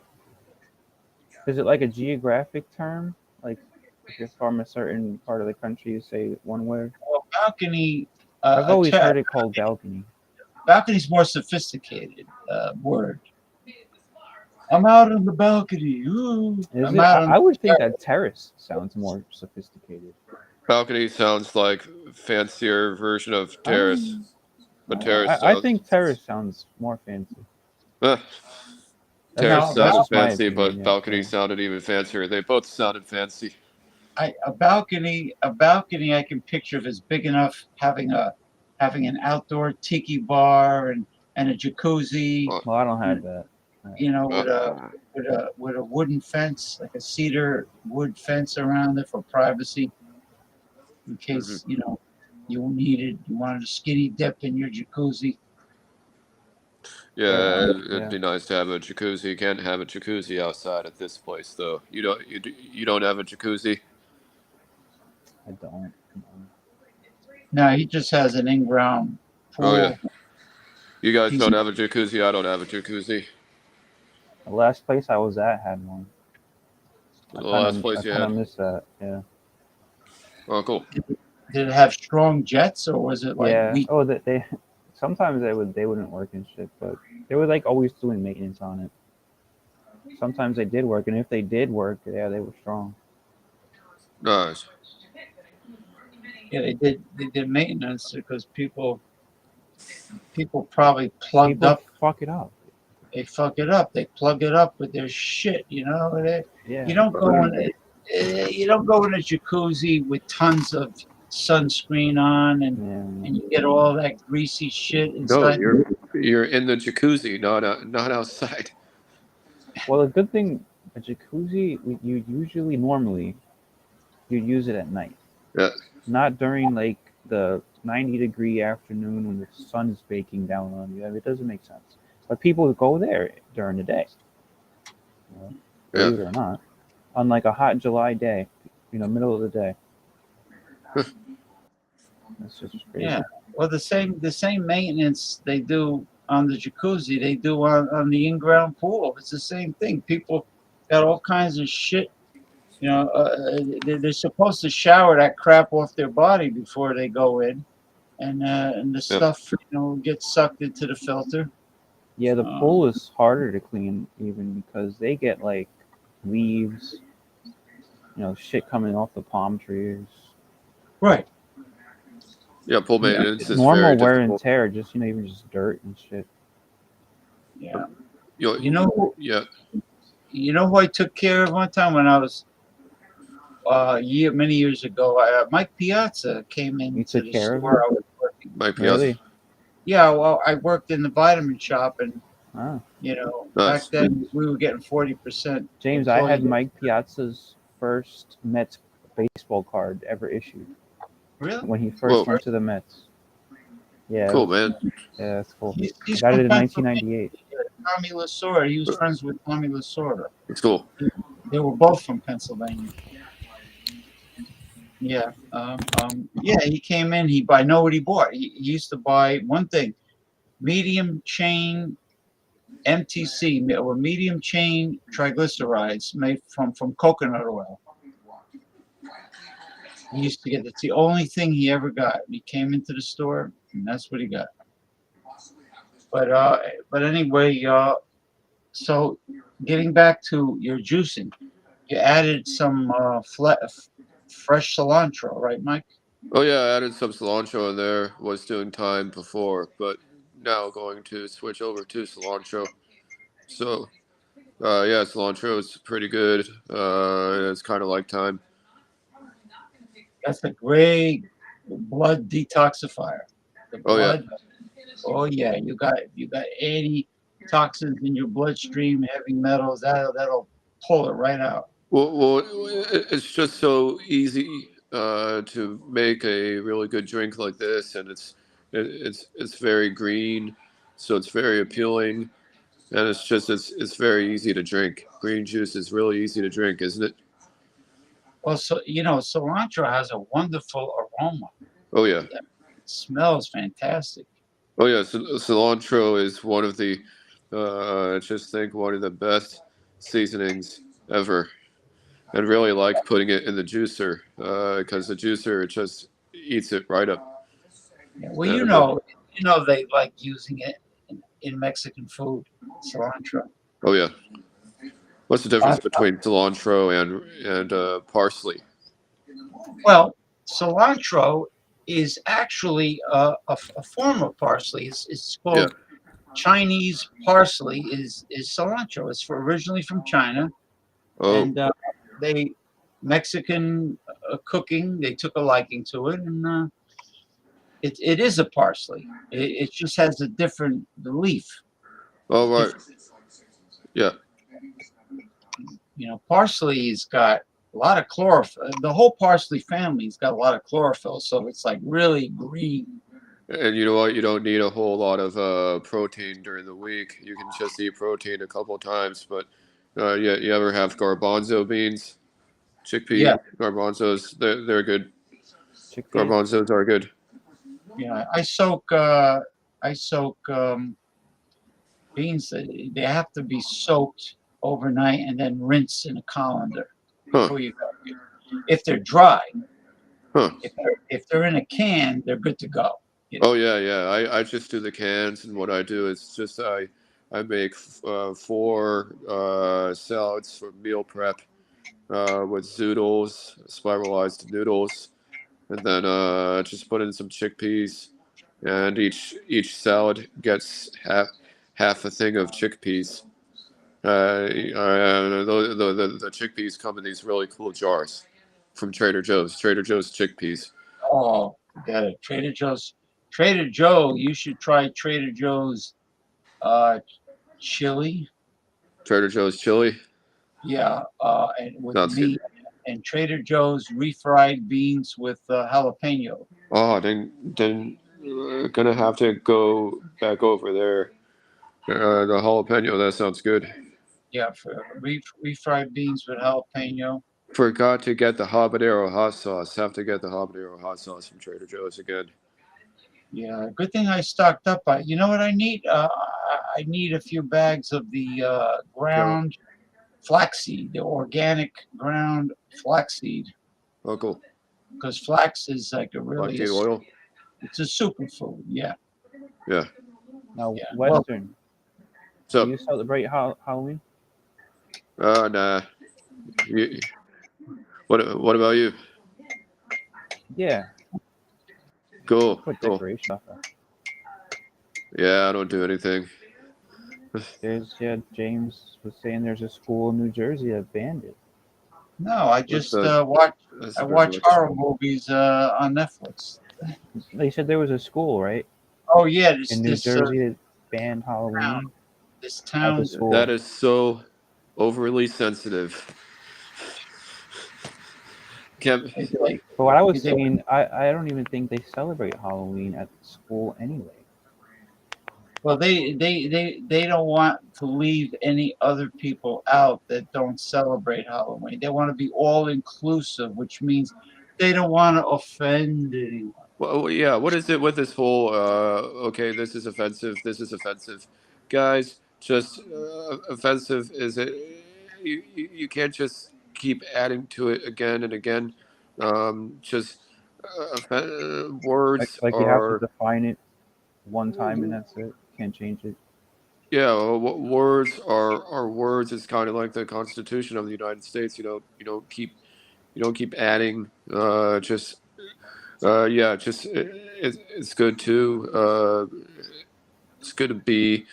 Is it like a geographic term? Like if you're from a certain part of the country, you say it one way? Well, balcony... I've always heard it called balcony. Balcony's more sophisticated word. I'm out on the balcony. Ooh, I would think that terrace sounds more sophisticated. Balcony sounds like fancier version of terrace. But terrace I think terrace sounds more fancy. Terrace sounded fancy, but balcony sounded even fancier. They both sounded fancy. A balcony I can picture if it's big enough, having an outdoor tiki bar and a jacuzzi. Well, I don't have that. You know, with a wooden fence, like a cedar wood fence around it for privacy, in case you know you wanted a skinny dip in your jacuzzi. Yeah, it'd be nice to have a jacuzzi. You can't have a jacuzzi outside at this place, though. You don't have a jacuzzi. I don't. No, he just has an in-ground pool. Oh yeah. You guys don't have a jacuzzi. I don't have a jacuzzi. The last place I was at had one. The last place you had? I missed that. Yeah. Oh, cool. Did it have strong jets, or was it like weak? Oh, they sometimes they wouldn't work and shit, but they were like always doing maintenance on it. Sometimes they did work, and if they did work, yeah, they were strong. Nice. Yeah, they did maintenance because people probably plugged up. Fuck it up. They fuck it up. They plug it up with their shit. You know. Yeah. You don't go in a jacuzzi with tons of sunscreen on and you get all that greasy shit inside. No, you're in the jacuzzi, not outside. Well, the good thing, a jacuzzi, you usually normally you use it at night. Yeah. Not during like the 90-degree afternoon when the sun is baking down on you. I mean, it doesn't make sense. But people go there during the day. You know, believe it or not, on like a hot July day, middle of the day. That's just crazy. Yeah. Well, the same maintenance they do on the jacuzzi, they do on the in-ground pool. It's the same thing. People got all kinds of shit. They're supposed to shower that crap off their body before they go in, and the stuff gets sucked into the filter. Yeah, the pool is harder to clean even because they get like leaves, shit coming off the palm trees. Right. Yeah, pool maintenance is normal very wear difficult. and tear, just even just dirt and shit. Yeah. Yeah. You know who I took care of one time when I was many years ago? Mike Piazza came in to the store I was working. Mike Piazza. Really? Yeah, well, I worked in the vitamin shop, and Nice. back then we were getting 40%. James, I had Mike Piazza's first Mets baseball card ever issued. Really? When he first went to the Mets. Yeah. Cool, man. Yeah, that's cool. He's Got it in from 1998. Tommy Lasorda. He was friends with Tommy Lasorda. It's cool. They were both from Pennsylvania. Yeah. Yeah, he came in. I know what he bought. He used to buy one thing, medium chain MTC, or medium chain triglycerides made from coconut oil. He used to get, that's the only thing he ever got. He came into the store and that's what he got. But anyway, so getting back to your juicing, you added some fresh cilantro, right, Mike? Oh yeah, I added some cilantro in there. Was doing thyme before, but now going to switch over to cilantro. So yeah, cilantro is pretty good. It's kind of like thyme. That's a great blood detoxifier. The Oh yeah. blood. Oh yeah, you got 80 toxins in your bloodstream, heavy metals. That'll pull it right out. Well, it's just so easy to make a really good drink like this, and it's very green, so it's very appealing, and it's very easy to drink. Green juice is really easy to drink, isn't it? Well, so cilantro has a wonderful aroma. Oh yeah. It smells fantastic. Oh yeah. Cilantro is one of the I just think one of the best seasonings ever. And really like putting it in the juicer because the juicer just eats it right up. Yeah, well, you know they like using it in Mexican food, cilantro. Oh yeah. What's the difference between cilantro and parsley? Well, cilantro is actually a form of parsley. It's called Chinese parsley. Is cilantro? It's originally from China, and they Mexican cooking. They took a liking to it, and it is a parsley. It just has a different leaf. Oh right. Yeah. Parsley's got a lot of chlorophyll. The whole parsley family's got a lot of chlorophyll, so it's like really green. And you know what? You don't need a whole lot of protein during the week. You can just eat protein a couple times. But you ever have garbanzo beans? Chickpea garbanzos, they're good. Garbanzos are good. Yeah, I soak beans. They have to be soaked overnight and then rinse in a colander before you cook it. If they're dry, if they're in a can, they're good to go. Oh yeah. I just do the cans, and what I do is just I make 4 salads for meal prep with zoodles, spiralized noodles, and then just put in some chickpeas, and each salad gets half a thing of chickpeas. The chickpeas come in these really cool jars from Trader Joe's. Trader Joe's chickpeas. Oh, got it. Trader Joe's. Trader Joe. You should try Trader Joe's chili. Trader Joe's chili. Yeah, and with That's meat, and Trader Joe's refried beans with jalapeno. Oh, then gonna have to go back over there. The jalapeno. That sounds good. Yeah, for refried beans with jalapeno. Forgot to get the habanero hot sauce. Have to get the habanero hot sauce from Trader Joe's again. Yeah, good thing I stocked up. You know what I need? I need a few bags of the ground flaxseed, the organic ground flaxseed. Oh, cool. Because flax is like Flaxseed oil. It's a superfood. Yeah. Yeah. Now, Yeah. Western. So do you celebrate Halloween? Nah. What about you? Yeah. Cool. Put Cool. decoration up there. Yeah, I don't do anything. James was saying there's a school in New Jersey that banned it. No, I just watch horror movies on Netflix. They said there was a school, right? Oh yeah, in New Jersey that banned Halloween. This town. That is so overly sensitive. But what I was saying, I don't even think they celebrate Halloween at school anyway. Well, they don't want to leave any other people out that don't celebrate Halloween. They want to be all inclusive, which means they don't want to offend anyone. Well, yeah. What is it with this whole? Okay, this is offensive. This is offensive, guys. Just offensive is it? You can't just keep adding to it again and again. Just words Like you have to are. define it one time and that's it. Can't change it. Yeah, words are words. It's kind of like the Constitution of the United States. You don't keep adding. Yeah, just it's good to it's good to be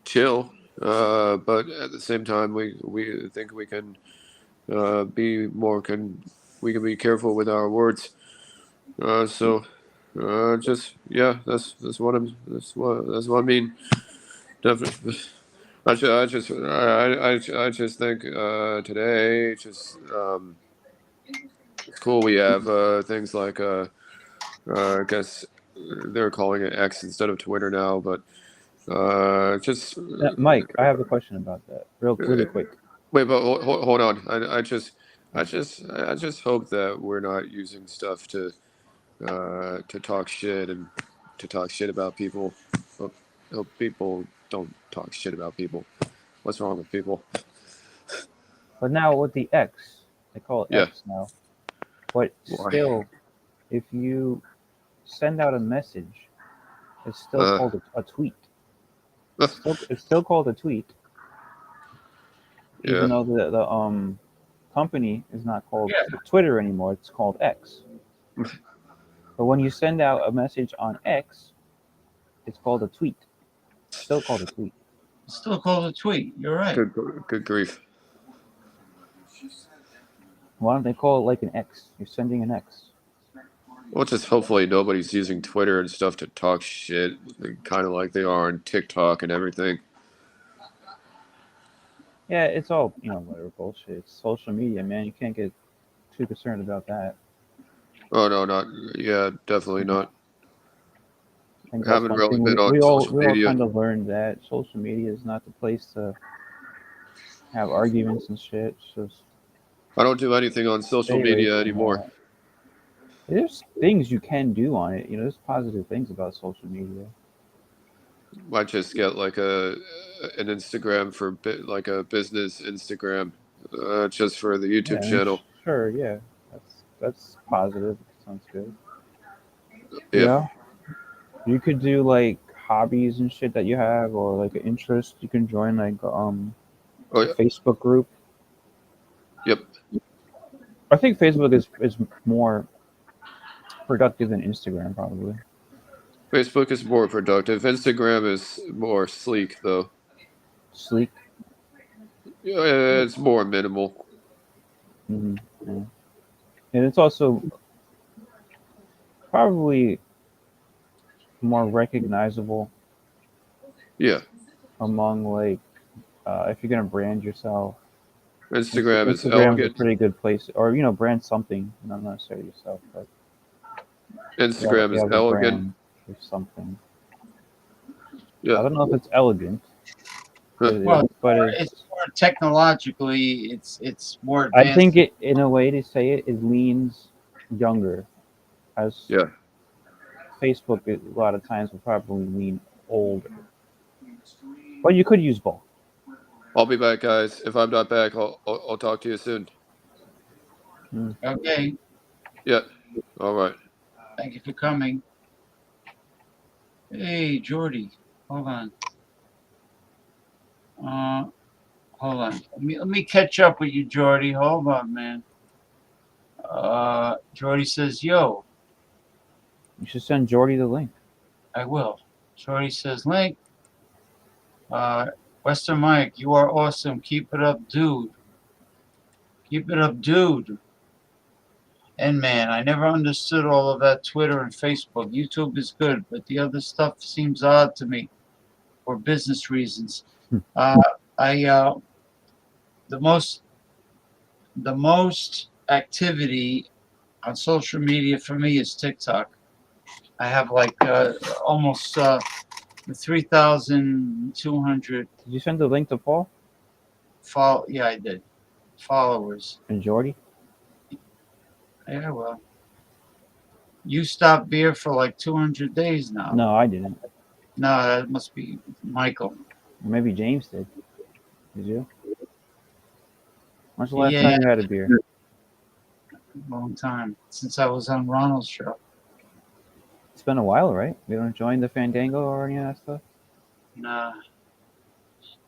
chill. But at the same time, we think we can be more we can be careful with our words. So just yeah, that's what I mean. Definitely. I just think today it's cool we have things like I guess they're calling it X instead of Twitter now, but just Mike, I have a question about that, really quick. wait, but hold on. I just hope that we're not using stuff to talk shit and to talk shit about people. Hope people don't talk shit about people. What's wrong with people? But now with the X, they call it Yeah. X now. But Why? still, if you send out a message, it's still called a tweet. It's still called a tweet. Yeah. Even though the company is not called Twitter anymore, it's called X. But when you send out a message on X, it's called a tweet. It's still called a tweet. It's still called a tweet. You're right. Good grief. Why don't they call it like an X? You're sending an X. Well, just hopefully nobody's using Twitter and stuff to talk shit, kind of like they are on TikTok and everything. Yeah, it's all, whatever bullshit. It's social media, man. You can't get too concerned about that. Oh, no, definitely not. I think Haven't really been on we all social media. kind of learned that social media is not the place to have arguments and shit. It's just I don't do anything on social media anymore. There's things you can do on it. There's positive things about social media. Might just get like an Instagram for like a business Instagram, just for the YouTube channel. Sure, yeah, that's positive. Sounds good. Yeah. You could do like hobbies and shit that you have, or like an interest. You can join like a Facebook group. Yep. I think Facebook is more productive than Instagram, probably. Facebook is more productive. Instagram is more sleek, though. Sleek? Yeah, it's more minimal. Mm-hmm. Yeah. And it's also probably more recognizable. Yeah. Among like, if you're gonna brand yourself. Instagram is a pretty good place, or brand something, not necessarily yourself, but Instagram is elegant. Or something. Yeah. I don't know if it's elegant. But it's more technologically, it's more advanced. I think it, in a way to say it leans younger, as Facebook a lot of times will probably lean older. But you could use both. I'll be back, guys. If I'm not back, I'll talk to you soon. Okay. Yeah. All right. Thank you for coming. Hey, Jordy. Hold on. Hold on. Let me catch up with you, Jordy. Hold on, man. Jordy says, yo. You should send Jordy the link. I will. Jordy says, link. Western Mike, you are awesome. Keep it up, dude. Keep it up, dude. And man, I never understood all of that Twitter and Facebook. YouTube is good, but the other stuff seems odd to me for business reasons. The most activity on social media for me is TikTok. I have like almost The 3,200 Did you send the link to Paul yeah, I did. Followers. and Jordy? Yeah, well. You stopped beer for like 200 days now. No, I didn't. No, that must be Michael. Maybe James did. Did you? When's the last Yeah, time you had a beer? long time since I was on Ronald's show. It's been a while, right? You don't join the Fandango or any of that stuff? Nah.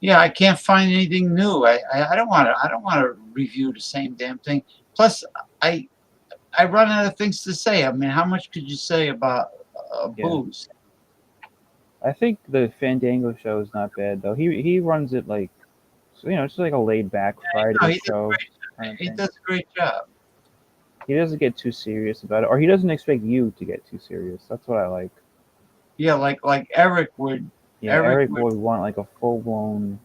Yeah, I can't find anything new. I don't want to review the same damn thing. Plus, I run out of things to say. I mean, how much could you say about booze? I think the Fandango show is not bad though. He runs it like, so, it's just like a laid back Friday show. He does a great job. He doesn't get too serious about it, or he doesn't expect you to get too serious. That's what I like. Yeah, like Eric would. Yeah, Eric would want like a full blown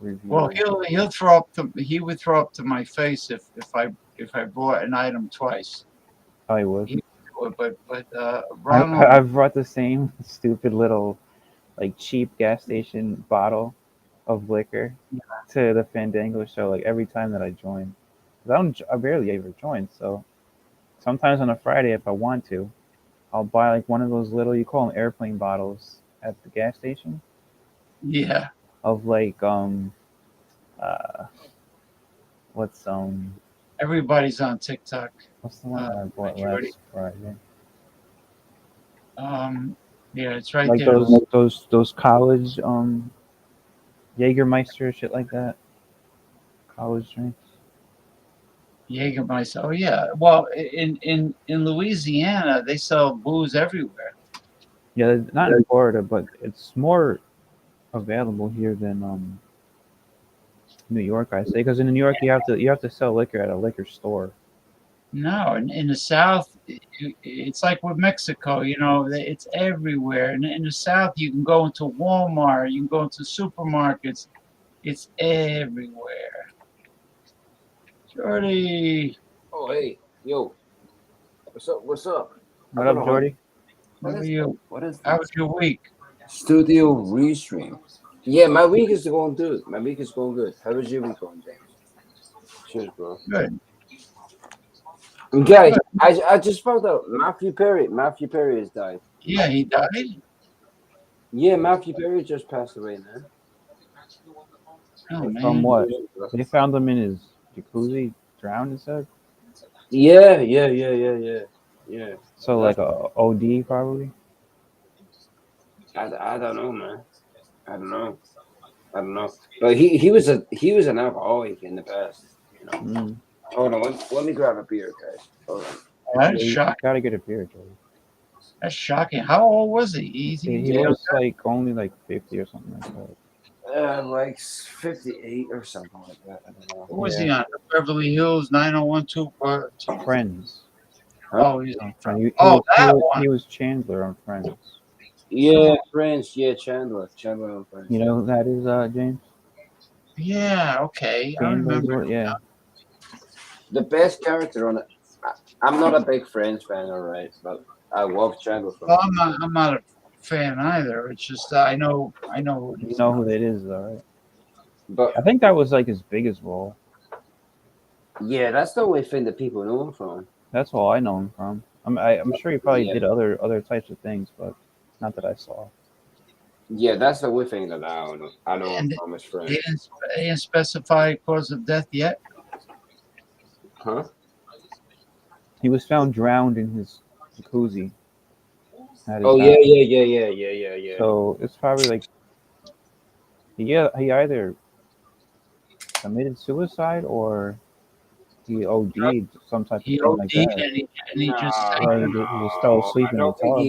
review. Well, he'll throw up he would throw up to my face if I bought an item twice. Oh, he would. But Ronald, I've brought the same stupid little, like, cheap gas station bottle of liquor to the Fandango show like every time that I join. I barely ever join, so sometimes on a Friday if I want to, I'll buy like one of those little, you call them airplane bottles at the gas station. Yeah. Of like what's everybody's on TikTok. What's the one that I bought last Friday? Yeah, it's right like there. Those college Jägermeister shit like that. College drinks. Jägermeister. Oh yeah. Well, in Louisiana, they sell booze everywhere. Yeah, not in Florida, but it's more available here than New York, I say, because in New York you have to sell liquor at a liquor store. No, in the South, it's like with Mexico. It's everywhere. And in the South, you can go into Walmart, you can go into supermarkets. It's everywhere. Jordy. Oh, hey, yo. What's up? What's up? What up, Jordy? How are you? What is How was your week? Studio Restream. Yeah, my week is going good. My week is going good. How was your week going, James? Cheers, bro. Good. Guys, I just found out Matthew Perry has died. Yeah, he died? Yeah, Matthew Perry just passed away, man. Oh, man. From what? They found him in his jacuzzi, drowned, it said? Yeah. So like a OD probably? I don't know, man. I don't know. But he was an alcoholic in the past, Hold on, let me grab a beer, guys. Hold on. That's shocking. Gotta get a beer, Jordy. That's shocking. How old was he? He was like only like 50 or something like that. Like 58 or something like that. I don't know. What was he on? Beverly Hills 90212? Friends. Oh, he's on Friends. He was Chandler on Friends. Yeah, Friends. Yeah, Chandler on Friends. You know who that is, James? Yeah, okay. I remember. Yeah. The best character on it. I'm not a big Friends fan, all right, but I love Chandler. Well, I'm not a fan either. It's just I know. You know who that is, though, right? But I think that was like his biggest role. Yeah, that's the only thing that people know him from. That's all I know him from. I'm sure he probably did other types of things, but not that I saw. Yeah, that's the only thing that I know him from his Friends. They didn't specify cause of death yet. Huh? He was found drowned in his jacuzzi. Oh yeah. So it's probably like he either committed suicide or he OD'd some type of thing like that. And he just fell asleep in the tub.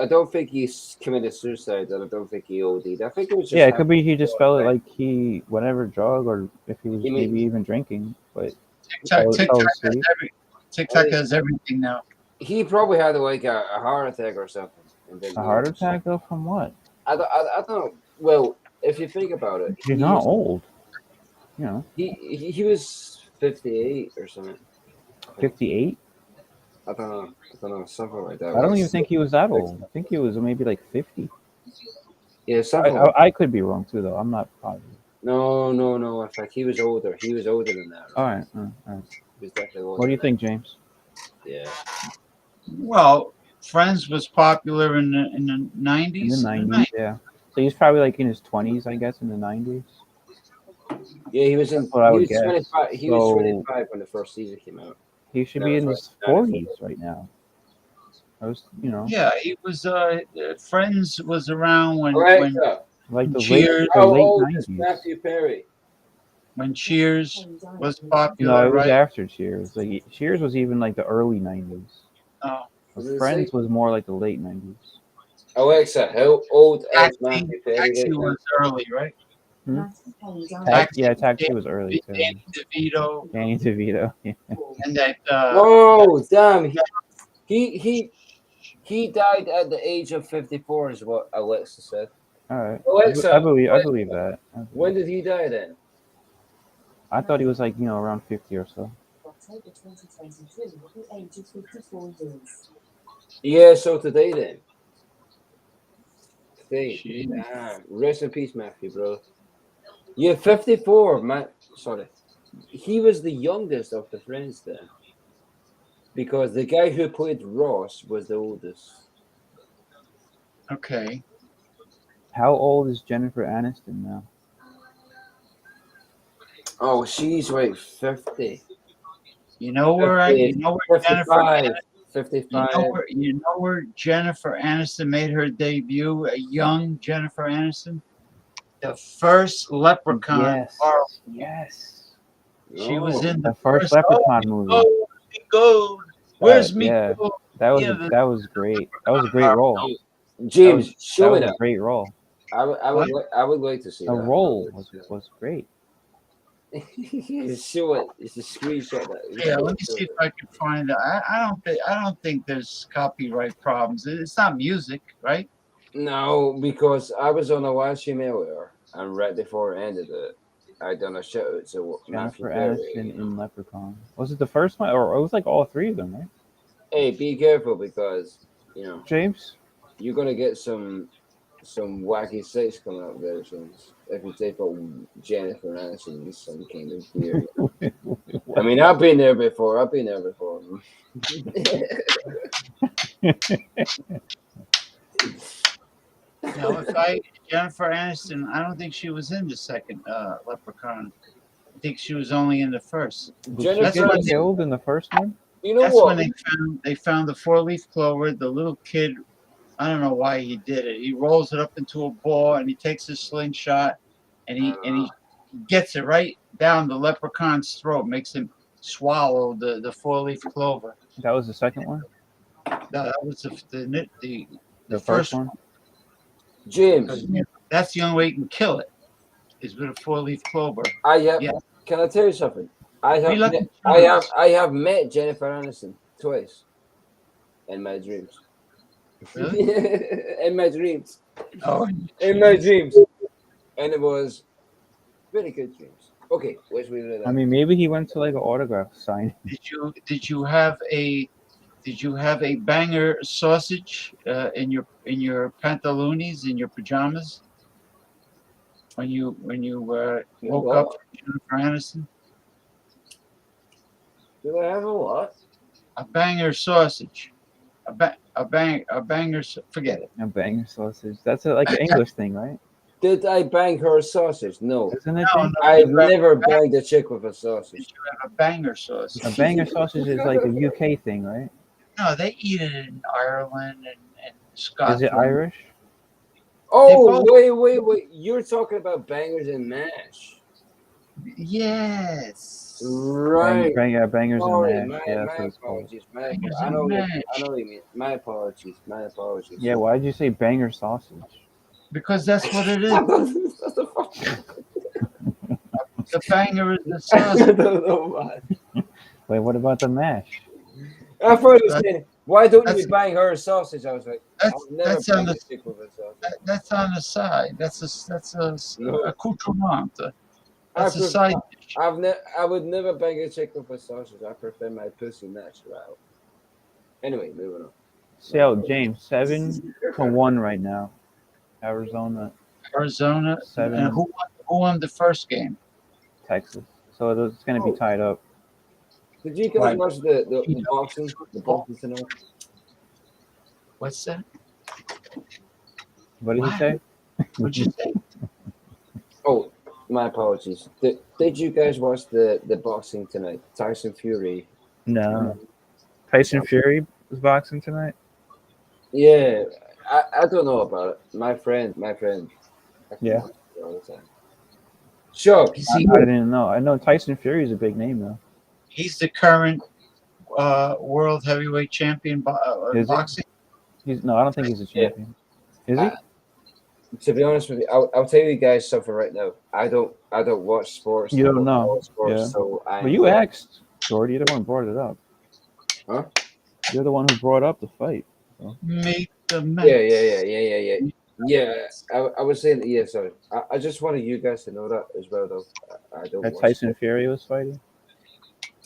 I don't think he's committed suicide, and I don't think he OD'd. I think it was just it could be he just felt like he whatever drug or if he was maybe even drinking, but TikTok has everything now. He probably had like a heart attack or something. A heart attack though from what? I don't. Well, if you think about it, he's not old. He was 58 or something. 58? I don't know, something like that. I don't even think he was that old. I think he was maybe like 50. Yeah, something. Like I could be wrong too, though. I'm not positive. No. In fact, he was older. He was older than that. Right? All right. He was definitely older. What do you think, James? Yeah. Well, Friends was popular in the 90s. In the 90s, yeah. So he's probably like in his 20s, I guess, in the 90s. Yeah, he was in. That's what I would was guess. 25. He So, was 25 when the first season came out. He should be in his 40s right now. I was, Yeah, he was. Friends was around when like the Cheers. late 90s. Matthew Perry. When Cheers was popular, No, it was right? after Cheers. Like Cheers was even like the early 90s. Oh. Friends was more like the late 90s. Alexa, how old is Matthew Perry? Taxi was early, right? Taxi was early too. Danny DeVito. Danny DeVito. Yeah. And that. Oh damn! He died at the age of 54, is what Alexa said. All right. Alexa, I believe that. When did he die then? I thought he was like around 50 or so. October 2023, at the age of 54 years. Yeah, so today then. Today. Damn. Rest in peace, Matthew, bro. Yeah, 54, man. Sorry. He was the youngest of the friends then. Because the guy who played Ross was the oldest. Okay. How old is Jennifer Aniston now? Oh, she's like 50. You know where 55, Jennifer 55. You know where Jennifer Aniston made her debut? A young Jennifer Aniston, the first Leprechaun. Yes. She was in the first Leprechaun movie. Go. Where's me? Yeah, Go? that was great. That was a great role. James, show it it a great role. I would like to see the that. role was great. Show it. It's a screenshot. Yeah, let me see if I can find it. I don't think there's copyright problems. It's not music, right? No, because I was on a live stream earlier, and right before it ended, I done a shout out to Matthew Jennifer Perry. Aniston in Leprechaun. Was it the first one, or it was like all three of them, right? Hey, be careful because James, you're gonna get some wacky sites coming up very soon. If you take out Jennifer Aniston in some kind of weird. I mean, I've been there before. No, Jennifer Aniston, I don't think she was in the second Leprechaun. I think she was only in the first. That's when they killed in the first one. You know that's what? when they found the 4-leaf clover. The little kid, I don't know why he did it. He rolls it up into a ball and he takes his slingshot and he gets it right down the Leprechaun's throat, makes him swallow the 4-leaf clover. That was the second one. No, that was the first one. James, that's the only way you can kill it is with a 4-leaf clover. Can I tell you something? I have met Jennifer Aniston twice in my dreams. Really? In my dreams. Oh, in my dreams, and it was very good dreams. Okay, let's read it. I mean, maybe he went to like an autograph sign. Did you have a banger sausage in your pantalones, in your pajamas when you woke up from Jennifer Aniston? Do I have a what? A banger sausage. A banger. Forget it. A banger sausage. That's like an English thing, right? Did I bang her sausage? No. Isn't it? No, I've never banged a chick with a sausage. You have a banger sausage. A banger sausage is like a UK thing, right? No, they eat it in Ireland and Scotland. Is it Irish? Oh, wait. You're talking about bangers and mash. Yes. Right. Bangers Sorry, and mash. Yeah, that's what it's called. I know what you mean. My apologies. Yeah, why did you say banger sausage? Because that's what it is. The banger is the sausage. I don't know why. Wait, what about the mash? I thought you said, why don't you bang her sausage? I was like, that's on the stick with a sausage. That's on the side. That's a accoutrement. That's a side dish. I would never bang a chick with a sausage. I prefer my pussy natural. Anyway, moving on. So, James, 7-1 right now. Arizona. Arizona. 7. And who won the first game? Texas. So it's going to be tied up. Did you guys watch the boxing? The boxing tonight? What's that? What did he say? What'd you say? Oh, my apologies. Did you guys watch the boxing tonight? Tyson Fury. No. Tyson Fury was boxing tonight? Yeah, I don't know about it. My friend. Yeah. Sure. I didn't know. I know Tyson Fury is a big name though. He's the current world heavyweight champion boxing. No, I don't think he's a champion. Is he? To be honest with you, I'll tell you guys something right now. I don't watch sports. You don't know. Sports, Yeah. so But you asked, Jordy. You're the one who brought it up. Huh? You're the one who brought up the fight. So. Make the match. Yeah. I was saying, yeah, sorry. I just wanted you guys to know that as well, though. I don't That watch Tyson sports. Fury was fighting?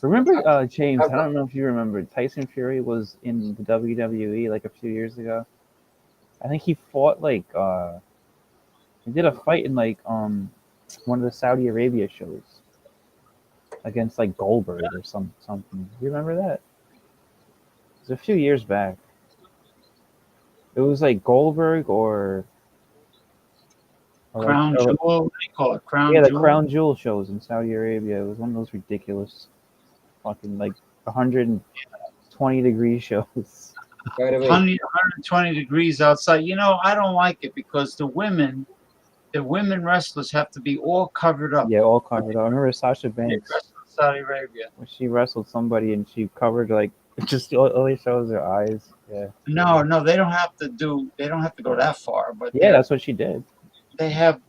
Remember, James, I don't know if you remember, Tyson Fury was in the WWE like a few years ago. I think he fought he did a fight in one of the Saudi Arabia shows against like Goldberg or something. Do you remember that? It was a few years back. It was like Goldberg or Crown Jewel. What do you call it? Crown Jewel? Jewel? The Crown Jewel shows in Saudi Arabia. It was one of those ridiculous fucking 120-degree shows. 120 degrees outside. You know, I don't like it because the women wrestlers have to be all covered up. Yeah, all covered up. I remember Sasha Banks. Saudi Arabia. When she wrestled somebody and she covered it just only shows her eyes. Yeah. No, they don't have to go that far. But yeah, that's what she did. They have,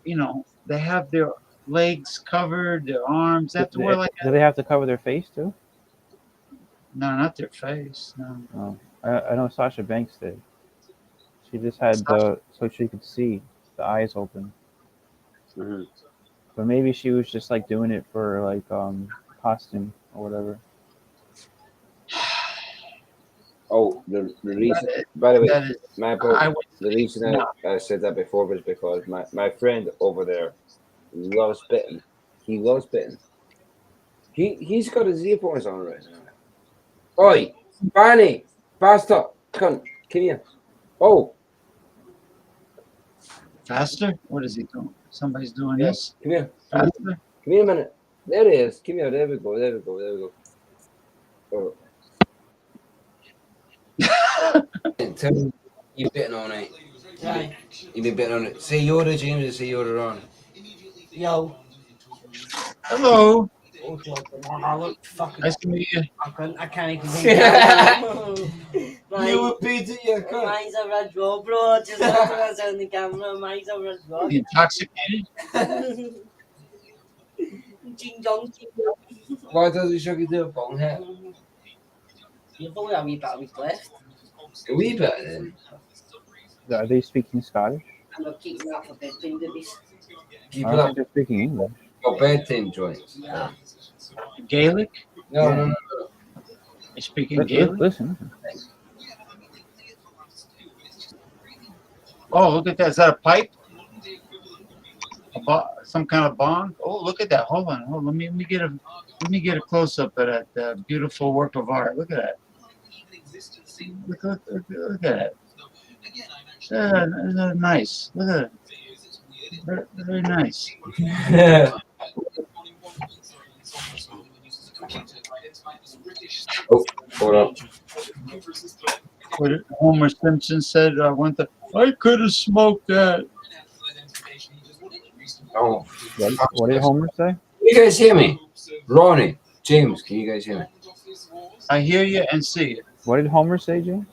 they have their legs covered, their arms. They have to wear Do they have to cover their face too? No, not their face. No. Oh, I know Sasha Banks did. She just had so she could see the eyes open. Mm-hmm. But maybe she was just doing it for costume or whatever. Oh, the reason. By the way, my apologies. The reason I said that before was because my friend over there loves bitten. He loves bitten. He's got his earphones on right now. Oi, Barney, faster, come here. Oh, faster? What is he doing? Somebody's doing this. Come here. Faster? Come here a minute. There it is. Come here. There we go. Oh. Tell me you're bitten all night. Right. You've been bitten on it. Say Yoda, James, and say Yoda, Ron. Yo. Hello. I look fucking. Nice to meet you. I can't even think of it. You repeat it, you cunt. Mine's a red raw, bro. Just after I was on the camera, mine's a red raw. You intoxicated? Ching dong, ching dong. Why does he show you do a bong head? You've only got a wee bit of week left. A wee bit then? Are they speaking Scottish? I'm not keeping that for bedtime, Debbie's. Keep I it don't up. think they're speaking English. Oh, bedtime joints. Yeah. Gaelic? No. You're speaking Gaelic? Listen. Oh, look at that. Is that a pipe? Some kind of bong? Oh, look at that. Hold on. Let me get a close up of that beautiful work of art. Look at that. Look at that. Nice. Look at it. Very nice. Oh, hold up. What Homer Simpson said, I could have smoked that. Oh, What did Homer say? you guys hear me? Ronnie, James, can you guys hear me? I hear you and see you. What did Homer say, James?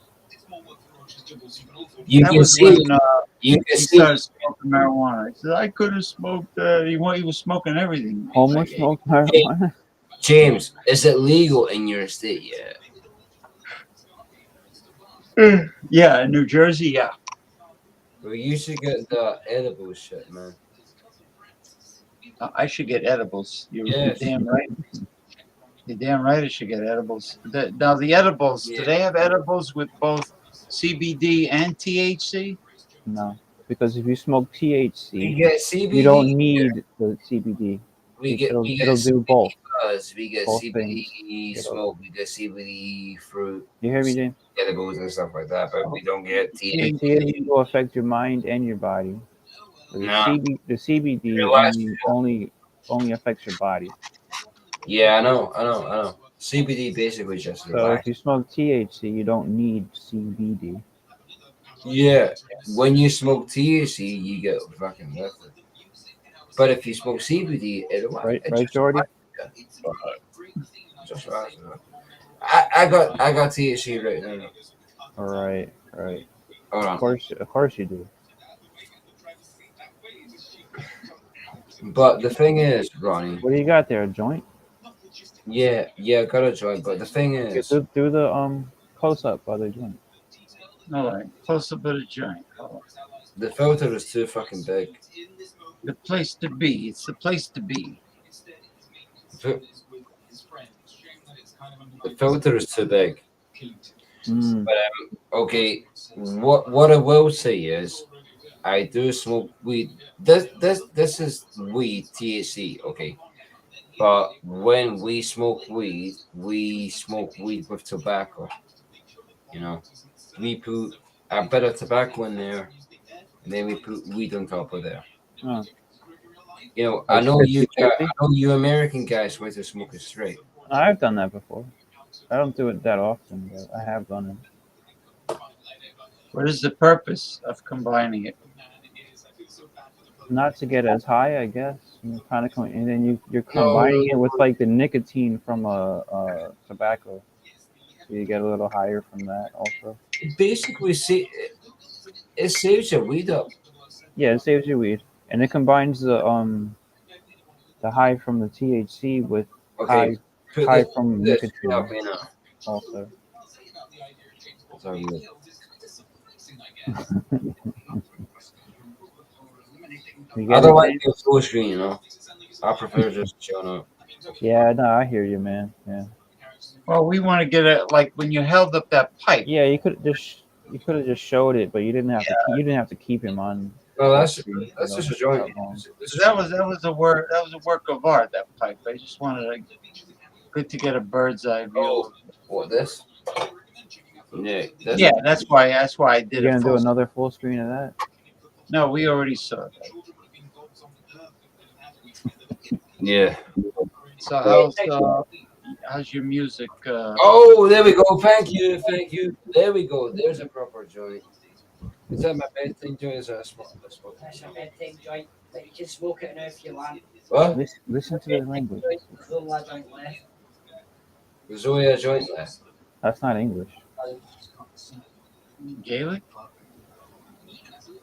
You That can was see. when You he can see. started smoking marijuana. He said, I could have smoked that. He was smoking everything. Homer smoked marijuana? James, is it legal in your state yet? Yeah, in New Jersey, yeah. Well, you should get the edible shit, man. I should get edibles. You're Yes. damn right. You're damn right I should get edibles. Now, the edibles, do they have edibles with both CBD and THC? No. Because if you smoke We THC, get CBD. you don't need the CBD. We get It'll do CBD both. We get Both CBD things. smoke. We get CBD fruit. You hear me, James? Edibles and stuff like that, but we don't get THC. THC will affect your mind and your body. The Nah. the CBD Relax. only affects your body. Yeah, I know. CBD basically just So relax. if you smoke THC, you don't need CBD. Yeah, when you smoke THC, you get fucking lifted. But if you smoke CBD, Right, Jordy? Just relax. I got THC right now. Right. Hold on. Of course you do. But the thing is, Ronnie. What do you got there? A joint? Yeah, I got a joint. But the thing is, Do the close up of the joint. All right, close up of the joint. the filter is too fucking big. The place to be. It's the place to be. The filter is too big. But okay, what I will say is, I do smoke weed. This is weed, THC, okay. But when we smoke weed with tobacco. You know, we put a bit of tobacco in there, and then we put weed on top of there. Oh. You know, I know you American guys like to smoke it straight. I've done that before. I don't do it that often, but I have done it. What is the purpose of combining it? Not to get as high, I guess. And then you're combining it with like the nicotine from a tobacco, so you get a little higher from that also. Basically, it saves your weed up. Yeah, it saves your weed, and it combines the high from the THC with high from nicotine also. I don't like your full screen, you know. I prefer just showing up. Yeah, no, I hear you, man. Yeah. Well, we want to get it like when you held up that pipe. Yeah, you could have just showed it, but you didn't have to. You didn't have to keep him on. No, that's just a joint. That was a work. That was a work of art. That pipe. I just wanted good to get a bird's eye view. Oh, what this? Yeah, that's why I did. You're gonna do another full screen of that? No, we already saw that. Yeah. So how's your music? Oh, there we go. Thank you. There we go. There's a proper joint. Is that my bedtime joint? Is that a small? That's a bedtime joint, but you can smoke it now if you want. What? Listen to the language. There's only a joint left. There's only a joint left. That's not English. Gaelic?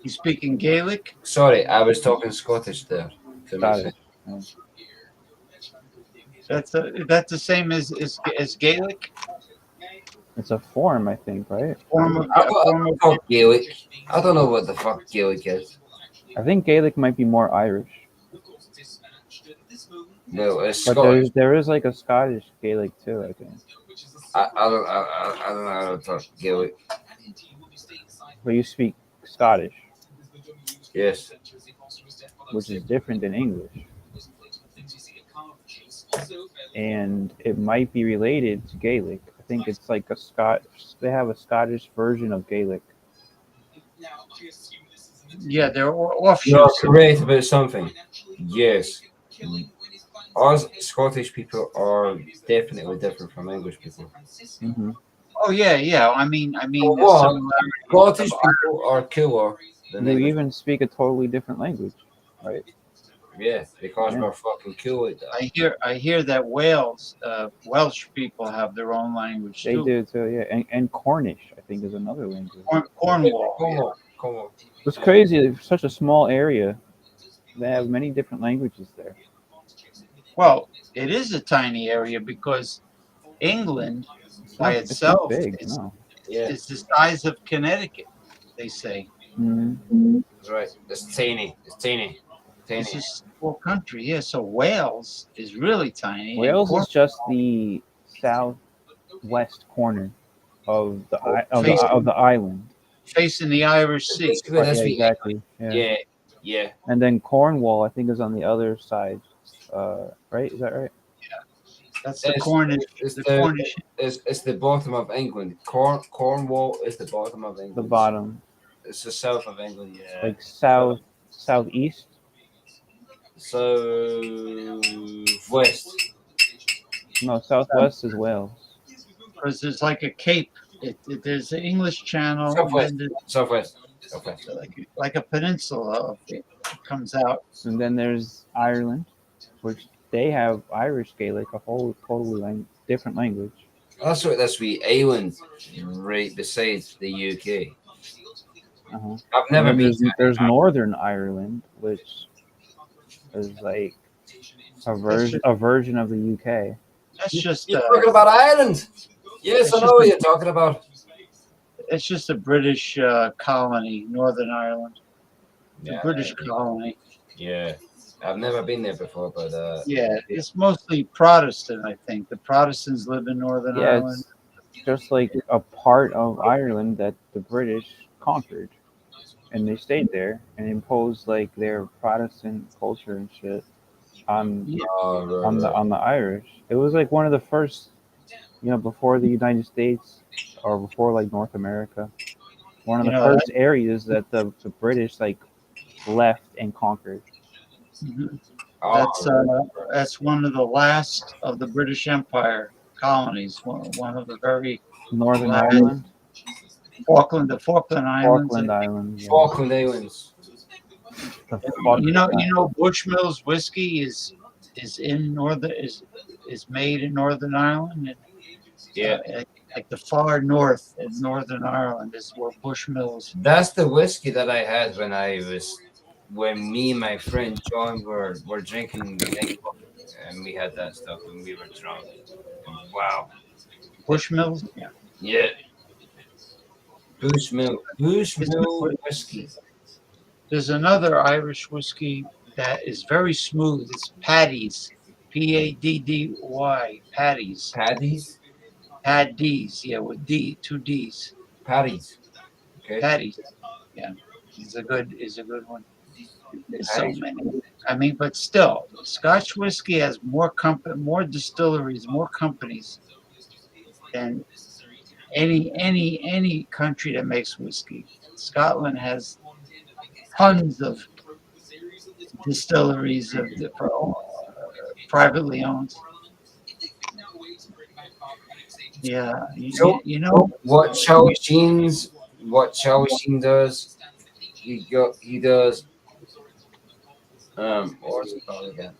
You speaking Gaelic? Sorry, I was talking Scottish there. Scottish. That's the same as Gaelic. It's a form, I think, right? Form of Gaelic. I don't know what the fuck Gaelic is. I think Gaelic might be more Irish. No, it's but Scottish. There is like a Scottish Gaelic too, I think. I don't know how to talk Gaelic. But you speak Scottish. Yes. Which is different than English. And it might be related to Gaelic. I think it's like they have a Scottish version of Gaelic. Yeah, they're offshoots. You're correct about something. Yes. Us Scottish people are definitely different from English people. Mm-hmm. Oh yeah. I mean, Scottish people are cooler than They English. even speak a totally different language, right? Yeah, because we're fucking cool with that. I hear that Welsh people have their own language They too. do too, yeah. And Cornish, I think, is another language. Cornwall. It's crazy. It's such a small area. They have many different languages there. Well, it is a tiny area because England by itself is the size of Connecticut, they say. Mm-hmm. That's right. It's tiny. This is a small country, yeah. So Wales is really tiny. Wales is just the southwest corner of the island. facing the Irish Sea. Basically, that's Yeah, we exactly. yeah, yeah. And then Cornwall, I think, is on the other side. Right? Is that right? That's the Cornish. The Cornish. It's the bottom of England. Cornwall is the bottom of England. The bottom. It's the south of England, yeah. Like southeast. West. No, southwest is Wales. Because there's like a cape. There's the English Channel. Southwest. And then Southwest. like a peninsula of it comes out. And then there's Ireland, which they have Irish Gaelic, a whole totally different language. That's the island right beside the UK. I've never And then been. there's Northern Ireland, which is like a version of the UK. That's just You're talking about Ireland. Yes, I know what you're talking about. It's just a British colony, Northern Ireland. It's a British colony. Yeah, I've never been there before, but yeah, it's mostly Protestant. I think the Protestants live in Northern Ireland. It's just like a part of Ireland that the British conquered, and they stayed there and imposed like their Protestant culture and shit on the Irish. It was like one of the first, before the United States or before like North America, one of the first areas that the British like left and conquered. Mm-hmm. That's one of the last of the British Empire colonies. One of the very Northern Ireland, the Falkland Islands. Falkland Islands. You know, Bushmills whiskey is made in Northern Ireland. And, yeah, like the far north of Northern Ireland is where Bushmills. That's the whiskey that I had when me and my friend John were drinking, and we had that stuff when we were drunk. Wow. Bushmills? Yeah. Yeah. Bushmill whiskey. There's another Irish whiskey that is very smooth. It's Paddy's. Paddy. Paddy's. Paddy's? Paddy's, yeah, with two D's. Paddy's. Okay. Paddy's. Yeah. Is a good one. There's so many. I mean, but still, Scotch whiskey has more distilleries, more companies than any country that makes whiskey. Scotland has tons of distilleries privately owned. Yeah, you know what Charlie Sheen does. He does. What's it called again?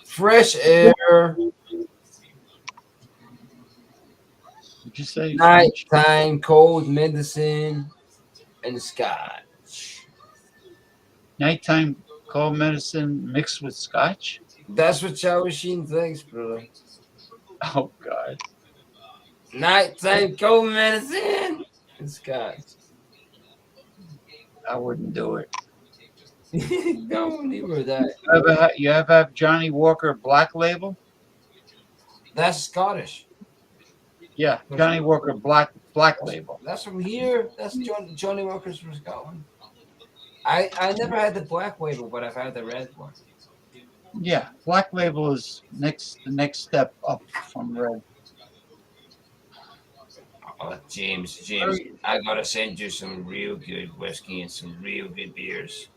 Fresh air. Did you say nighttime cold medicine and Scotch? Nighttime cold medicine mixed with Scotch? That's what Charlie Sheen thinks, brother. Oh God! Nighttime cold medicine and Scotch. I wouldn't do it. No, neither that. You ever have Johnny Walker Black Label? That's Scottish. Yeah, Johnny Walker Black Label. That's from here. That's Johnny Walker's from Scotland. I never had the black label, but I've had the red one. Yeah, Black Label is the next step up from red. Oh, James, I gotta send you some real good whiskey and some real good beers.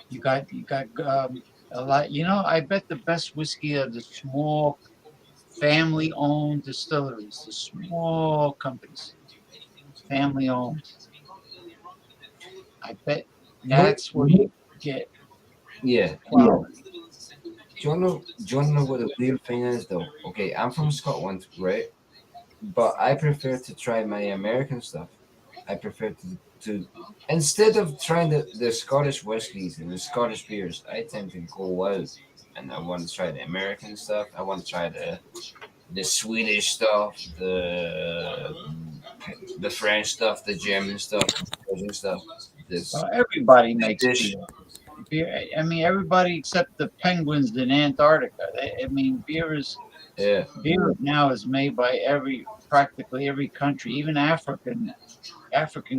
You got a lot. I bet the best whiskey are the small family-owned distilleries, the small companies, family-owned. I bet that's where you get. Yeah. Wow. Do you know what the weird thing is, though? Okay, I'm from Scotland, right? But I prefer to try my American stuff. I prefer to instead of trying the Scottish whiskies and the Scottish beers, I tend to go out and I want to try the American stuff. I want to try the Swedish stuff, the French stuff, the German stuff, the Belgian stuff. Everybody makes beer. I mean, everybody except the penguins in Antarctica. Beer now is made by practically every country, even African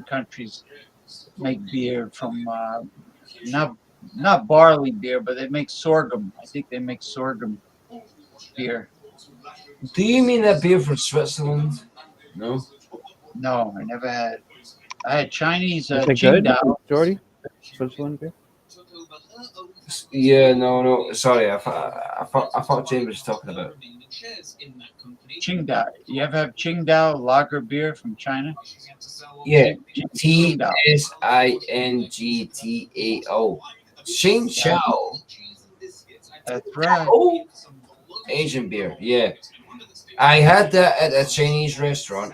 countries make beer from not barley beer, but they make sorghum. I think they make sorghum beer. Do you mean that beer from Switzerland? No. No, I never had. I had Chinese Is it good, Qingdao. Jordy? Switzerland beer? Yeah, no. Sorry, I thought James was talking about. Qingdao. You ever have Qingdao lager beer from China? Yeah, Qingdao. TSINGTAO. Xing Chao. That's right. Oh, Asian beer. Yeah, I had that at a Chinese restaurant.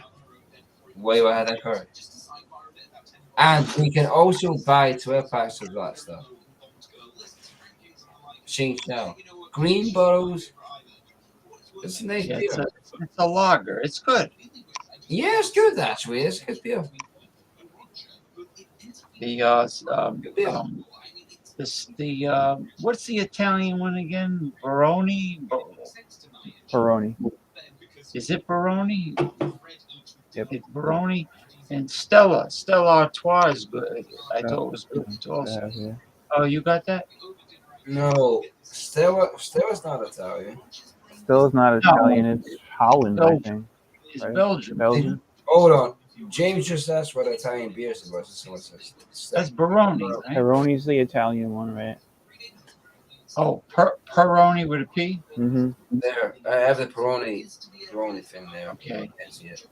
Where I had that curry. And we can also buy 12 packs of that stuff. Xing Chao. Green bottles. It's a nice Yeah, beer. it's a lager. It's good. Yeah, it's good actually. It's a good beer. What's the Italian one again? Baroni. Peroni. Is it Baroni? Yep. It's Baroni and Stella. Stella Artois is good. I thought it was good also. Yeah. Oh, you got that? No, Stella's not Italian. Stella's not Italian. It's Holland, I Belgium. think. It's Right? Belgium. Belgium. Hold on. James just asked what Italian beers it was. That's Baroni, right? Peroni's the Italian one, right? Oh, Peroni with a P? Mm-hmm. There, I have the Peroni thing there. Okay. I see it.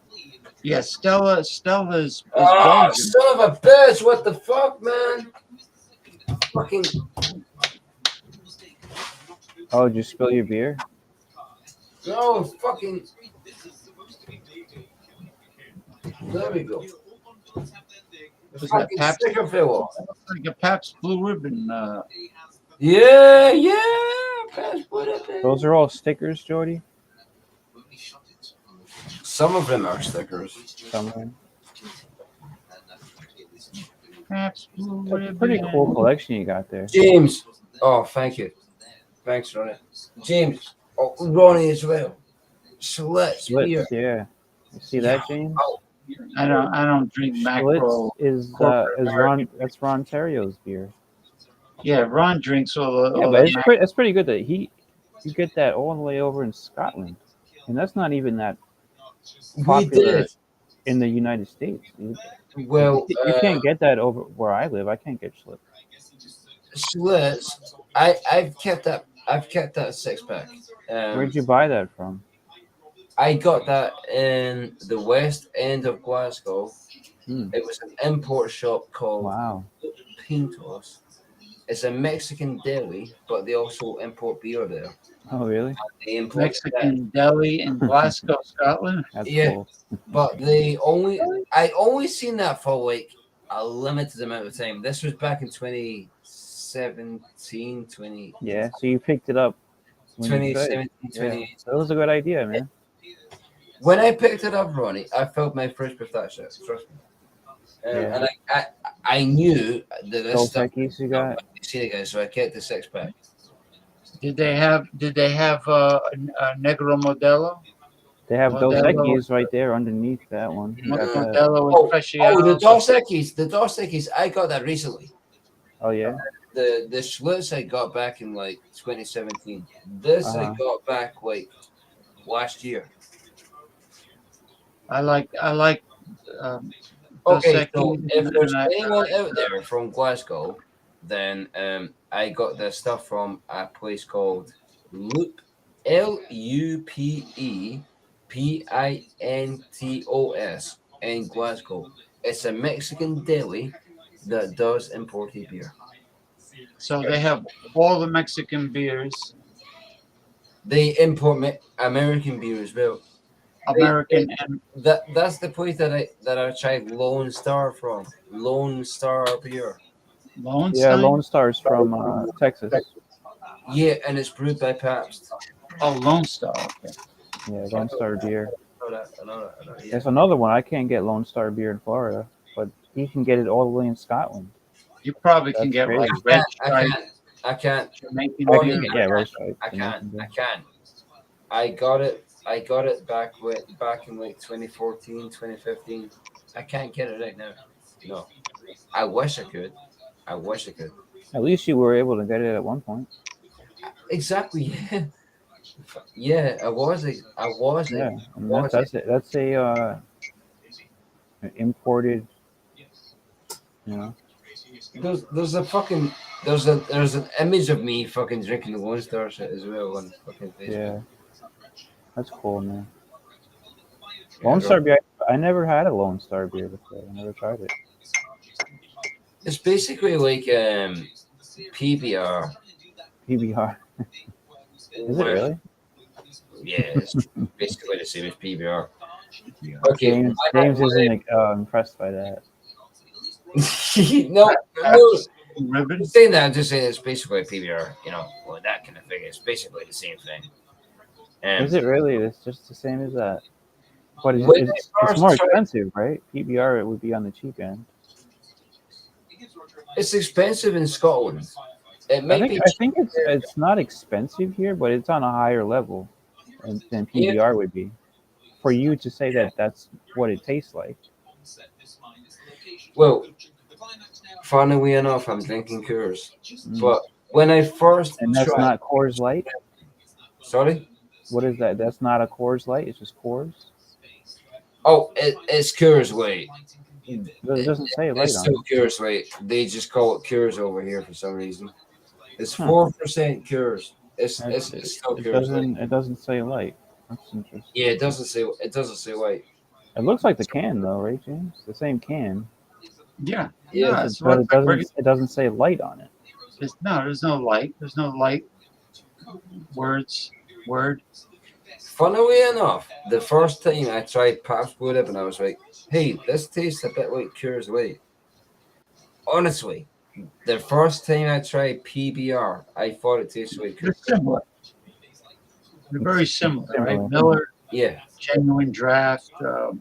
Yeah, Stella's is Oh, Belgium. son of a bitch! What the fuck, man? Fucking. Oh, did you spill your beer? No, fucking. There we go. The Was that fucking Pabst? sticker fell off. Like a Pabst Blue Ribbon. Yeah, Pabst Blue Ribbon. Those are all stickers, Jordy? Some of them are stickers. Some of them. Pabst Blue That's a Ribbon. pretty cool collection you got there. James. Oh, thank you. Thanks, Ronnie. James. Oh, Ronnie as well. Schlitz beer. Schlitz, yeah. You see that, James? I don't drink macro. Schlitz that's Ron Terrio's beer. Yeah, Ron drinks all Yeah, the but it's pretty good that you get that all the way over in Scotland, and that's not even that popular in the United States. Well, you can't get that over where I live. I can't get Schlitz. Schlitz. I've kept that 6-pack. Where'd you buy that from? I got that in the west end of Glasgow. Hmm. It was an import shop called Pintos. It's a Mexican deli, but they also import beer there. Oh, really? They import Mexican deli in Glasgow, Scotland. That's yeah, cool. but I only seen that for like a limited amount of time. This was back in 2017, 20. Yeah, so you picked it up. 2017, Yeah, 2018. that was a good idea, man. When I picked it up, Ronnie, I felt my first with that shit. Trust me. Yeah. And I knew that this Those stuff. techies you got? See it, guys. So I kept the 6-pack. Did they have a Negro Modelo? They have Dos Modelo. Equis right there underneath that one. You got that. Modelo The Dos Equis. The Dos Equis. I got that recently. Oh, yeah? The Schlitz I got back in like 2017. This I got back like last year. I like Okay, Dos so Equis, if there's and anyone out there from Glasgow, then I got this stuff from a place called Loop, LUPEPINTOS in Glasgow. It's a Mexican deli that does imported beer. So they have all the Mexican beers. They import American beer as well. American and that's the place that I tried Lone Star from. Lone Star beer. Lone Yeah, Lone Star's from Texas. Yeah, and it's brewed by Pabst. Oh, Lone Star. Okay. Yeah, Lone Star beer. I know that, yeah. There's another one. I can't get Lone Star beer in Florida, but you can get it all the way in Scotland. You probably can get like Red Stripe. I can't. Jamaican I beer. can, yeah, Red Stripe. I can. I got it I got it back in like 2014, 2015. I can't get it right now. No. I wish I could. I wish I could. At least you were able to get it at one point. Exactly. Yeah. Yeah. I was. I was. Yeah, I and was. that's a imported. You know. There's a fucking there's an image of me fucking drinking the Lone Star shit as well on fucking Facebook. Yeah. That's cool, man. Yeah, Lone Star beer. I never had a Lone Star beer before. I never tried it. It's basically like PBR. PBR. Is it really? Yeah, it's basically the same as PBR. Okay, James isn't impressed by that. no, I'm saying that. I'm just saying it's basically a PBR. You know, well, that kind of thing. It's basically the same thing. Is it really? It's just the same as that. But it's more expensive, right? PBR, it would be on the cheap end. It's expensive in Scotland. I think it's not expensive here, but it's on a higher level than PBR would be. For you to say that that's what it tastes like. Well, funnily enough, I'm drinking Coors, but when I first that's tried, not Coors Light. Sorry, what is that? That's not a Coors Light. It's just Coors. Oh, it's Coors Light. It doesn't say light it's on still it. Coors Light. They just call it Coors over here for some reason. It's 4% Coors. It's still Coors Light. It doesn't say light. That's interesting. Yeah, it doesn't say light. It looks like the can though, right, James? The same can. Yeah. Yeah, but it doesn't say light on it. There's no light. There's no light word. Funnily enough, the first time I tried Pabst Blue Ribbon, I was like, hey, this tastes a bit like Coors Light. Honestly, the first time I tried PBR, I thought it tasted like Coors. They're similar. They're very similar, right? Miller, yeah, Genuine Draft. No.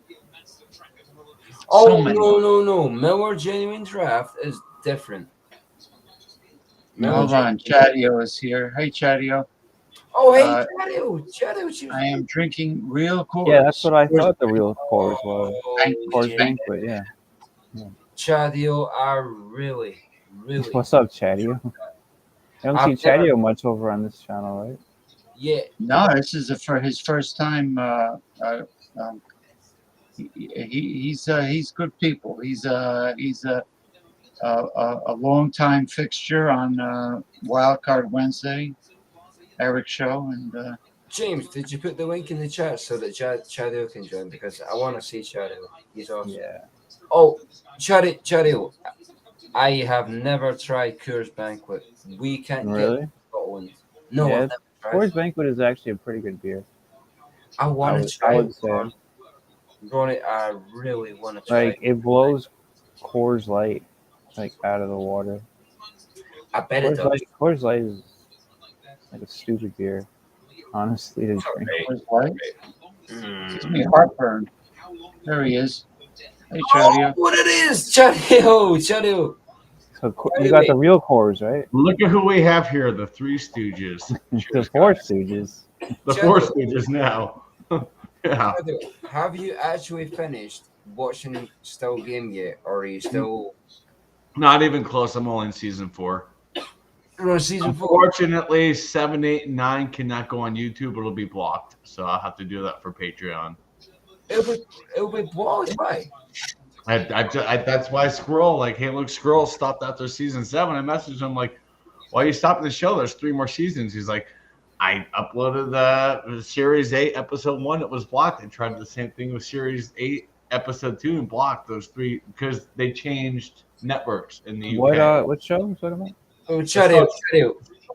Miller Genuine Draft is different. Hold on, Chadio is here. Hey, Chadio. Oh, hey, Chadio. I am drinking real Coors. Yeah, that's what I thought the real Coors was. Coors Banquet, yeah. Chadio are really. What's up, Chadio? I don't see Chadio much over on this channel, right? Yeah. No, this is for his first time. He's good people. He's a long time fixture on Wildcard Wednesday, Eric's show, and James, did you put the link in the chat so that Chadio can join? Because I want to see Chadio. He's awesome. Yeah. Oh, Chadio, I have never tried Coors Banquet. We can't really? get Scotland. No, yeah, I've never tried. Coors Banquet is actually a pretty good beer. I want to try it. Say. Ronnie, I really want to try it blows Coors Light like out of the water. I bet it does. Coors Light is like a stupid beer, honestly. To drink. Coors Light? Gives me heartburn. There he is. Hey, Chadio. What it is, Chadio. So you got the real Coors, right? Look at who we have here, the Three Stooges. The Four Stooges. The Four Stooges now. Yeah. Have you actually finished watching Still Game yet, or are you still? Not even close. I'm only in season 4. Unfortunately, 7, 8, and 9 cannot go on YouTube. It'll be blocked, so I'll have to do that for Patreon. It'll be blocked. Why? That's why Scroll, like, hey, look, Scroll stopped after season 7. I messaged him like, why are you stopping the show? There's 3 more seasons. He's like, I uploaded the Series 8 episode 1. It was blocked. I tried the same thing with Series 8 episode 2 and blocked those 3 because they changed networks in the UK. What show are you talking about? Oh, Chadio.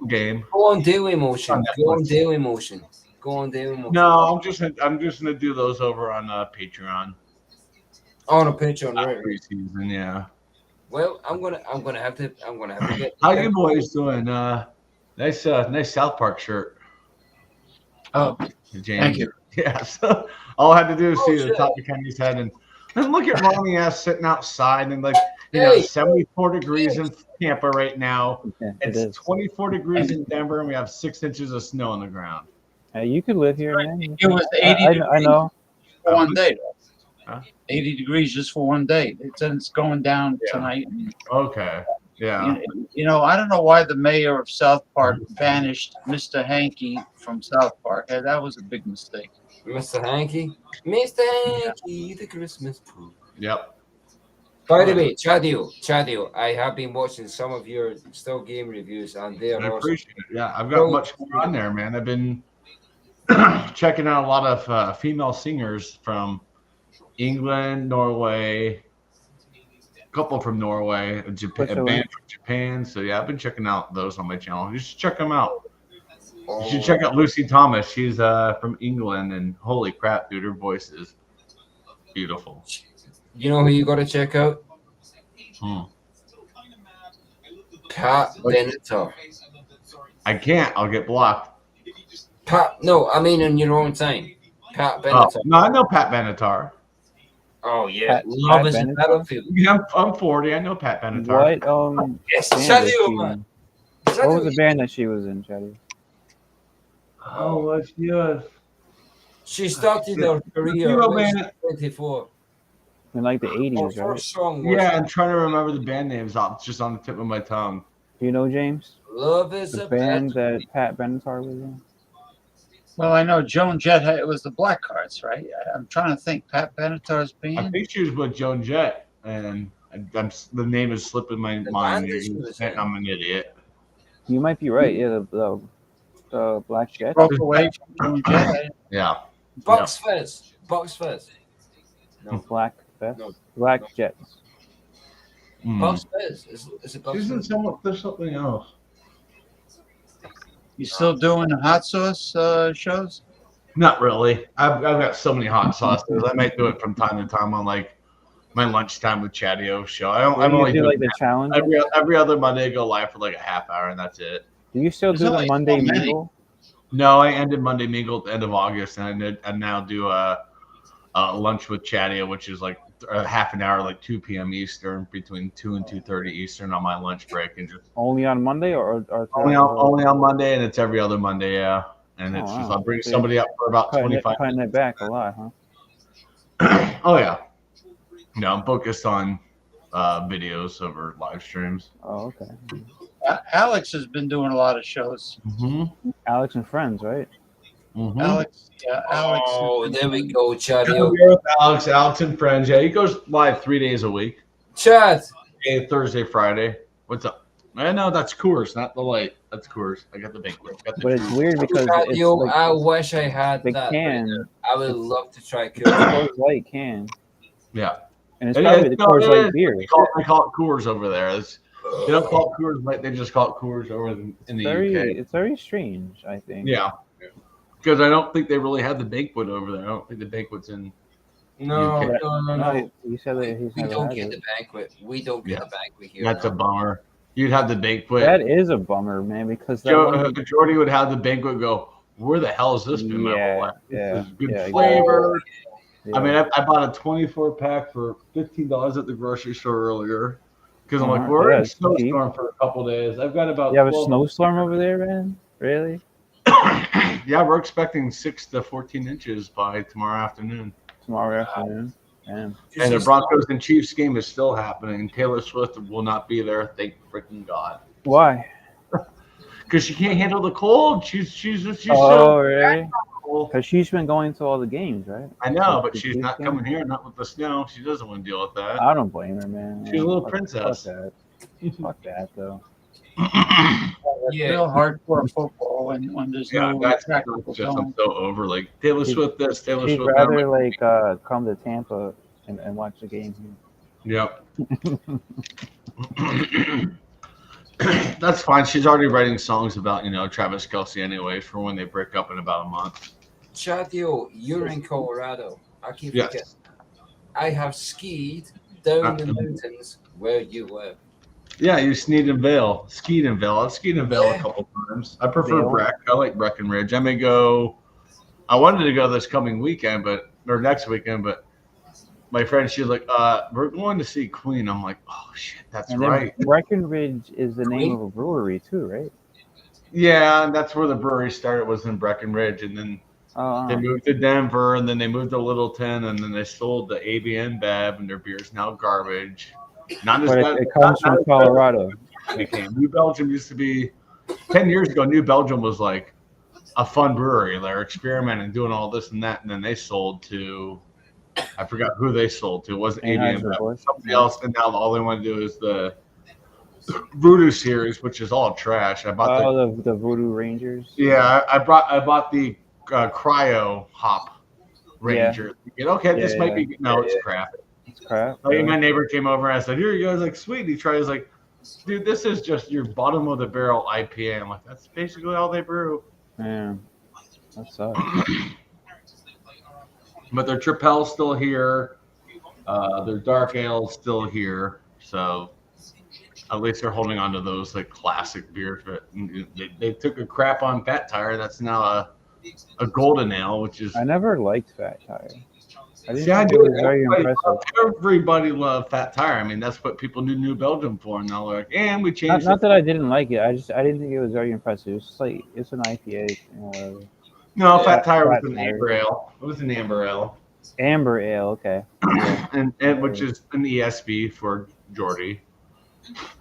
Game. Go on Daily Motion. Go on Daily Motion. No, I'm just gonna do those over on Patreon. On a Patreon, right? Season, yeah. Well, I'm gonna have to get. How you boys doing? Nice South Park shirt. Oh, James. Thank you. Yeah. So all I had to do is see the top of Kenny's head and look at Ronnie ass sitting outside and like 74 degrees in Tampa right now. Yeah, it's 24 degrees in Denver and we have 6 inches of snow on the ground. Hey, you could live here, man. It was 80 I know. for one day. 80 degrees just for one day. It's going down tonight. Okay. Yeah. I don't know why the mayor of South Park banished Mr. Hankey from South Park. That was a big mistake. Mr. Hankey? Mr. Hankey, the Christmas pooh. Yep. By the way, Chadio, I have been watching some of your still game reviews, and they are I awesome. appreciate it. Yeah, I've got much more on there, man. I've been checking out a lot of female singers from England, Norway, a couple from Norway, a band from Japan. So yeah, I've been checking out those on my channel. You should check them out. You should check out Lucy Thomas. She's from England, and holy crap, dude, her voice is beautiful. You know who you got to check out? Pat Benatar. I can't. I'll get blocked. No, I mean in your own time. Pat Benatar. No, I know Pat Benatar. Oh yeah, Love is a Battlefield. Yeah, I'm 40. I know Pat Benatar. What? Yes, man. What was the band that she was in, Chadio? Oh, what's yours? She started her career in 24. In like the 80s, right? First song was Yeah, I'm trying to remember the band names off. It's just on the tip of my tongue. Do you know, James? Love is the a band that Pat Benatar was in? Well, I know Joan Jett. It was the Blackhearts, right? I'm trying to think. Pat Benatar's band. I think she was with Joan Jett, and the name is slipping my mind. I'm an idiot. You might be right. Yeah, the Black Jet. Broke away from Joan Jett. Yeah. Box Fez. No, Black Fez. No. Black Jets. Box Fez. Is it Box She's in Fez? there's something else. You still doing the hot sauce shows? Not really. I've got so many hot sauces. I might do it from time to time on like my lunchtime with Chadio show. I'm only doing like the challenge. Every other Monday. I go live for like a half hour, and that's it. Do you still do the Monday Mingle? No, I ended Monday Mingle at the end of August, and I now do a lunch with Chadio, which is like a half an hour, like 2 p.m. Eastern, between 2 and 2:30 Eastern on my lunch break, and just only on Monday or only on Monday, and it's every other Monday, yeah. And it's just I'll bring somebody up for about 25. Cutting it back a lot, huh? Oh yeah. No, I'm focused on videos over live streams. Oh, okay. Alex has been doing a lot of shows. Mm-hmm. Alex and Friends, right? Mm-hmm. Alex. Oh, there we go, Chadio. Alex and Friends. Yeah, he goes live 3 days a week. Chad. Thursday, Friday. What's up? I know that's Coors, not the light. That's Coors. I got the banquet. But it's weird because Chadio, it's like, I wish I had the that. can. I would love to try Coors Light can. Yeah. And it's probably the Coors Light beer. They call it Coors over there. They don't call it Coors Light. They just call it Coors over in the UK. It's very strange, I think. Yeah. Because I don't think they really have the banquet over there. I don't think the banquet's in. No. You said that he's we never don't had get it. the banquet. We don't get the banquet here. That's a bummer. You'd have the banquet. That is a bummer, man. Because Jordy would have the banquet. Go, where the hell has this been my whole life? This is good flavor. Yeah. I mean, I bought a 24 pack for $15 at the grocery store earlier. Because I'm like, we're in a snowstorm for a couple days. I've got about. You have a snowstorm over there, man? Really? Yeah, we're expecting 6 to 14 inches by tomorrow afternoon. Tomorrow afternoon. Damn. And the Broncos and Chiefs game is still happening. Taylor Swift will not be there. Thank freaking God. Why? Because she can't handle the cold. She's so really? Because she's been going to all the games, right? I know, but she's not coming here. Not with the snow. She doesn't want to deal with that. I don't blame her, man. She's a little princess. Fuck that, though. It's real hardcore football when there's no that's practical just film. I'm so over like Taylor Swift this, Taylor She'd Swift that. rather like come to Tampa and watch the game here. Yep. That's fine. She's already writing songs about Travis Kelce anyways for when they break up in about a month. Chadio, you're in Colorado. I keep Yes. forgetting. I have skied down the mountains where you live. Yeah, you skied in Vail. I've skied in Vail a couple times. I prefer Vail? Breck. I like Breckenridge. I may go. I wanted to go this coming weekend, or next weekend, but my friend, she's like, we're going to see Queen. I'm like, oh shit, that's And right. then Breckenridge is the name of a brewery too, right? Yeah, and that's where the brewery started, was in Breckenridge, and then they moved to Denver, and then they moved to Littleton, and then they sold the AB InBev, and their beer's now garbage. Not as But good. it comes from Colorado. Became New Belgium used to be 10 years ago. New Belgium was like a fun brewery. They're experimenting, doing all this and that, and then they sold to, I forgot who they sold to. It wasn't AB InBev, somebody else, and now all they want to do is the Voodoo series, which is all trash. I bought the Voodoo Rangers. Yeah, I bought the Cryo Hop Ranger. Yeah. Okay, this might be Yeah. it's crap. It's crap. Like, my neighbor came over and I said, "Here you go." I was like, "Sweet." And he tried. He's like, "Dude, this is just your bottom of the barrel IPA." I'm like, "That's basically all they brew." Yeah, that sucks. But their Tripel's still here. Their Dark Ale's still here. So at least they're holding on to those like classic beers. But they took a crap on Fat Tire. That's now a golden ale, which is. I never liked Fat Tire. I didn't Yeah, I think do. it was very impressive. Everybody loved Fat Tire. I mean, that's what people knew New Belgium for. And now they're like, and we changed Not that I didn't like it. I didn't think it was very impressive. It's just like it's an IPA. No, Fat Tire was an amber ale. It was an amber ale. Amber ale, okay. and which is an ESB for Geordie.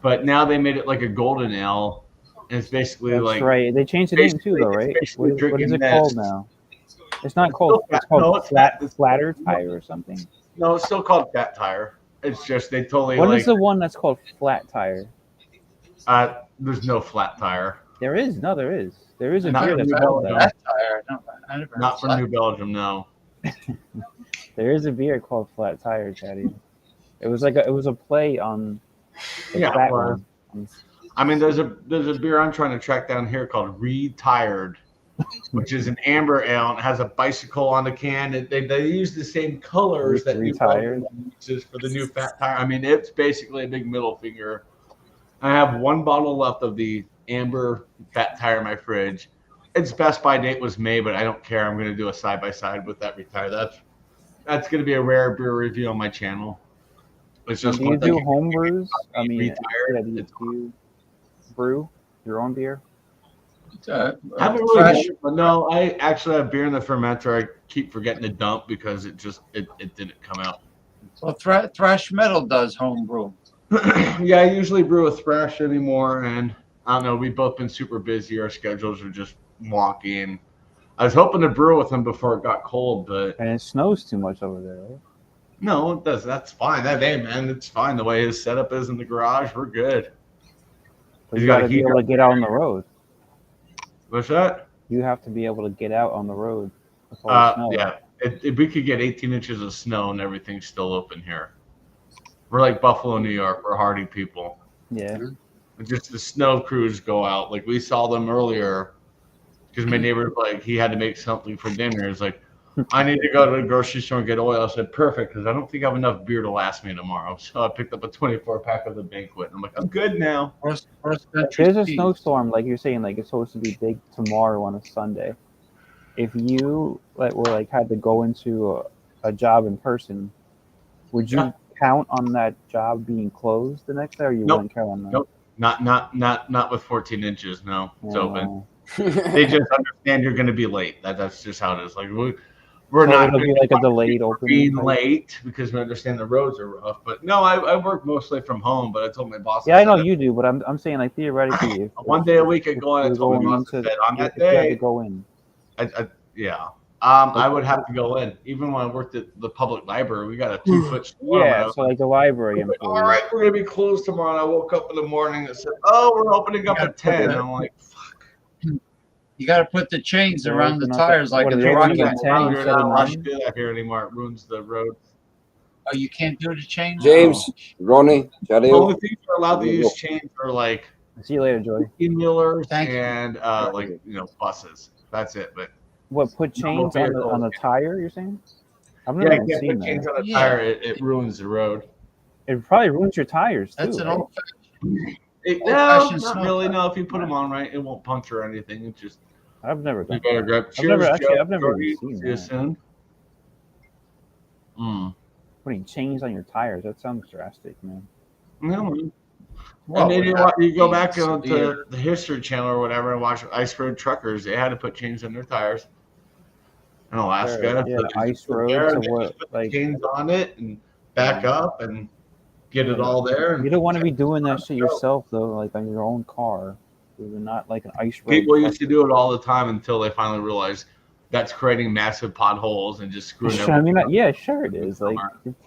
But now they made it like a golden ale. And it's basically That's like. right. They changed the name too, though, right? What is it called now? It's not called. It's called Flatter Tire or something. No, it's still called Fat Tire. It's just they totally. What is the one that's called Flat Tire? There's no Flat Tire. There is. No, there is. There is a Not beer that's New called Belgium. that. Not from New Belgium, no. There is a beer called Flat Tire, Chatty. It was a play on the fat one. I mean, there's a beer I'm trying to track down here called Retired, which is an amber ale and it has a bicycle on the can. They use the same colors that New Belgium uses for the new Fat Tire. I mean, it's basically a big middle finger. I have one bottle left of the amber Fat Tire in my fridge. Its best by date was May, but I don't care. I'm going to do a side by side with that Retire. That's going to be a rare beer review on my channel. It's just do you do home brews? I mean, do you brew your own beer? Haven't really no, I actually have beer in the fermenter. I keep forgetting to dump because it didn't come out. Well, Thrash Metal does homebrew. Yeah, I usually brew with Thrash anymore, and I don't know. We've both been super busy. Our schedules are just wonky, and I was hoping to brew with him before it got cold, but and it snows too much over there, right? No, it does. That's fine. Hey, man, it's fine. The way his setup is in the garage, we're good. But you got to be able to get out on the road. What's that? You have to be able to get out on the road. With all the snow. Yeah. If we could get 18 inches of snow and everything's still open here. We're like Buffalo, New York. We're hardy people. Yeah. Just the snow crews go out. Like we saw them earlier because my neighbor, like, he had to make something for dinner. It's like, I need to go to the grocery store and get oil. I said, perfect, because I don't think I have enough beer to last me tomorrow. So I picked up a 24-pack of the Banquet. And I'm like, I'm good now. There's a snowstorm, like you're saying, like it's supposed to be big tomorrow on a Sunday. If you had to go into a job in person, would you count on that job being closed the next day, or you wouldn't count on that? Nope. Not with 14 inches. No, it's open. They just understand you're going to be late. That's just how it is. Like we're not going to be like a delayed opening. Being late because we understand the roads are rough. But no, I work mostly from home. But I told my boss. Yeah, I know you do, but I'm saying like theoretically, one day a week I go in. I told my boss, I said on that day to go in. I would have to go in. Even when I worked at the public library, we got a 2-foot storm. Yeah, so like the library. All right, we're gonna be closed tomorrow. And I woke up in the morning and said, "Oh, we're opening up at 10." And I'm like, "Fuck." You got to put the chains around the tires like in the Rocky. Rocky. You're not allowed to do that here anymore. It ruins the road. Oh, you can't do the chains? James, Ronnie, the only things you're allowed to use chains are like see you later, Joey. 18-wheelers and buses. That's it. But what, put chains on the tire, you're saying? I've never seen put that. chains on a tire. It ruins the road. It probably ruins your tires too. That's an old-fashioned. No, not really. No, if you put them on right, it won't puncture or anything. It's just. I've never done. You grab. I've never See seen you soon. Putting chains on your tires. That sounds drastic, man. No, Well, and then without you go the back onto severe- the History Channel or whatever and watch Ice Road Truckers. They had to put chains in their tires in Alaska. Yeah, So they ice just put road. there, So and they what? just put the Like, chains on it and back up and get it all there. you And don't want to be doing that shit yourself though, like on your own car. You're not like an ice road. people used to do it all the time until they finally realized that's creating massive potholes and just screwing Sure, I everything mean, up. yeah, sure it is. Like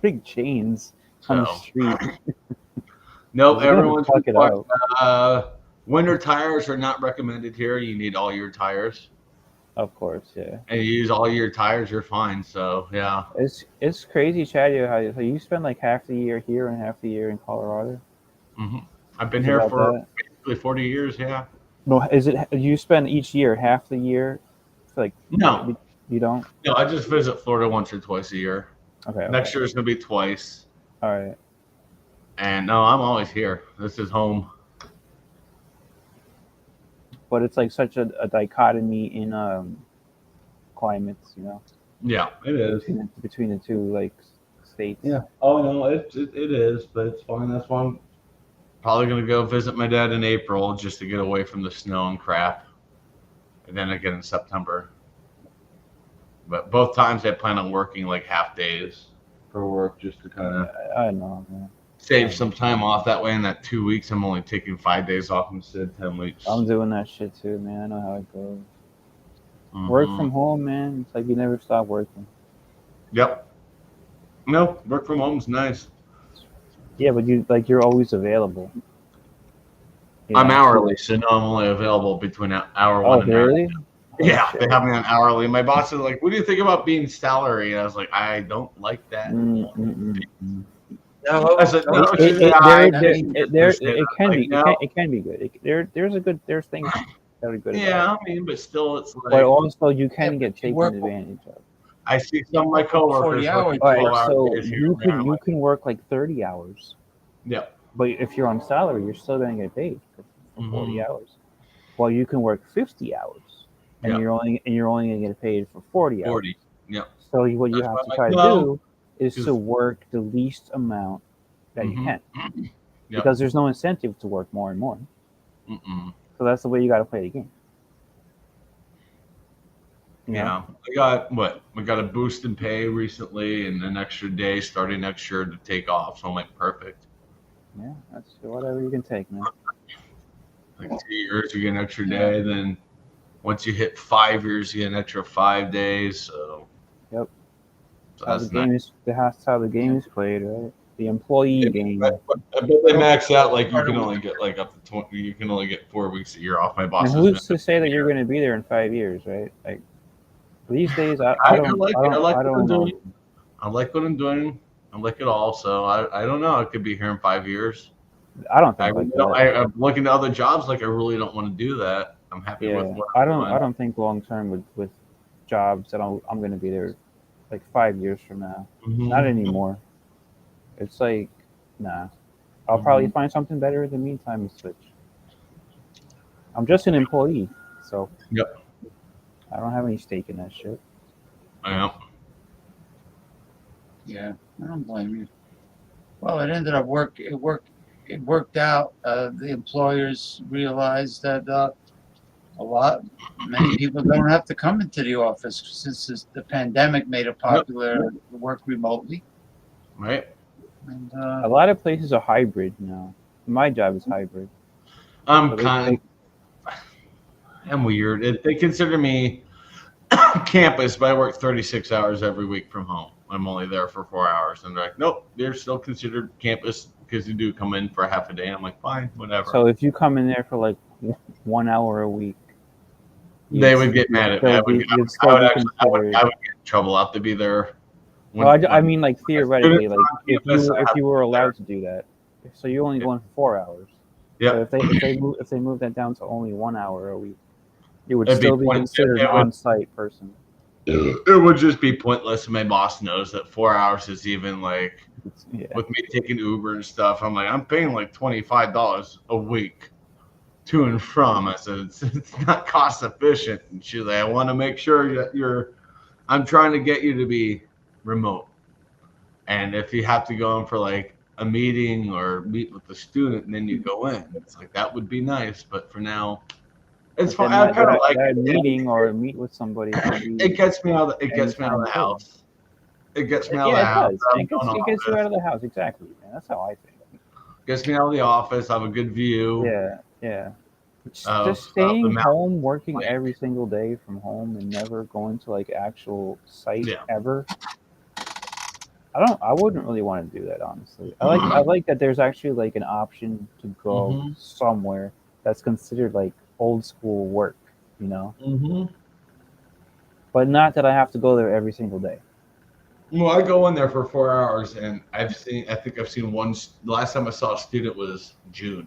big chains on the So. street. No, You're gonna everyone's fuck it required. out. Winter tires are not recommended here. You need all your tires. Of course, yeah. And you use all your tires, you're fine. So yeah. It's crazy, Chad. How you spend like half the year here and half the year in Colorado. Mm-hmm. I've been Is here about for that? basically 40 years. Yeah. No, is it you spend each year half the year? Like No. you don't. No, I just visit Florida once or twice a year. Okay. Next year is gonna be twice. All right. And no, I'm always here. This is home. But it's like such a dichotomy in climates, you know. Yeah, it is. Between the two like states. Yeah. Oh no, it is, but it's fine. That's why I'm probably gonna go visit my dad in April just to get away from the snow and crap, and then again in September. But both times I plan on working like half days for work just to kind of I know, man. save some time off. That way, in that 2 weeks, I'm only taking 5 days off instead of 10 weeks. I'm doing that shit too, man. I know how it goes. Work from home, man. It's like you never stop working. Yep. No, work from home's nice. Yeah, but you're always available. You I'm know? hourly, so no, I'm only available between hour one and hour really? two. Yeah, they have me on hourly. My boss is like, "What do you think about being salary?" And I was like, "I don't like that." No, I said, "No, it can be. no. It can be good. There's things that are good. Yeah, about I mean, but still, it's like. But also, you can get taken advantage of. I see some of my coworkers 40 hours. working All right, 12 so hours here. you can work like 30 hours. Yeah. But if you're on salary, you're still going to get paid for 40 hours. Well, you can work 50 hours, and Yeah. you're only going to get paid for 40 hours. 40. Yeah. So what you That's have what to I'm try like, to no. do is to work the least amount that you can, Yep. because there's no incentive to work more and more. So that's the way you got to play the game. Yeah, I got a boost in pay recently and an extra day starting next year to take off. So I'm like, perfect. Yeah, that's whatever you can take, man. Like 2 years, you get an extra day. Then once you hit 5 years, you get an extra 5 days. So Yep. So How that's the game is. That's how the game is played, right? The employee game. I bet they max out like you can only get like up to 20. You can only get 4 weeks a year off. My boss. And who's to say that you're going to be there in 5 years, right? Like these days, I don't like it. I like what I'm know. doing. I like what I'm doing. I like it all. So I don't know. I could be here in 5 years. I don't think like that. I'm looking to other jobs. Like I really don't want to do that. I'm happy with what I I'm don't. doing. I don't think long term with jobs that I'm going to be there like 5 years from now. Mhm. Not anymore. It's like, nah. I'll probably find something better in the meantime and switch. I'm just an employee, so Yep. I don't have any stake in that shit. Yeah. Yeah, I don't blame you. Well, it ended up it worked out. The employers realized that many people don't have to come into the office since the pandemic made it popular to work remotely. Right. And A lot of places are hybrid now. My job is hybrid. I'm weird. They consider me campus, but I work 36 hours every week from home. I'm only there for 4 hours. And they're like, nope, they're still considered campus because you do come in for half a day. I'm like, fine, whatever. So if you come in there for like 1 hour a week, they would get mad at me. I would get in trouble. I'll have to be there. Well, I mean, like theoretically, like if you were allowed to do that, so you only go in for 4 hours. Yeah. So if they move that down to only 1 hour a week, you would It'd be still be considered an on-site person. It would just be pointless. And my boss knows that 4 hours is even like with me taking Uber and stuff. I'm like, I'm paying like $25 a week to and from. I said, it's not cost efficient. And she's like, I want to make sure that I'm trying to get you to be remote. And if you have to go in for like a meeting or meet with the student and then you go in. It's like that would be nice, but for now, it's But fine. then I kind of like that it. meeting or meet with somebody can be It gets me out. It gets me out of the anytime too. house. It gets me out of Yeah, the it house. does. I'm It gets, going it gets you office. out of the house. Exactly, man. That's how I think. Gets me out of the office. I have a good view. Yeah, yeah. Of Just the staying mountain. home, working Like, every single day from home, and never going to like actual site yeah. ever. I wouldn't really want to do that, honestly. I like that there's actually like an option to go Mhm. somewhere that's considered like old school work, you know. Mm-hmm. But not that I have to go there every single day. Well, I go in there for 4 hours, and I think I've seen one. The last time I saw a student was June.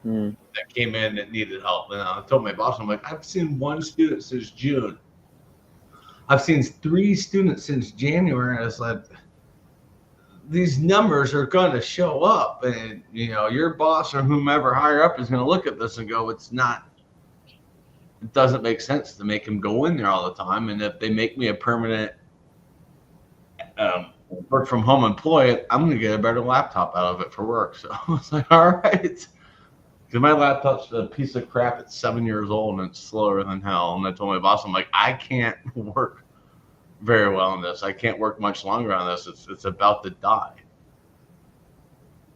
That came in that needed help, and I told my boss, I'm like, I've seen one student since June. I've seen 3 students since January. And I was like, these numbers are going to show up, and your boss or whomever higher up is going to look at this and go, it doesn't make sense to make him go in there all the time. And if they make me a permanent work from home employee, I'm going to get a better laptop out of it for work. So I was like, all right. Because my laptop's a piece of crap. It's 7 years old and it's slower than hell. And I told my boss, I'm like, I can't work very well on this. I can't work much longer on this. It's about to die.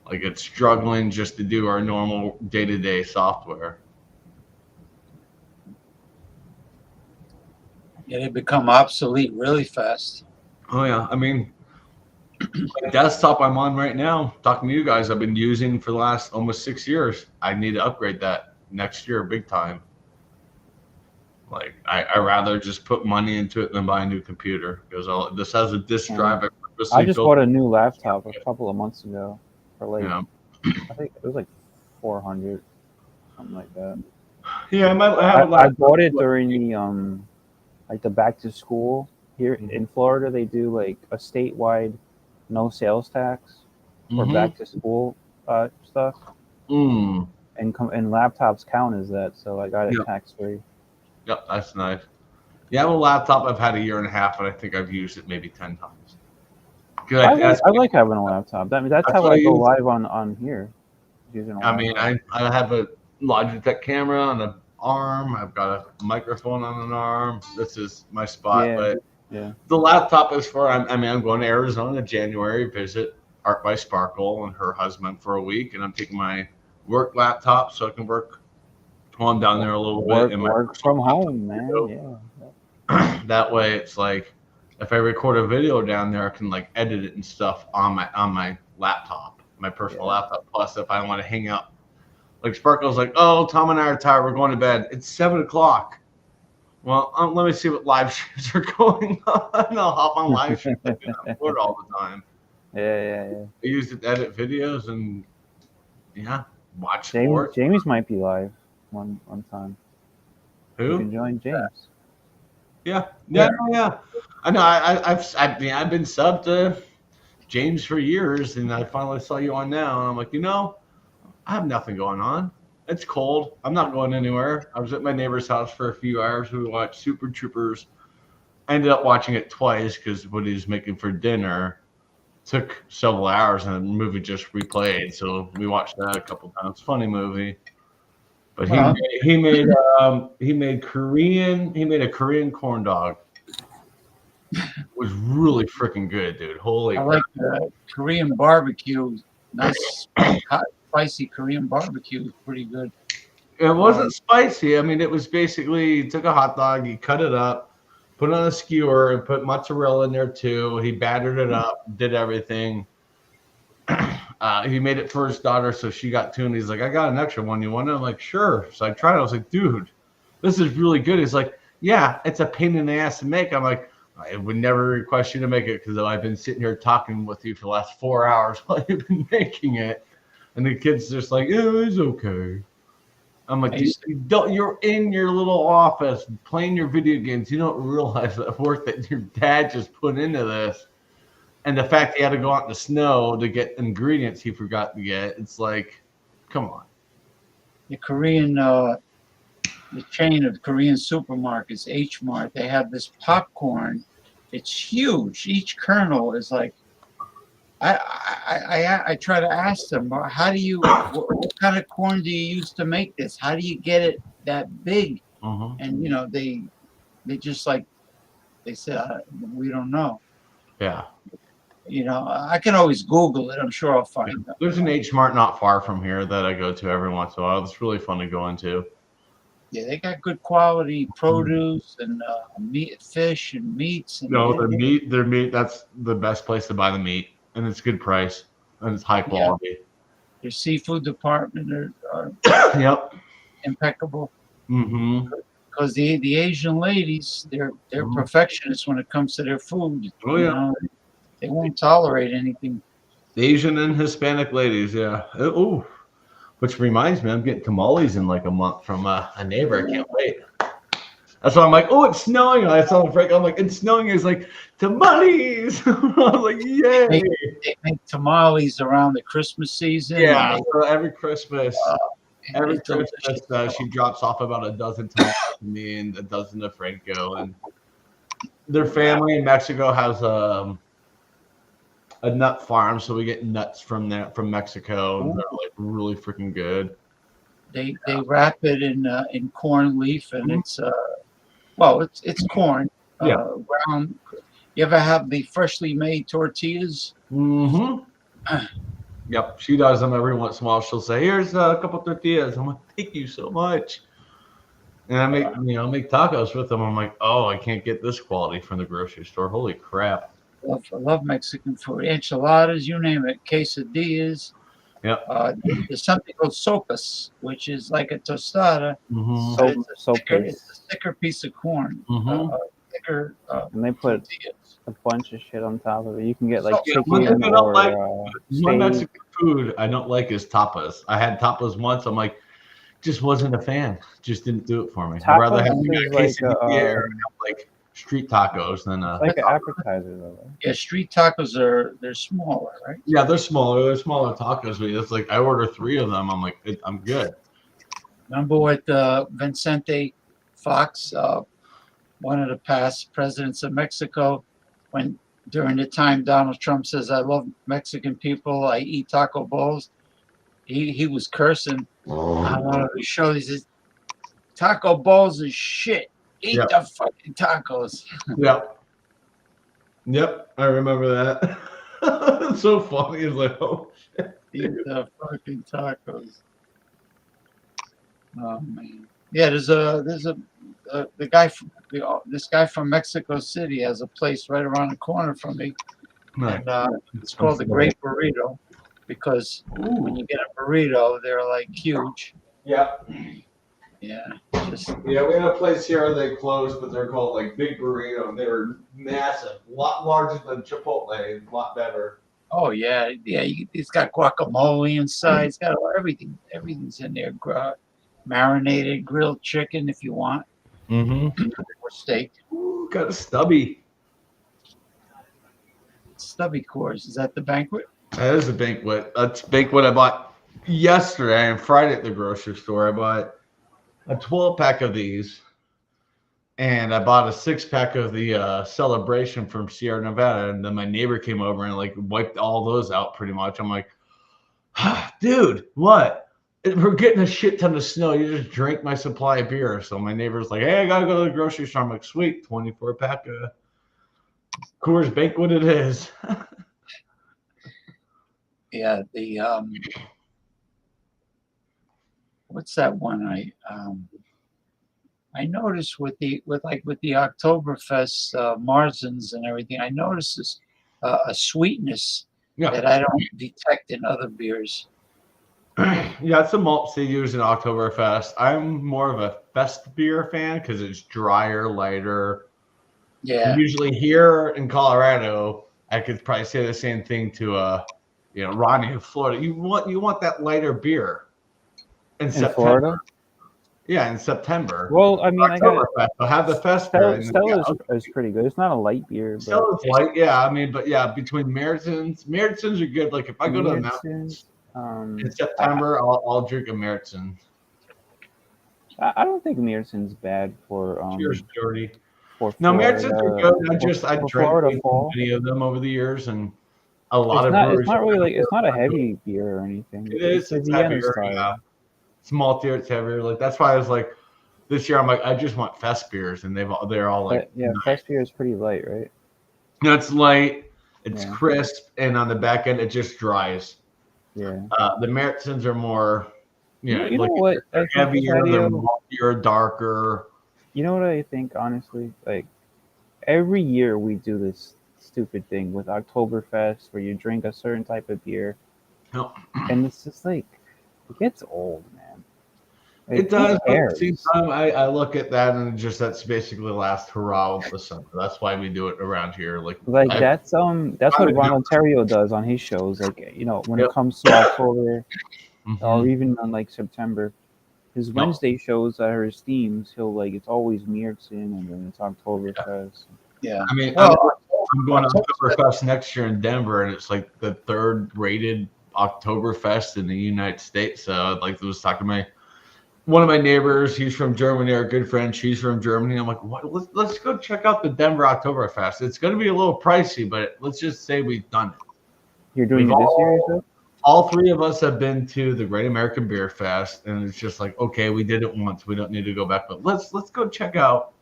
Like, it's struggling just to do our normal day-to-day software. Yeah, they become obsolete really fast. Oh, yeah. I mean, my desktop I'm on right now, talking to you guys, I've been using for the last almost 6 years. I need to upgrade that next year big time. Like, I rather just put money into it than buy a new computer, because this has a disk drive. I just bought a new laptop a couple of months ago for like, I think it was like 400, something like that. Yeah, I bought it during the like the back to school here in Florida. They do like a statewide no sales tax for back to school stuff. And laptops count as that, so I got it tax free. Yep, that's nice. Yeah, I have a laptop I've had a year and a half, and I think I've used it maybe 10 times. I like having a laptop. That's how I go live on here. Using I mean, I have a Logitech camera on an arm. I've got a microphone on an arm. This is my spot. But the laptop is for, I'm going to Arizona in January, visit Art by Sparkle and her husband for a week, and I'm taking my work laptop so I can work while I'm down there a little bit. And work from home, man. Yeah. That way, it's like, if I record a video down there, I can like edit it and stuff on my laptop, my personal laptop. Plus, if I want to hang out, like Sparkle's like, oh, Tom and I are tired. We're going to bed. It's 7 o'clock. Well, let me see what live streams are going on. I'll hop on live streams. I'm bored all the time. Yeah. I use it to edit videos and watch James, sports. James might be live one time. Who? You can join James. Yeah. I know. I've been subbed to James for years, and I finally saw you on now, and I'm like, I have nothing going on. It's cold. I'm not going anywhere. I was at my neighbor's house for a few hours. We watched Super Troopers. I ended up watching it twice because what he was making for dinner took several hours, and the movie just replayed. So we watched that a couple times. Funny movie. But he made a Korean corn dog. It was really freaking good, dude. Holy I crap. like Korean barbecue. Nice hot, spicy Korean barbecue. Pretty good. It wasn't spicy. I mean, it was basically, he took a hot dog, he cut it up, put it on a skewer, and put mozzarella in there too. He battered it up, did everything. He made it for his daughter, so she got two, and he's like, I got an extra one. You want it? I'm like, sure. So I tried it. I was like, dude, this is really good. He's like, yeah, it's a pain in the ass to make. I'm like, I would never request you to make it because I've been sitting here talking with you for the last 4 hours while you've been making it. And the kid's just like, oh, it's okay. I'm like, you're in your little office playing your video games. You don't realize the work that your dad just put into this. And the fact he had to go out in the snow to get ingredients he forgot to get. It's like, come on. The Korean, the chain of Korean supermarkets, H Mart, they have this popcorn. It's huge. Each kernel is like I try to ask them, how do you, what kind of corn do you use to make this? How do you get it that big? And you know, they just like they said, we don't know. Yeah. You know, I can always Google it. I'm sure I'll find them. There's an H Mart not far from here that I go to every once in a while. It's really fun to go into. Yeah, they got good quality produce and meat, fish and meats. And No, their meat. That's the best place to buy the meat, and it's good price and it's high quality. Their seafood department are Yep. impeccable. Mm-hmm. Because the Asian ladies, they're perfectionists when it comes to their food. Oh, You yeah. know, they won't tolerate anything. Asian and Hispanic ladies, yeah. Oh, which reminds me, I'm getting tamales in like a month from a neighbor. I can't wait. That's why I'm like, oh, it's snowing. I saw the break. I'm like, it's snowing. It's like tamales. I was like, yay! They make tamales around the Christmas season. Yeah, and so every Christmas, it's delicious. she drops off about a dozen tamales to me and a dozen to Franco. And their family in Mexico has a nut farm, so we get nuts from Mexico, and they're like really freaking good. They wrap it in corn leaf, and it's it's corn. Round. You ever have the freshly made tortillas? Mm-hmm. Yep, she does them every once in a while. She'll say, "Here's a couple tortillas." I'm like, "Thank you so much." And I make tacos with them. I'm like, "Oh, I can't get this quality from the grocery store. Holy crap!" I love Mexican food. Enchiladas, you name it. Quesadillas. Yep. There's something called sopas, which is like a tostada. Mm-hmm. But it's a thicker piece of corn. Thicker. And they put a bunch of shit on top of it. You can get like one chicken thing I don't like, or one Mexican food I don't like is tapas. I had tapas once. I'm like, just wasn't a fan. Just didn't do it for me. I'd rather have quesadilla or like street tacos than like an appetizer though. Right? Yeah, street tacos they're smaller, right? Yeah, they're smaller. They're smaller tacos. But it's like I order 3 of them. I'm like, I'm good. Remember what Vicente Fox, one of the past presidents of Mexico, when during the time Donald Trump says, "I love Mexican people. I eat taco bowls." He was cursing on one of his shows. He says, "Taco bowls is shit. Eat the fucking tacos." Yep, I remember that. It's so funny. It's like, oh shit. Eat the fucking tacos. Oh man. Yeah, there's the guy from this guy from Mexico City has a place right around the corner from me. Nice. And it's called the Great Burrito because when you get a burrito, they're like huge. Yeah. Yeah. We had a place here they closed, but they're called like Big Burrito, and they were massive, a lot larger than Chipotle, a lot better. Oh yeah, it's got guacamole inside. It's got everything. Everything's in there. Marinated grilled chicken if you want. Mm-hmm. Or steak. Ooh, got a stubby. Stubby course. Is that the banquet? That is a banquet. That's a banquet I bought yesterday and Friday at the grocery store. I bought a 12-pack of these, and I bought a 6-pack of the Celebration from Sierra Nevada. And then my neighbor came over and like wiped all those out pretty much. I'm like, dude, what? We're getting a shit ton of snow. You just drank my supply of beer. So my neighbor's like, hey, I gotta go to the grocery store. I'm like, sweet, 24-pack of Coors Banquet it is. Yeah, the what's that one I noticed with the Oktoberfest Marzens and everything, I noticed this a sweetness that I don't detect in other beers. Yeah, it's the malts they use in Oktoberfest. I'm more of a fest beer fan because it's drier, lighter. Yeah. Usually here in Colorado, I could probably say the same thing to Ronnie in Florida. You want that lighter beer in September. Florida? Yeah, in September. Well, I mean, I got I'll have the fest beer. Stella is pretty good. It's not a light beer. Stella's light, yeah. I mean, but yeah, between Meritzens are good. Like if I go to the mountains in September, I'll drink a Meritzen. I don't think Meritzens bad for Cheers, Jordy. For no, Meritzens are good. I drank Florida fall. many of them over the years, and a lot of breweries. It's not really like it's not a heavy beer or anything. It is. It's heavier. Yeah. It's maltier. It's heavier. Like that's why I was like, this year I'm like, I just want fest beers, and they're all like, yeah, fest beer is pretty light, right? It's light. It's crisp, and on the back end it just dries. Yeah. The Meritzens are more, you know what? They're heavier, they're maltier, darker. You know what I think, honestly? Like every year we do this stupid thing with Oktoberfest where you drink a certain type of beer, and it's just like it gets old, man. Like, it does. But at the same time, I look at that and that's basically the last hurrah of the summer. That's why we do it around here. Like that's what Ron Ontario does on his shows. Like when it comes to October or even on like September, his Wednesday shows that are his themes. He'll like it's always Mierzen and then it's Oktoberfest. Yeah. I mean, I'm going to Oktoberfest next year in Denver, and it's like the 3rd rated Oktoberfest in the United States. So like I was talking to one of my neighbors, he's from Germany, our good friend, she's from Germany. I'm like, let's go check out the Denver Oktoberfest. It's going to be a little pricey, but let's just say we've done it. You're doing it this year, you said? All 3 of us have been to the Great American Beer Fest, and it's just like, okay, we did it once. We don't need to go back, but let's go check out,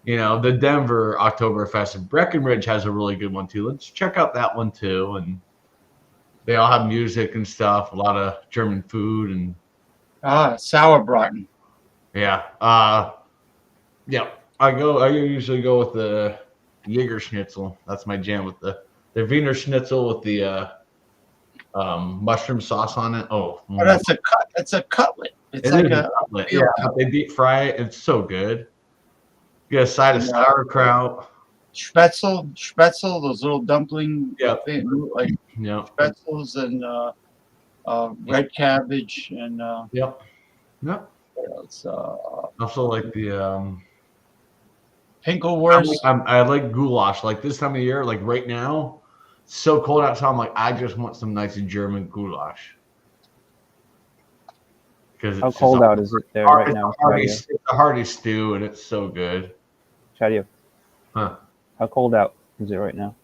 the Denver Oktoberfest. And Breckenridge has a really good one too. Let's check out that one too. And they all have music and stuff, a lot of German food and Sauerbraten. Yeah. Yeah. I usually go with the Jaeger Schnitzel. That's my jam with the Wiener Schnitzel with the mushroom sauce on it. Oh, that's a cutlet. It's like a cutlet. Yeah, they deep fry it. It's so good. Get a side of sauerkraut. Spätzle, those little dumpling things, like Spätzles and red cabbage and Yep. It's also like the Pinkelwurst. I like goulash. Like this time of year, like right now, it's so cold outside. I'm like, I just want some nice German goulash. How cold out is it there right now? It's a hearty stew, and it's so good. Shadio. Huh? How cold out is it right now?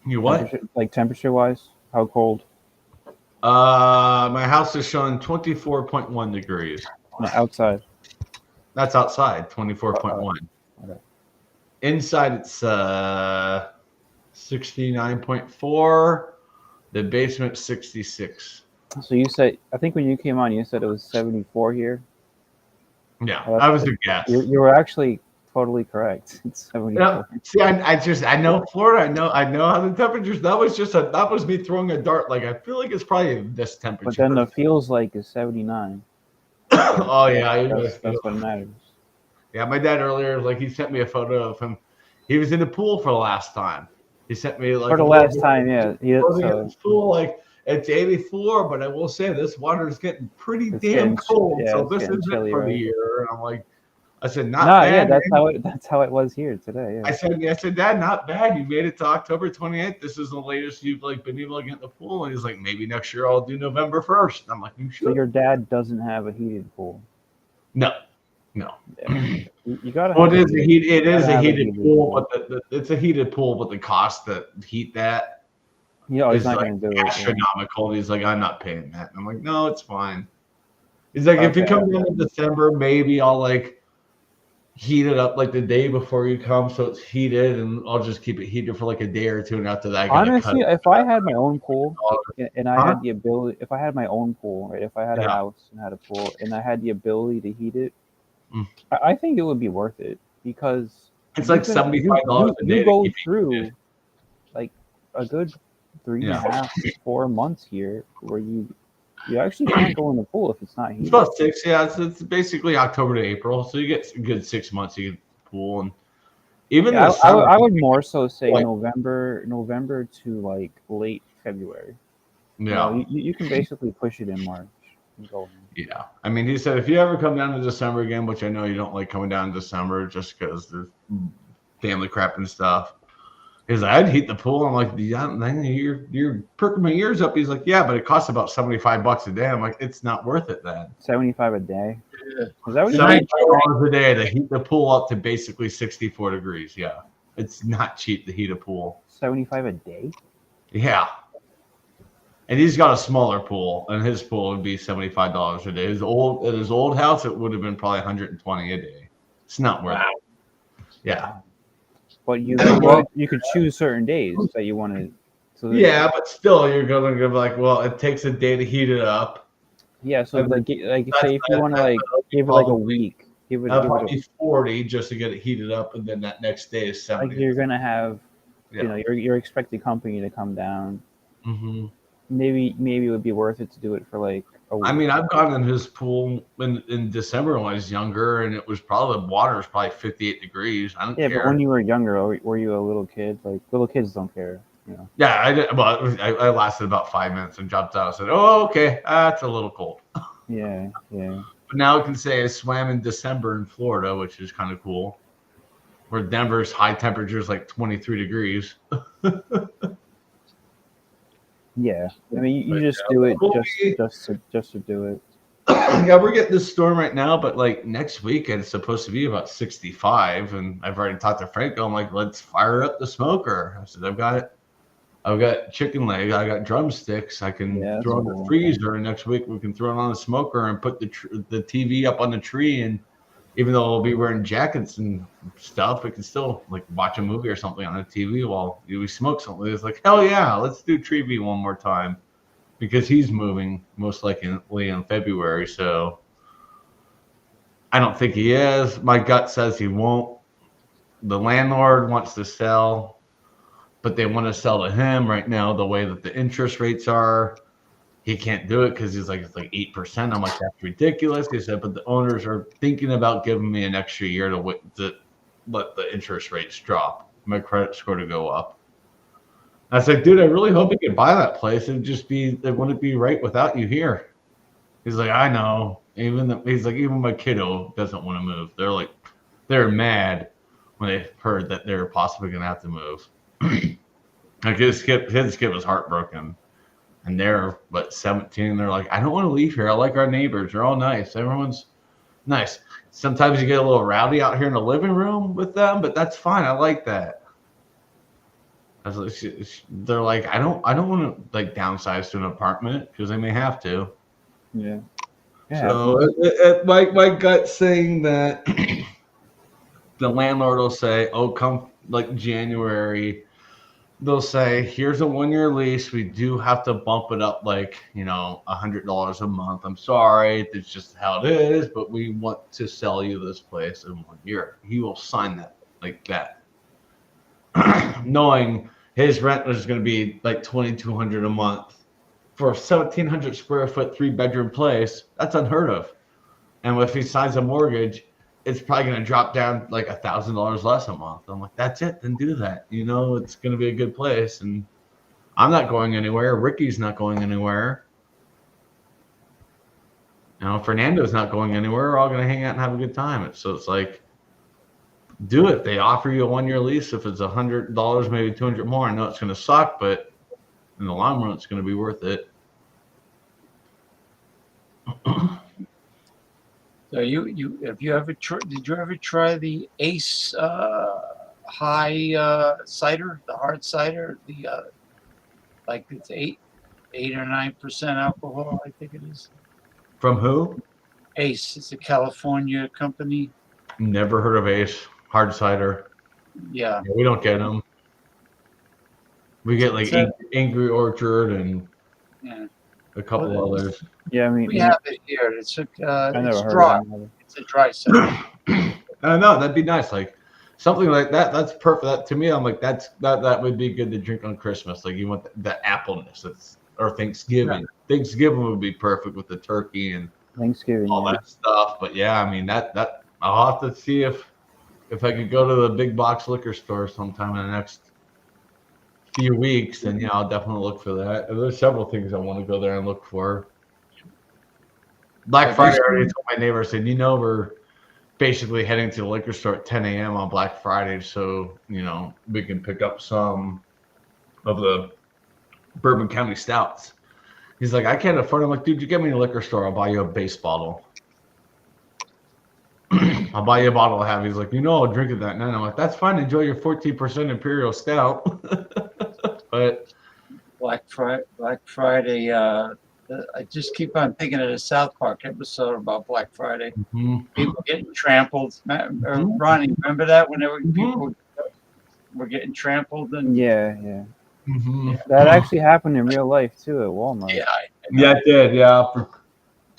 You what? Temperature wise, how cold? My house is showing 24.1 degrees. No, outside. That's outside, 24.1. Okay. Inside, it's 69.4. The basement, 66. So you said, I think when you came on, you said it was 74 here. Yeah, I was a guess. You were actually totally correct. It's 74. See, I know Florida. I know how the temperatures. That was me throwing a dart. Like I feel like it's probably this temperature. But then the feels like is 79. Oh yeah, that's what matters. Yeah, my dad earlier, like he sent me a photo of him. He was in the pool for the last time. He sent me like for the last time, yeah. This pool, like it's 84, but I will say this water is getting pretty damn cold. Yeah, so this is it for the year. And I'm like, I said, not bad. Yeah, that's how it was here today. Yeah. I said, Dad, not bad. You made it to October 28th. This is the latest you've like been able to get in the pool. And he's like, maybe next year I'll do November 1st. I'm like, you should. So your dad doesn't have a heated pool? No. Yeah. You gotta. Well, it is a heated pool, but it's a heated pool, but the cost to heat that he's not going to do it. Astronomical. He's like, I'm not paying that. And I'm like, no, it's fine. He's like, if you come in December, maybe I'll like heat it up like the day before you come, so it's heated, and I'll just keep it heated for like a day or two, and after that, honestly, if I had my own pool and I had the ability, if I had my own pool, right, if I had a house and had a pool and I had the ability to heat it, I think it would be worth it because it's like $75 a day. You go through like a good 3.5, 4 months here where you actually can't go in the pool if it's not heated. It's about 6, yeah. It's basically October to April, so you get a good 6 months you get pool, and even I would more so say like, November to like late February. Yeah, you can basically push it in March. And go in. Yeah, I mean, he said if you ever come down to December again, which I know you don't like coming down in December just because there's family crap and stuff. He's like, I'd heat the pool. I'm like, you're perking my ears up. He's like, yeah, but it costs about $75 a day. I'm like, it's not worth it then. 75 a day? Is that what $75 a day to heat the pool up to basically 64 degrees? Yeah. It's not cheap to heat a pool. $75 a day? Yeah. And he's got a smaller pool, and his pool would be $75 a day. At his old house, it would have been probably $120 a day. It's not worth it. Yeah. But you could choose certain days that you want to. So yeah, but still, you're going to be like, well, it takes a day to heat it up. Yeah, so like say if you want to like give it like a week, give it probably 40 just to get it heated up, and then that next day is 70. Like you're gonna have, Yeah. you're expecting company to come down. Mm-hmm. Maybe it would be worth it to do it for like a week. I mean, I've gone in his pool in December when I was younger, and it was probably the water was probably 58 degrees. I don't care. Yeah, but when you were younger, were you a little kid? Like little kids don't care. Yeah, I did. Well, I lasted about 5 minutes and jumped out. I said, "Oh, okay, that's a little cold." Yeah. But now I can say I swam in December in Florida, which is kind of cool. Where Denver's high temperature is like 23 degrees. Yeah, I mean, you just do it just to do it. Yeah, we're getting this storm right now, but like next week it's supposed to be about 65, and I've already talked to Franco. I'm like, let's fire up the smoker. I said, I've got chicken leg, I got drumsticks. I can throw in the freezer, and next week we can throw it on the smoker and put the TV up on the tree. And even though we'll be wearing jackets and stuff, we can still like watch a movie or something on the TV while we smoke something. It's like, hell yeah, let's do Tree one more time, because he's moving most likely in February. So I don't think he is. My gut says he won't. The landlord wants to sell, but they want to sell to him right now the way that the interest rates are. He can't do it because he's like, it's like 8%. I'm like, that's ridiculous. He said, but the owners are thinking about giving me an extra year to let the interest rates drop, my credit score to go up. I was like, dude, I really hope we could buy that place. It wouldn't be right without you here. He's like, I know. Even my kiddo doesn't want to move. They're mad when they heard that they're possibly going to have to move. Like his kid was heartbroken. And they're 17. They're like, I don't want to leave here. I like our neighbors. They're all nice. Everyone's nice. Sometimes you get a little rowdy out here in the living room with them, but that's fine. I like that. They're like, I don't want to like downsize to an apartment because they may have to. Yeah. So my gut's saying that the landlord will say, oh, come like January. They'll say, here's a 1-year lease. We do have to bump it up like, $100 a month. I'm sorry. It's just how it is, but we want to sell you this place in 1 year. He will sign that like that. Knowing his rent was going to be like $2,200 a month for a 1,700 square foot 3-bedroom place. That's unheard of. And if he signs a mortgage, it's probably going to drop down like $1,000 less a month. I'm like, that's it. Then do that. It's going to be a good place. And I'm not going anywhere. Ricky's not going anywhere. Fernando's not going anywhere. We're all going to hang out and have a good time. So it's like, do it. They offer you a 1-year lease. If it's $100, maybe $200 more, I know it's going to suck, but in the long run, it's going to be worth it. So did you ever try the Ace high cider, the hard cider, like it's 8 or 9% alcohol, I think it is. From who? Ace. It's a California company. Never heard of Ace hard cider. Yeah, we don't get them. We get like Angry Orchard and a couple others. Yeah, I mean, we have it here. It's I never it's heard dry. of it. It's a dry cider. No, that'd be nice. Like something like that. That's perfect. That to me, I'm like, that would be good to drink on Christmas. Like you want the appleness. Or Thanksgiving. Yeah. Thanksgiving would be perfect with the turkey and Thanksgiving, all that stuff. But yeah, I mean that I'll have to see if I could go to the big box liquor store sometime in the next few weeks, then yeah, I'll definitely look for that. And there's several things I want to go there and look for. Black Friday, I already told my neighbor, I said, we're basically heading to the liquor store at 10 a.m. on Black Friday, so we can pick up some of the Bourbon County Stouts. He's like, I can't afford it. I'm like, dude, you get me to the liquor store, I'll buy you a base bottle. I'll buy you a bottle of half. He's like, I'll drink it that night. I'm like, that's fine. Enjoy your 14% Imperial Stout. But Black Friday. I just keep on thinking of the South Park episode about Black Friday. People getting trampled. Ronnie, remember that when people were getting trampled? And Yeah. That actually happened in real life too at Walmart. Yeah, it did. Yeah, for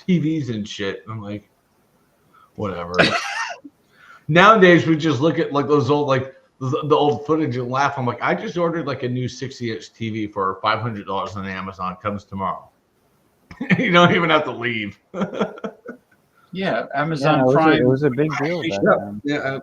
TVs and shit. I'm like, whatever. Nowadays, we just look at like those old, like the old footage and laugh. I'm like, I just ordered like a new 60-inch TV for $500 on Amazon. Comes tomorrow. You don't even have to leave. Yeah, Amazon Prime. It was a big deal back then. Yeah,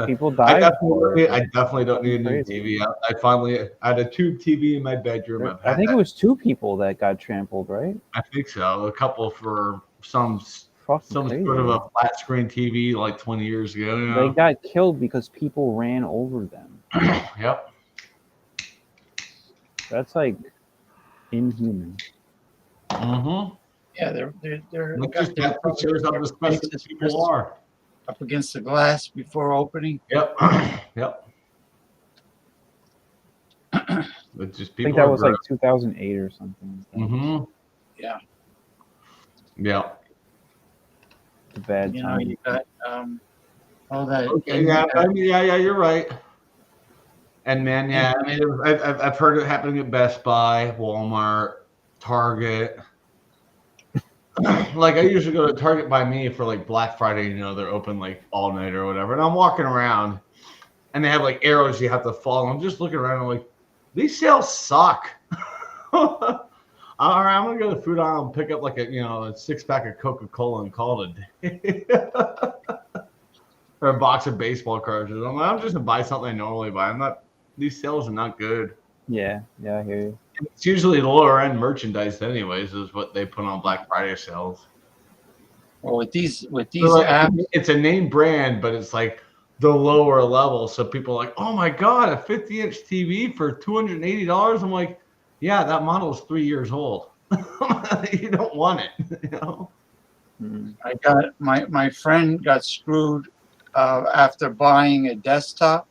people died for it. I definitely don't need a new TV. I had a tube TV in my bedroom. I think it was 2 people that got trampled, right? I think so. A couple for some sort of a flat screen TV like 20 years ago. They got killed because people ran over them. Yep. That's like inhuman. Yeah, they're shows how disgusting people are. Up against the glass before opening. Yep. Yep. But just I think that was like 2008 or something. Yeah. Yeah. It's a bad time. You got all that. Okay, yeah, you're right. And man, I mean, I've heard it happening at Best Buy, Walmart, Target. Like I usually go to Target by me for like Black Friday. They're open like all night or whatever. And I'm walking around, and they have like arrows you have to follow. I'm just looking around. I'm like, these sales suck. All right, I'm gonna go to the food aisle and pick up like a 6-pack of Coca-Cola and call it a day. Or a box of baseball cartridges. I'm just gonna buy something I normally buy. These sales are not good. Yeah, I hear you. It's usually the lower end merchandise, anyways, is what they put on Black Friday sales. Well, with these apps, it's a name brand, but it's like the lower level. So people are like, oh my god, a 50-inch TV for $280. I'm like, yeah, that model is 3 years old. You don't want it. I got my friend got screwed after buying a desktop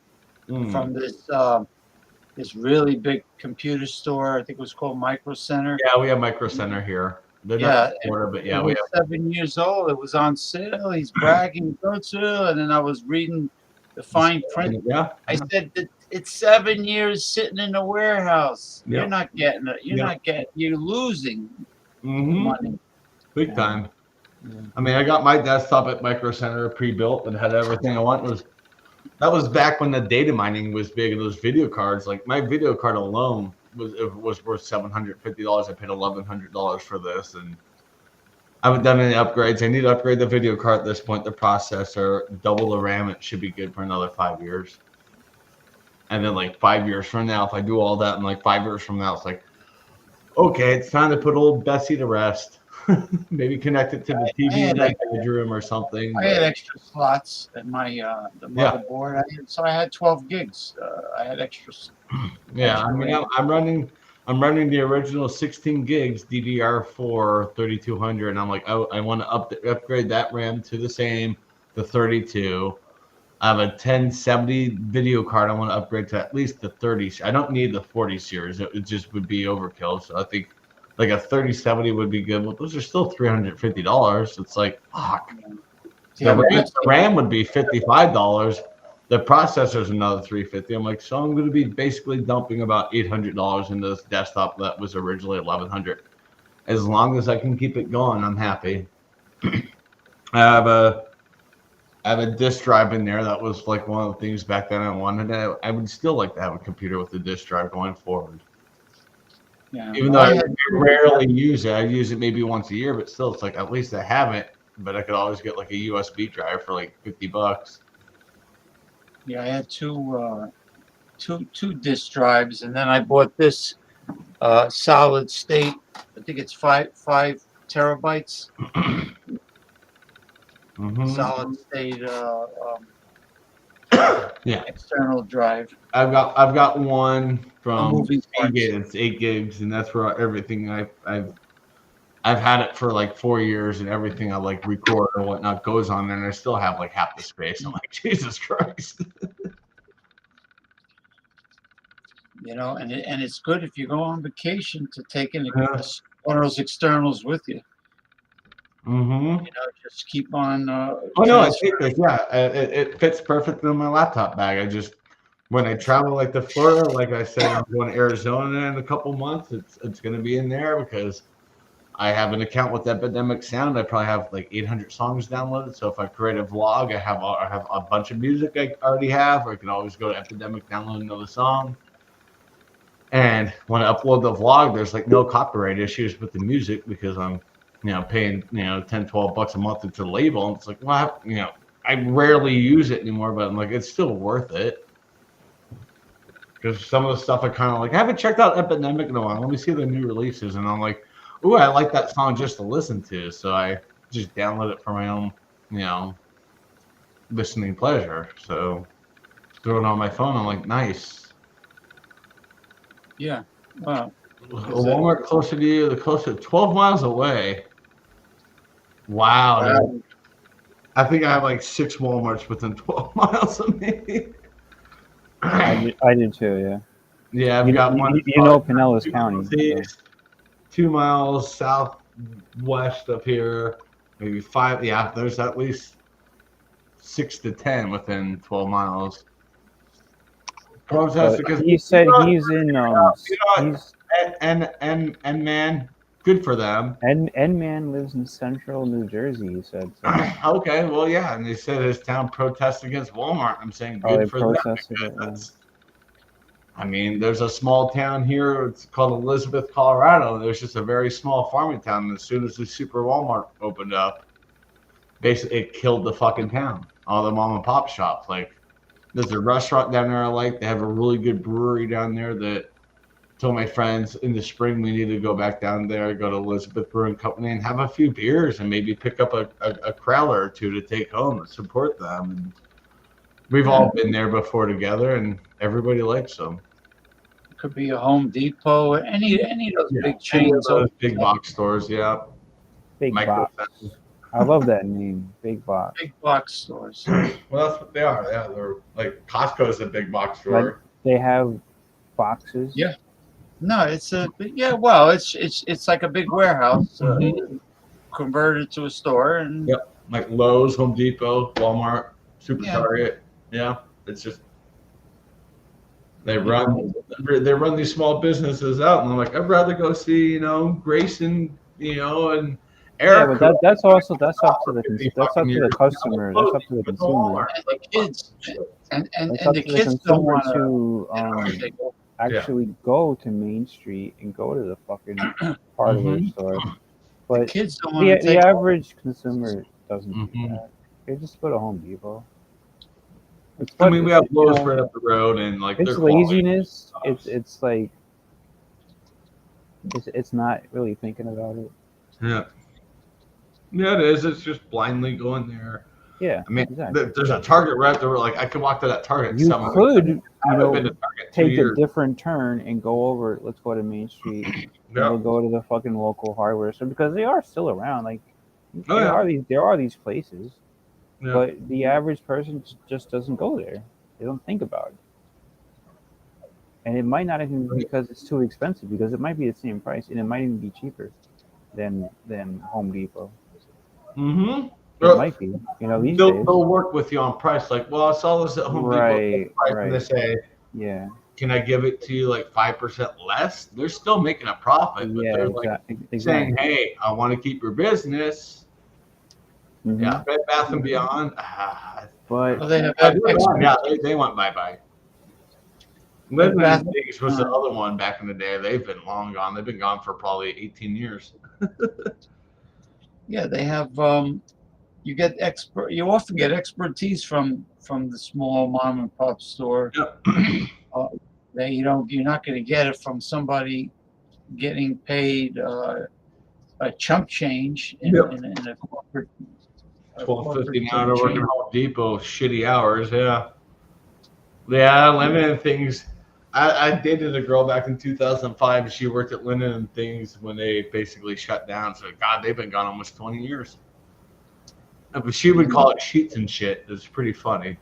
from this really big computer store. I think it was called Micro Center. Yeah, we have Micro Center here. They're not order, but yeah, we have. 7 years old. It was on sale. He's bragging, go to, and then I was reading the fine print. Yeah, I said that it's 7 years sitting in the warehouse. Yeah. You're not getting it. You're losing money. Big time. I mean, I got my desktop at Micro Center pre-built and had everything I want. That was back when the data mining was big and those video cards. Like my video card alone was worth $750. I paid $1,100 for this, and I haven't done any upgrades. I need to upgrade the video card at this point. The processor, double the RAM. It should be good for another 5 years. And then like 5 years from now, if I do all that, and like 5 years from now, it's like, okay, it's time to put old Bessie to rest. Maybe connect it to the TV in the bedroom or something. I had extra slots in my the motherboard. So I had 12 gigs. I had extras. Yeah, I mean, I'm running the original 16 gigs DDR4 3200, and I'm like, I want to upgrade that RAM to the 32. I have a 1070 video card. I want to upgrade to at least the 30. I don't need the 40 series. It just would be overkill. So I think like a 3070 would be good. But those are still $350. It's like, fuck. The RAM would be $55. The processor's another $350. I'm like, so I'm going to be basically dumping about $800 into this desktop that was originally $1,100. As long as I can keep it going, I'm happy. I have a disk drive in there. That was like one of the things back then I wanted. I would still like to have a computer with a disk drive going forward. Yeah, even though I rarely use it, I use it maybe once a year, but still, it's like at least I have it. But I could always get like a USB drive for like $50. Yeah, I had two disk drives, and then I bought this solid state. I think it's five terabytes. Solid state external drive. I've got one from Seagate. It's 8 gigs, and that's where everything I've had it for like 4 years, and everything I like record or whatnot goes on there, and I still have like half the space. I'm like, Jesus Christ. You know, and it's good if you go on vacation to take in one of those externals with you. Mm-hmm. You know, just keep on. Oh no, I take this. Yeah, it fits perfectly in my laptop bag. I just when I travel like to Florida, like I said, I'm going to Arizona in a couple months. It's going to be in there because I have an account with Epidemic Sound. I probably have like 800 songs downloaded. So if I create a vlog, I have a bunch of music I already have, or I can always go to Epidemic, download another song. And when I upload the vlog, there's like no copyright issues with the music because I'm, paying, 10, 12 bucks a month into the label. And it's like, well, I rarely use it anymore, but I'm like, it's still worth it. Because some of the stuff I kind of like, I haven't checked out Epidemic in a while. Let me see the new releases. And I'm like, ooh, I like that song just to listen to. So I just download it for my own, listening pleasure. So throw it on my phone. I'm like, nice. Yeah. Wow. A Walmart closer to you, the closer 12 miles away. Wow. I think I have like 6 Walmarts within 12 miles of me. I did too, yeah. Yeah, I've got one. You know Pinellas County. So. 2 miles southwest of here, maybe 5. Yeah, there's at least 6 to 10 within 12 miles. Protest because he said he's in and man, good for them. And man lives in central New Jersey, he said. So. Okay, well, yeah, and they said his town protests against Walmart. I'm saying good for them. I mean, there's a small town here. It's called Elizabeth, Colorado. There's just a very small farming town. And as soon as the Super Walmart opened up, basically it killed the fucking town. All the mom and pop shops. Like, there's a restaurant down there I like. They have a really good brewery down there that I told my friends in the spring we need to go back down there, go to Elizabeth Brewing Company and have a few beers and maybe pick up a crowler or two to take home and support them. And we've all been there before together, and everybody likes them. It could be a Home Depot, any of those big chains. Those big box stores, yeah. Big box. I love that name, big box. Big box stores. Well, that's what they are. Yeah, they're like Costco's a big box store. Like they have boxes. Yeah. No, it's well, it's like a big warehouse converted to a store, and like Lowe's, Home Depot, Walmart, Super Target. Yeah, it's just they run these small businesses out, and I'm like, I'd rather go see Grayson, and Eric. Yeah, but that's up to the customer. That's up to the consumer. And the kids, and the kids don't want to actually go to Main Street and go to the fucking hardware store. But the kids don't want the average consumer doesn't do that. They just go to Home Depot. I mean, we have Lowe's right up the road, and like it's laziness. It's like it's not really thinking about it. Yeah, it is. It's just blindly going there. Yeah, I mean, there's a Target right there. Like I could walk to that Target. You could, take a different turn and go over. Let's go to Main Street. And we'll go to the fucking local hardware store because they are still around. Like there are these places, but the average person just doesn't go there. They don't think about it, and it might not even be because it's too expensive. Because it might be the same price, and it might even be cheaper than Home Depot. Mm-hmm. It might be, these days. They'll work with you on price. Like, well, I saw this at Home Depot, and they say, can I give it to you like 5% less? They're still making a profit, but they're like saying, hey, I want to keep your business. Mm-hmm. Yeah, Bed Bath and Beyond. But they went bye-bye. Bed Bath was the other one back in the day. They've been long gone. They've been gone for probably 18 years. Yeah, they have. You often get expertise from the small mom and pop store. You're not going to get it from somebody getting paid a chump change in a corporate. $12.50 an hour to work at Home Depot, shitty hours. Yeah, limited things. I dated a girl back in 2005, and she worked at Linen and Things when they basically shut down. So, God, they've been gone almost 20 years. But she would call it sheets and shit. It's pretty funny.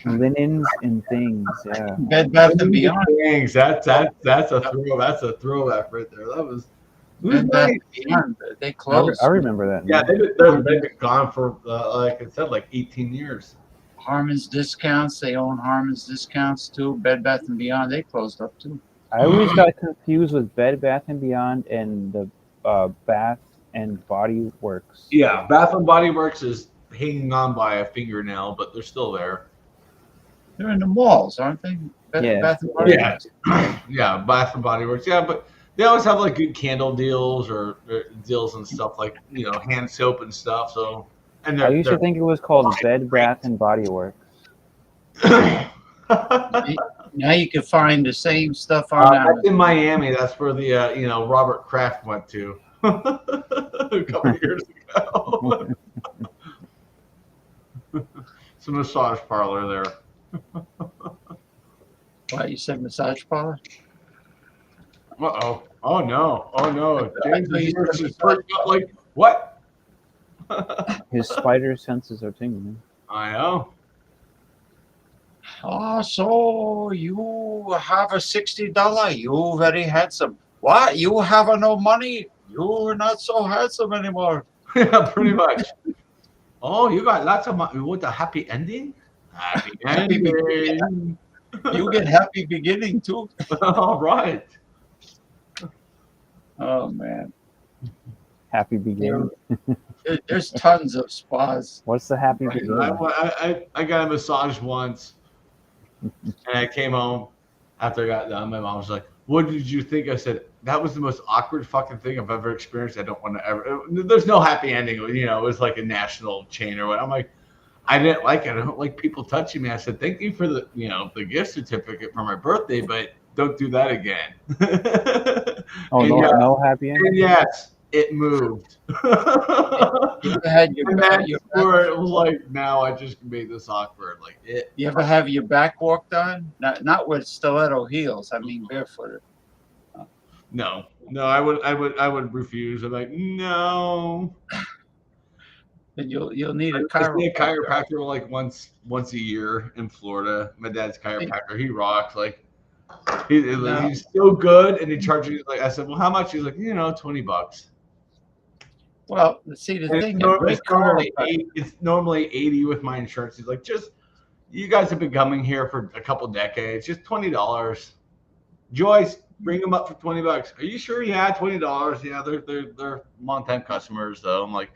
Linens and Things, yeah. Bed Bath and Beyond. Things. That's a throw. That's a throwback right there. That was. Bed Bath and Beyond. They closed. I remember that. Yeah, they've been gone for like I said, like 18 years. Harmon's Discounts. They own Harmon's Discounts too. Bed Bath and Beyond. They closed up too. I always got confused with Bed Bath and Beyond and the Bath and Body Works. Yeah, Bath and Body Works is hanging on by a fingernail, but they're still there. They're in the malls, aren't they? Bath and Body Works. Yeah, Bath and Body Works. Yeah, but they always have like good candle deals or deals and stuff like hand soap and stuff. So, and I used to think it was called Bed Bath and Body Works. Now you can find the same stuff on Amazon. That's in Miami. That's where the Robert Kraft went to a couple of years ago. It's a massage parlor there. What, you said massage parlor? Uh-oh. Oh, no. Oh, no. James I thought you is perked up like, what? His spider senses are tingling. I know. Oh, so you have a $60. You very handsome. What? You have no money? You're not so handsome anymore. Yeah, pretty much. Oh, you got lots of money. You want a happy ending? Happy ending. You get happy beginning too. All right. Oh man. Happy beginning. There's tons of spas. What's the happy beginning? I got a massage once, and I came home after I got done. My mom was like, "What did you think?" I said, "That was the most awkward fucking thing I've ever experienced. I don't want to ever." There's no happy ending. It was like a national chain or what. I'm like, I didn't like it. I don't like people touching me. I said, "Thank you for the the gift certificate for my birthday, but don't do that again." Oh, no happy ending. And yes, it moved. You ever had your back, it was like, now I just made this awkward. Like it. You ever have your back walked on? Not with stiletto heels. I mean barefooted. No, I would refuse. I'm like, no. And you'll need a chiropractor like once a year in Florida. My dad's chiropractor. He rocks. Like he's so good, and he charges you like I said. Well, how much? He's like, $20. Well, see the thing. It's normally 80 with my insurance. He's like, just you guys have been coming here for a couple decades. Just $20. Joyce, bring them up for $20. Are you sure? Yeah, $20. Yeah, they're long-time customers though. I'm like,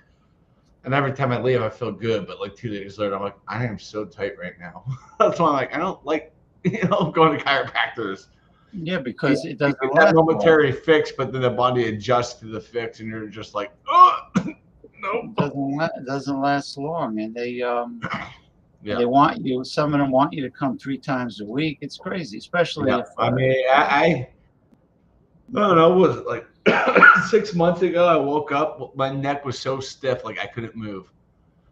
and every time I leave, I feel good. But like 2 days later, I'm like, I am so tight right now. That's why I'm like, I don't like going to chiropractors. Yeah, because it doesn't get that momentary fix, but then the body adjusts to the fix, and you're just like, oh no. It doesn't last long, and they they want you. Some of them want you to come 3 times a week. It's crazy, especially if I mean, I don't know. Was it like 6 months ago? I woke up, my neck was so stiff, like I couldn't move.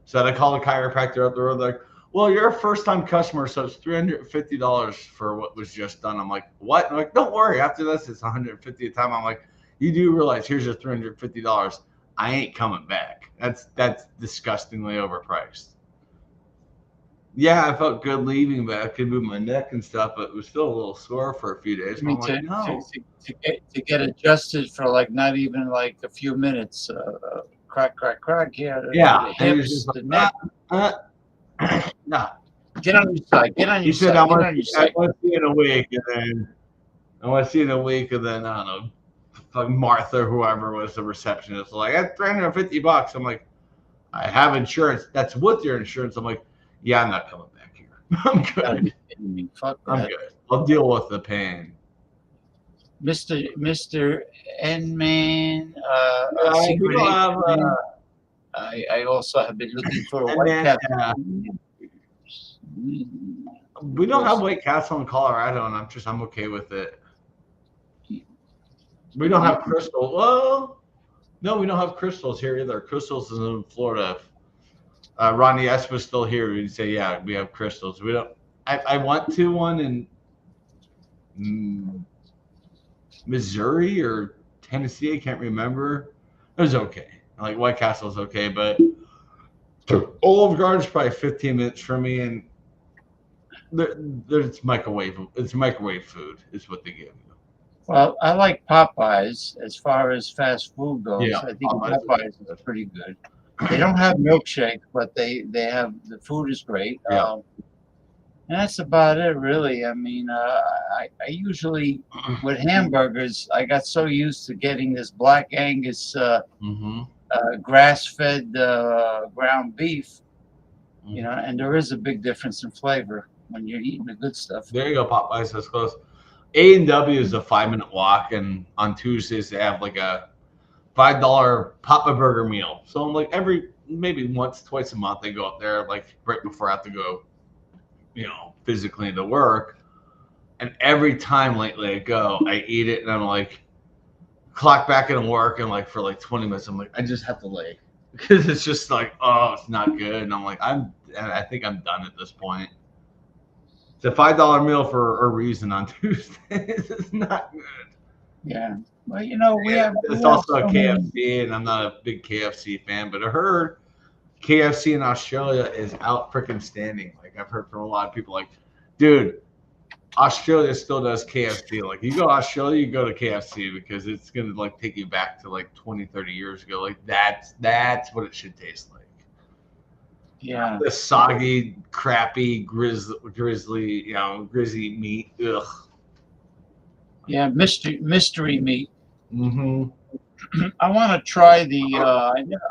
So I called a chiropractor up the road, like, well, you're a first-time customer, so it's $350 for what was just done. I'm like, what? I'm like, don't worry. After this, it's $150 a time. I'm like, you do realize here's your $350. I ain't coming back. That's disgustingly overpriced. Yeah, I felt good leaving, but I could move my neck and stuff, but it was still a little sore for a few days. To get adjusted for like not even like a few minutes, crack. Yeah. The hips, the neck. No. Get on your side. He said, I want to see you in a week, and then I want to see you in a week, and then I don't know, fucking Martha, whoever was the receptionist, like, I had $350. I'm like, I have insurance. That's with your insurance. I'm like, yeah, I'm not coming back here. I'm good. I'm good. I'll deal with the pain. Mr. N-Man. I also have been looking for a White Castle. We don't have White Castle in Colorado, and I'm okay with it. We don't have crystals. Well, no, we don't have crystals here either. Crystals is in Florida. Ronnie S was still here. We'd say, yeah, we have crystals. We don't. I want to one in Missouri or Tennessee. I can't remember. It was okay. Like White Castle's okay, but Olive Garden's probably 15 minutes from me, and there's microwave. It's microwave food is what they give you. Well, I like Popeyes as far as fast food goes. Yeah, I think Popeyes Popeyes is pretty good. They don't have milkshake, but they have the food is great. Yeah. And that's about it, really. I mean, I usually with hamburgers, I got so used to getting this Black Angus grass-fed ground beef, you know, and there is a big difference in flavor when you're eating the good stuff. There you go, Popeyes. That's close. A&W is a 5-minute walk, and on Tuesdays they have like a $5 Papa Burger meal. So I'm like maybe once, twice a month I go up there, like right before I have to go, you know, physically into work. And every time lately I go, I eat it, and I'm like, clock back into work, and like for like 20 minutes, I'm like, I just have to lay because it's just like, oh, it's not good. And I'm like, I think I'm done at this point. It's a $5 meal for a reason on Tuesdays. It's not good. Yeah. Well, you know, It's also a KFC, and I'm not a big KFC fan, but I heard KFC in Australia is out freaking standing. Like I've heard from a lot of people, like, dude, Australia still does KFC. Like you go to Australia, you go to KFC because it's gonna like take you back to like 20, 30 years ago. Like that's what it should taste like. Yeah. The soggy, crappy, grizzly, you know, grizzy meat. Ugh. Yeah, mystery meat. Mm-hmm. I want to try the.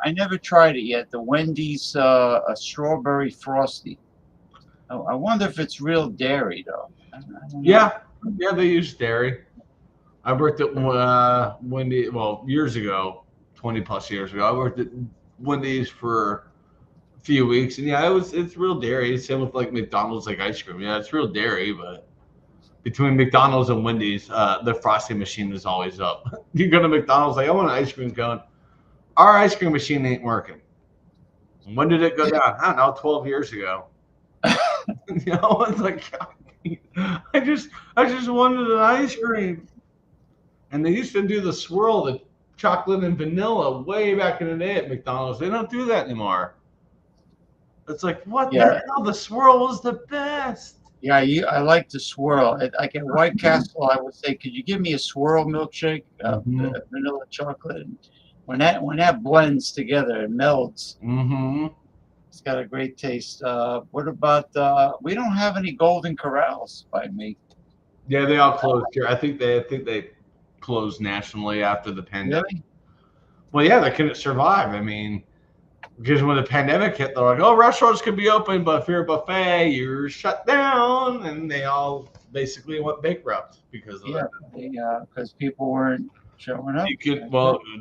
I never tried it yet. The Wendy's a strawberry frosty. I wonder if it's real dairy though. I don't know. Yeah, they use dairy. I worked at Wendy's, well, years ago, 20 plus years ago. I worked at Wendy's for a few weeks, and yeah, it's real dairy. Same with like McDonald's, like ice cream. Yeah, it's real dairy, but between McDonald's and Wendy's, the frosting machine is always up. You go to McDonald's, like, I want an ice cream cone. Our ice cream machine ain't working. When did it go down? I don't know, 12 years ago. You know, it's like, I just wanted an ice cream. And they used to do the swirl, the chocolate and vanilla, way back in the day at McDonald's. They don't do that anymore. It's like, what the hell? The swirl was the best. Yeah, I like the swirl. Like at White Castle, I would say, could you give me a swirl milkshake, vanilla chocolate? And when that blends together and melds, it's got a great taste. What about? We don't have any Golden Corrals by me. Yeah, they all closed here. I think they closed nationally after the pandemic. Really? Well, yeah, they couldn't survive. I mean, because when the pandemic hit, they're like, oh, restaurants can be open, but if you're a buffet, you're shut down. And they all basically went bankrupt because of that. Yeah, because people weren't showing up.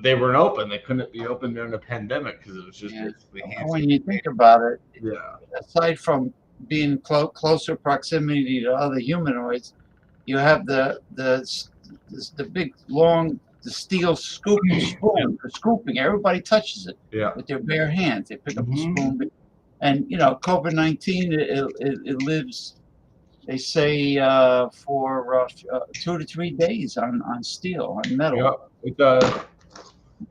They weren't open. They couldn't be open during the pandemic because it was just basically when you think about it, yeah. Aside from being closer proximity to other humanoids, you have the big long steel scooping spoon for scooping. Everybody touches it with their bare hands. They pick up the spoon, and you know, COVID-19 it lives. They say for 2 to 3 days on steel, on metal. Yeah, it does.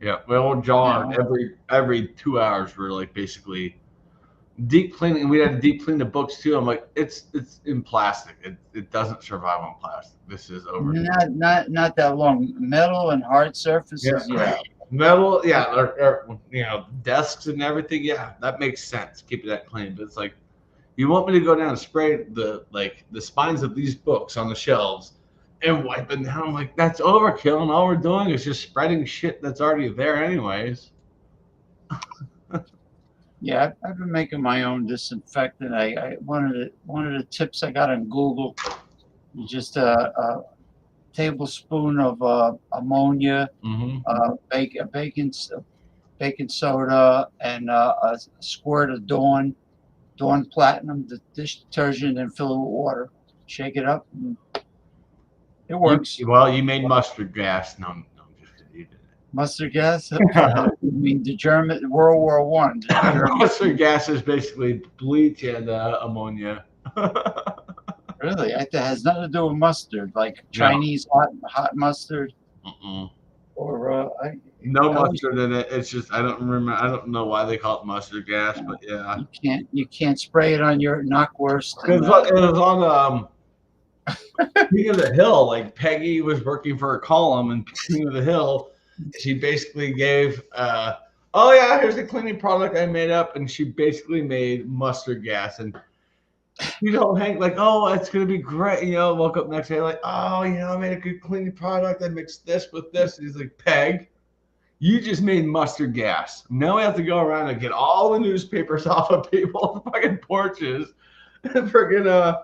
Yeah, my old jar every 2 hours we're like basically deep cleaning. We had to deep clean the books too. I'm like, it's in plastic. It doesn't survive on plastic. This is over. Not that long. Metal and hard surfaces. Yeah. Metal. Yeah. Or, you know, desks and everything. Yeah, that makes sense. Keep that clean. But it's like, you want me to go down and spray the spines of these books on the shelves and wipe it down? I'm like, that's overkill, and all we're doing is just spreading shit that's already there anyways. Yeah, I've been making my own disinfectant. One of the tips I got on Google, just a tablespoon of ammonia, baking soda, and a squirt of Dawn Platinum, the dish detergent, and fill it with water. Shake it up. And it works. Well, you made mustard gas. No, I'm just kidding. You did it. Mustard gas? I mean, the German World War I. Mustard gas is basically bleach and ammonia. Really? That has nothing to do with mustard, like Chinese hot mustard, or No I always- mustard in it. It's just I don't remember. I don't know why they call it mustard gas, but yeah. you can't spray it on your knockwurst. It was on King of the Hill. Like Peggy was working for a column in King of the Hill. She basically gave, oh yeah, here's a cleaning product I made up, and she basically made mustard gas. And you know, Hank, like, oh, it's gonna be great. You know, woke up next day like, oh, you know, I made a good cleaning product. I mixed this with this. And he's like, Peg, you just made mustard gas. Now we have to go around and get all the newspapers off of people's fucking porches. And freaking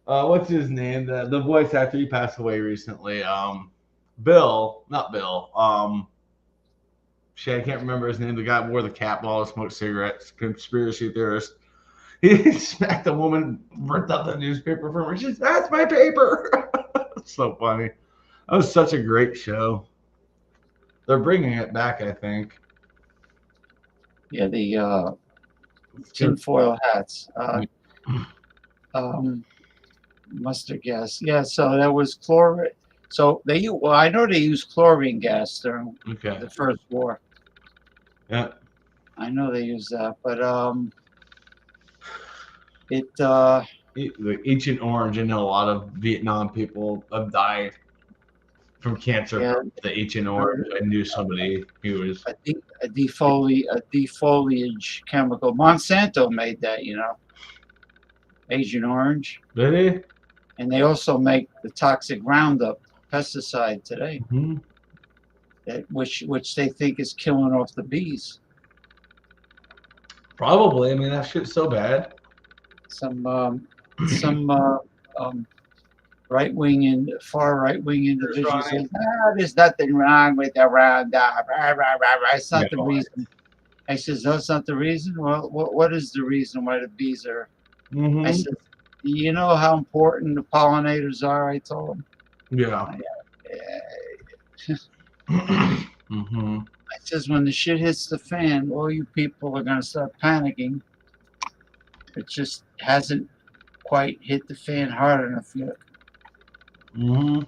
what's his name? The voice actor, he passed away recently. Bill, not Bill. Shit, I can't remember his name. The guy who wore the cap while he smoked cigarettes. Conspiracy theorist. He smacked a woman, ripped out the newspaper from her. She says, "That's my paper." So funny. That was such a great show. They're bringing it back, I think. Yeah, the tinfoil hats. Mustard gas. Yeah, so that was chlorine. So I know they used chlorine gas during the First War. Yeah. I know they used that, but Agent Orange. I know a lot of Vietnam people have died from cancer from the Agent Orange. I knew somebody who was. I think a defoliage chemical. Monsanto made that, you know. Agent Orange. Did he? And they also make the toxic Roundup pesticide today, which they think is killing off the bees. Probably. I mean, that shit's so bad. Some right-wing and far right-wing individuals say, there's nothing wrong with the Roundup. It's not the reason. I says, that's not the reason? Well, what is the reason why the bees are... I said, you know how important the pollinators are? I told him. Yeah. I says, when the shit hits the fan, all you people are going to start panicking. It just hasn't quite hit the fan hard enough yet. You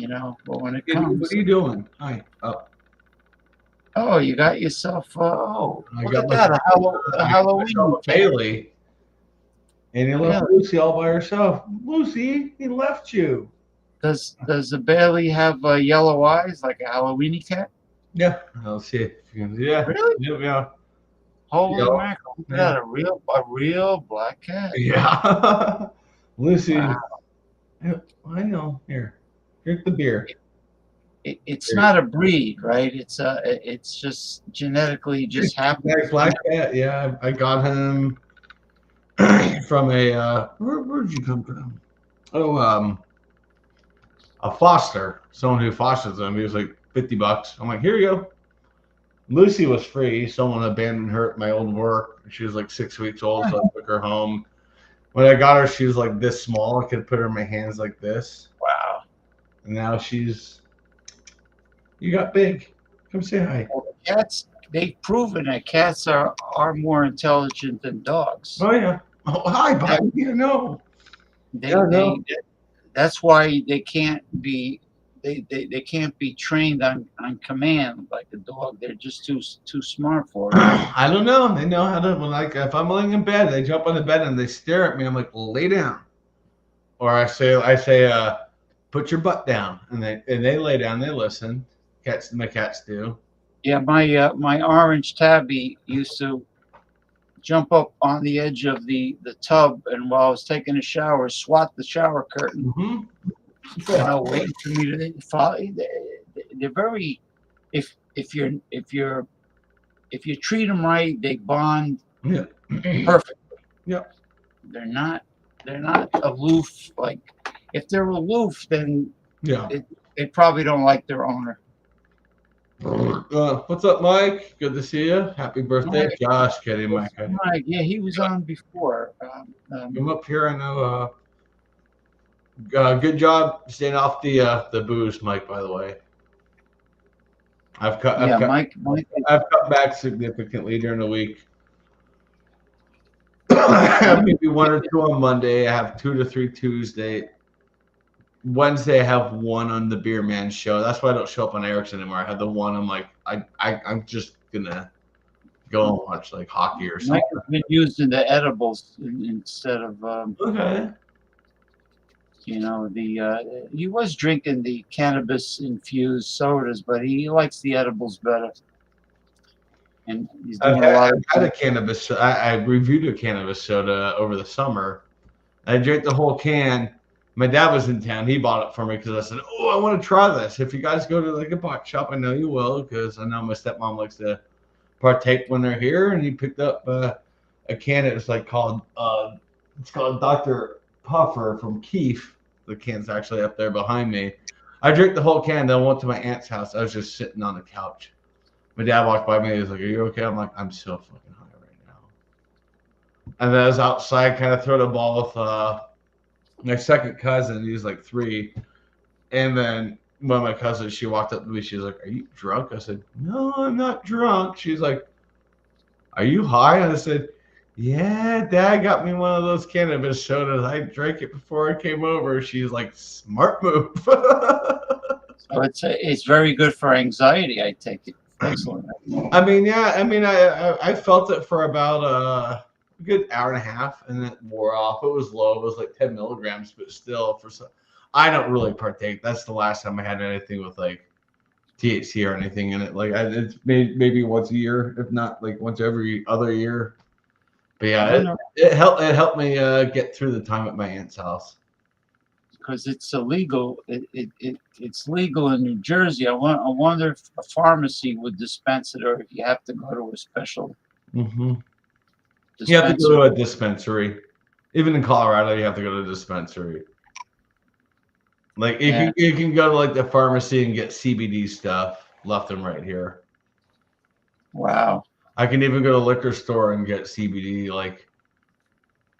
know, but when it comes... What are you doing? Hi. Oh, you got yourself... look got at that, a Halloween Bailey. And he left Lucy all by herself. Lucy, he left you. Does the Bailey have yellow eyes like a Halloweeny cat? Yeah. I'll see if you can. Yeah. Really? Yeah. Holy mackerel! Look at that, a real black cat. Yeah. Lucy. Wow. I know. Here, drink the beer. It's not a breed, right? It's just genetically just happens. Black cat. Yeah, I got him from a where did you come from? Oh, a foster. Someone who fosters them. He was like $50. I'm like, here you go. Lucy was free. Someone abandoned her at my old work. She was like 6 weeks old, so I took her home. When I got her, she was like this small. I could put her in my hands like this. Wow. And now you got big. Come say hi. Well, cats, they've proven that cats are more intelligent than dogs. Oh, yeah. Oh, hi, buddy. You know. That's why they can't be they can't be trained on command like a dog. They're just too smart for it. I don't know. They know how to, like, if I'm laying in bed, they jump on the bed and they stare at me. I'm like, lay down. Or I say, put your butt down, and they lay down. They listen. My cats do. Yeah, my orange tabby used to jump up on the edge of the tub, and while I was taking a shower, swat the shower curtain. You know, waiting for me to follow. They're very, if you treat them right, they bond perfectly. Yeah. They're not aloof. Like, if they're aloof, then they probably don't like their owner. What's up, Mike? Good to see you. Happy birthday, Mike. Josh. Kidding, Mike. Mike, yeah, he was on before. Come up here. I know. Good job staying off the booze, Mike. By the way, I've cut back significantly during the week. maybe 1 or 2 on Monday. I have 2 to 3 Tuesday. Wednesday, I have 1 on the Beer Man show. That's why I don't show up on Eric's anymore. I have the 1. I'm like, I'm just gonna go and watch like hockey or something. Mike has been using the edibles instead of Okay. you know, he was drinking the cannabis infused sodas, but he likes the edibles better. And he's doing a lot of. I've had a cannabis. I reviewed a cannabis soda over the summer. I drank the whole can. My dad was in town. He bought it for me because I said, "Oh, I want to try this. If you guys go to like a pot shop, I know you will, because I know my stepmom likes to partake when they're here." And he picked up a can. It was like called it's called Dr. Puffer from Keef. The can's actually up there behind me. I drank the whole can. Then I went to my aunt's house. I was just sitting on the couch. My dad walked by me. He was like, "Are you okay?" I'm like, "I'm so fucking high right now." And then I was outside, kind of throwing a ball with my second cousin. He was like 3. And then one of my cousins, she walked up to me. She was like, "Are you drunk?" I said, "No, I'm not drunk." She's like, "Are you high?" And I said, "Yeah, Dad got me one of those cannabis sodas. I drank it before I came over." She's like, "Smart move." So it's very good for anxiety, I take it. Excellent. I mean, yeah. I mean, I felt it for about a good hour and a half, and it wore off. It was low. It was like 10 milligrams, but still, I don't really partake. That's the last time I had anything with like THC or anything in it. Like it's maybe once a year, if not like once every other year. But yeah, it helped me get through the time at my aunt's house. Because it's illegal. It's legal in New Jersey. I wonder if a pharmacy would dispense it, or if you have to go to a special. Mm-hmm. You have to go to a dispensary. Even in Colorado, you have to go to a dispensary. Like you can go to like the pharmacy and get CBD stuff left and right here. Wow. I can even go to a liquor store and get CBD, like,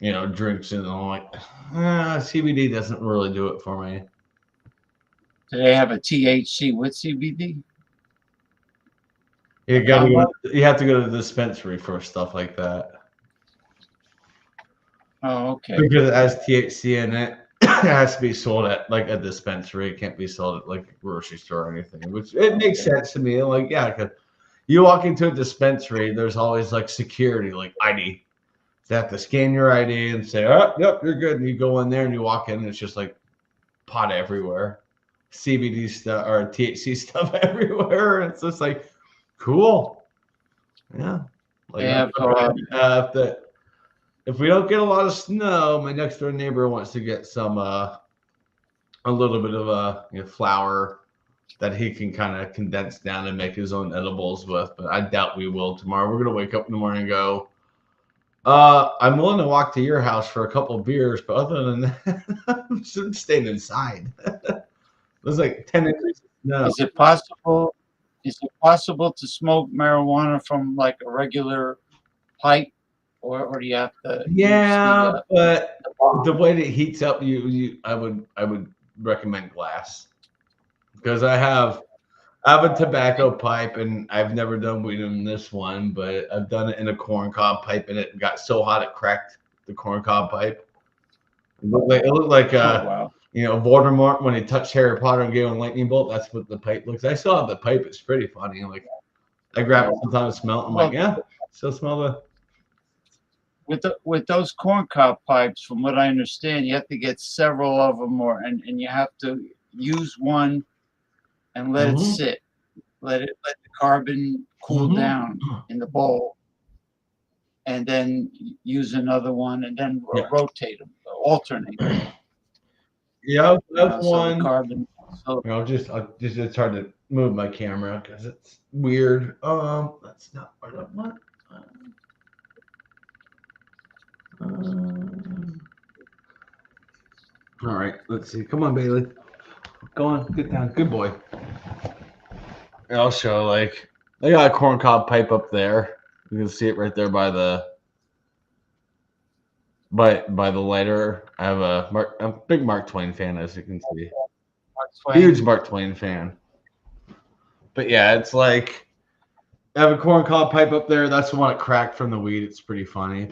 you know, drinks, and I'm like, CBD doesn't really do it for me. Do they have a THC with CBD? You have to go to the dispensary for stuff like that. Oh, okay. Because it has THC in it. It has to be sold at like a dispensary. It can't be sold at like a grocery store or anything, which it makes sense to me. Like, yeah, because you walk into a dispensary, there's always like security, like ID. They have to scan your ID and say, "Oh, yep, you're good." And you go in there and you walk in, and it's just like pot everywhere, CBD stuff or THC stuff everywhere. It's just like, cool. Yeah. Like, if we don't get a lot of snow, my next door neighbor wants to get some a little bit of flour that he can kind of condense down and make his own edibles with. But I doubt we will tomorrow. We're gonna wake up in the morning and go, I'm willing to walk to your house for a couple of beers, but other than that, I'm staying inside. There's like 10 inches of snow. Is it possible? Is it possible to smoke marijuana from like a regular pipe, or do you have to? Yeah, but the way that it heats up, I would recommend glass, because I have a tobacco pipe, and I've never done weed in this one, but I've done it in a corncob pipe, and it got so hot it cracked the corncob pipe. It looked like Voldemort when he touched Harry Potter and gave him a lightning bolt. That's what the pipe looks. I saw the pipe. It's pretty funny. Like, I grab it sometimes, smell it. I'm like, yeah, still smell the. With those corncob pipes, from what I understand, you have to get several of them, and you have to use one and let it sit, let the carbon cool down in the bowl, and then use another one, and then rotate them, alternate. Yeah, that's one. So carbon. It's hard to move my camera because it's weird. That's not what I want. All right, let's see. Come on, Bailey. Go on, get down. Good boy. I'll show, like, I got a corncob pipe up there. You can see it right there by the lighter. I have I'm a big Mark Twain fan, as you can see. Huge Mark Twain fan. But yeah, it's like I have a corncob pipe up there. That's the one that cracked from the weed. It's pretty funny.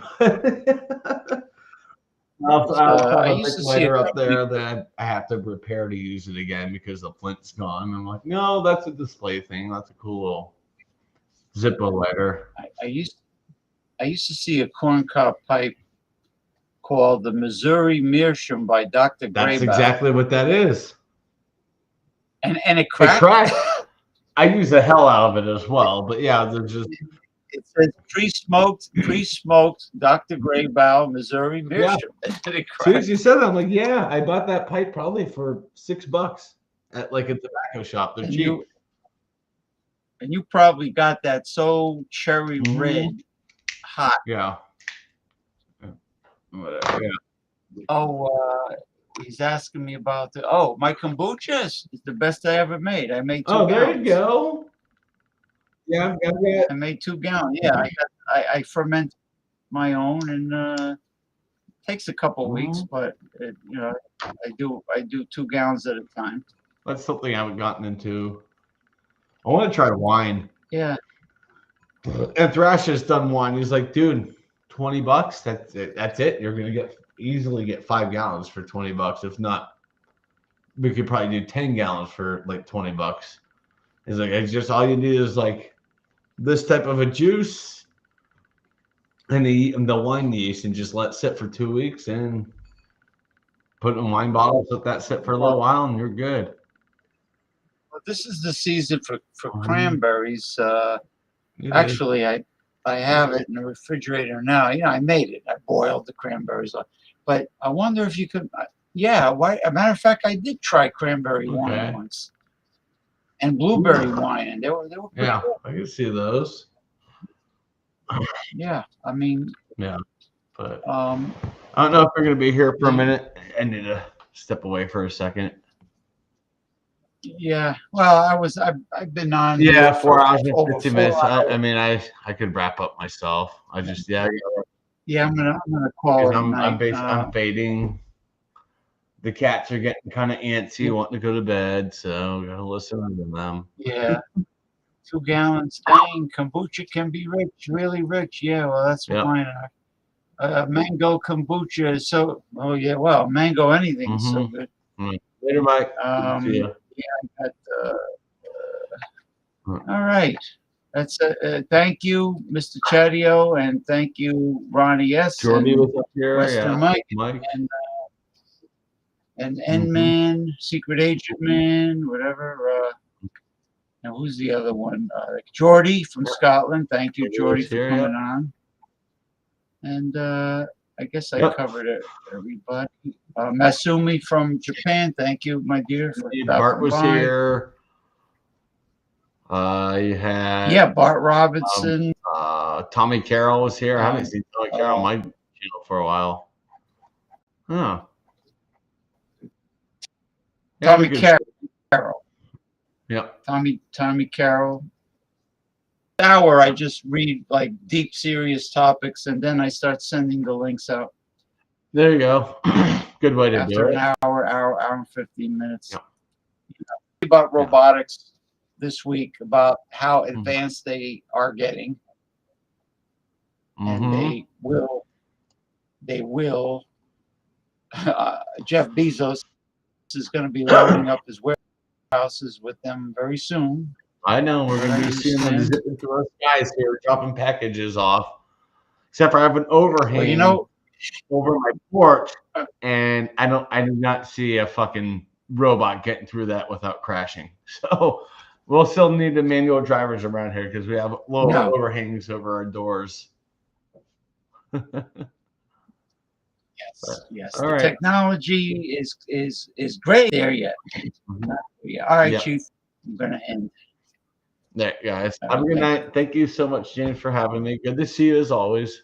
I'll have I a used to big see a lighter up company. there that I have to repair to use it again because the flint's gone. I'm like, no, that's a display thing. That's a cool little Zippo lighter. I used to see a corncob pipe called the Missouri Meerschaum by Dr. That's Graybow. exactly what that is. And it It cracked. cracked. I use the hell out of it as well. But yeah, there's just It says pre-smoked Dr. Graybow Missouri Meerschaum. And it as soon as cracked. you said that, I'm like, yeah, I bought that pipe probably for $6 at like a tobacco shop. They're cheap. And you probably got that so cherry red hot. Yeah. Whatever. Yeah. Oh, he's asking me about my kombucha is the best I ever made. I made 2 Oh, gallons. there you go. Yeah, I made 2 gallons. Yeah, I ferment my own, and takes a couple weeks, but I do 2 gallons at a time. That's something I haven't gotten into. I want to try wine. Yeah. And Thrash has done wine. He's like, dude, $20. That's it. That's it. You're gonna easily get 5 gallons for $20. If not, we could probably do 10 gallons for like $20. He's like, it's just all you need is like this type of a juice and the wine yeast, and just let it sit for 2 weeks and put it in wine bottles, let that sit for a little while, and you're good. Well, this is the season for cranberries. It Actually, I have it in the refrigerator now. I made it. I boiled the cranberries, but I wonder if you could. Why? As a matter of fact, I did try cranberry wine once, and blueberry wine, and they were pretty Yeah, good. I can see those. Yeah, I mean, Yeah, but I don't know if we're gonna be here for a minute. I need to step away for a second. yeah. Well, I've been on. Yeah, here 4 hours and over 50 4 minutes. hours. I mean, I could wrap up myself. I just Yeah, I'm gonna call because it. I'm fading. The cats are getting kind of antsy, wanting to go to bed, so gotta listen to them. Yeah. 2 gallons. Dang, kombucha can be rich, really rich. Yeah, well, that's what Yep. mine are. Mango kombucha is so. Oh yeah, well, mango anything is so good. Later, Mike. Good to see you. Yeah, I got. All right. That's thank you, Mr. Chatio, and thank you, Ronnie S. Jordy and was up here. Western Yeah, Mike. And N-Man, Secret Agent Man, whatever. Now, who's the other one? Jordy from Scotland. Thank you, Jordy, for coming on. And I guess I covered it, everybody. Masumi from Japan. Thank you, my dear. For Bart was stopping by. here. You had Bart Robinson. Tommy Carroll was here. I haven't seen Tommy Carroll on my channel for a while. Huh. Tommy Carroll. Yep. Tommy Carroll. Hour, I just read like deep, serious topics, and then I start sending the links out. There you go. Good way to do After it. an hour and 15 minutes. Yep. About robotics this week, about how advanced they are getting, and they will. Jeff Bezos is going to be loading up his warehouses with them very soon. I know we're going to be seeing them zipping through our skies here, dropping packages off. Except for I have an overhang over my porch, and I do not see a fucking robot getting through that without crashing. So we'll still need the manual drivers around here because we have low overhangs over our doors. Yes. All The right. technology is great there yet. All right, Chief. I'm going to end. There, guys. Have a good night. Thank you so much, James, for having me. Good to see you as always.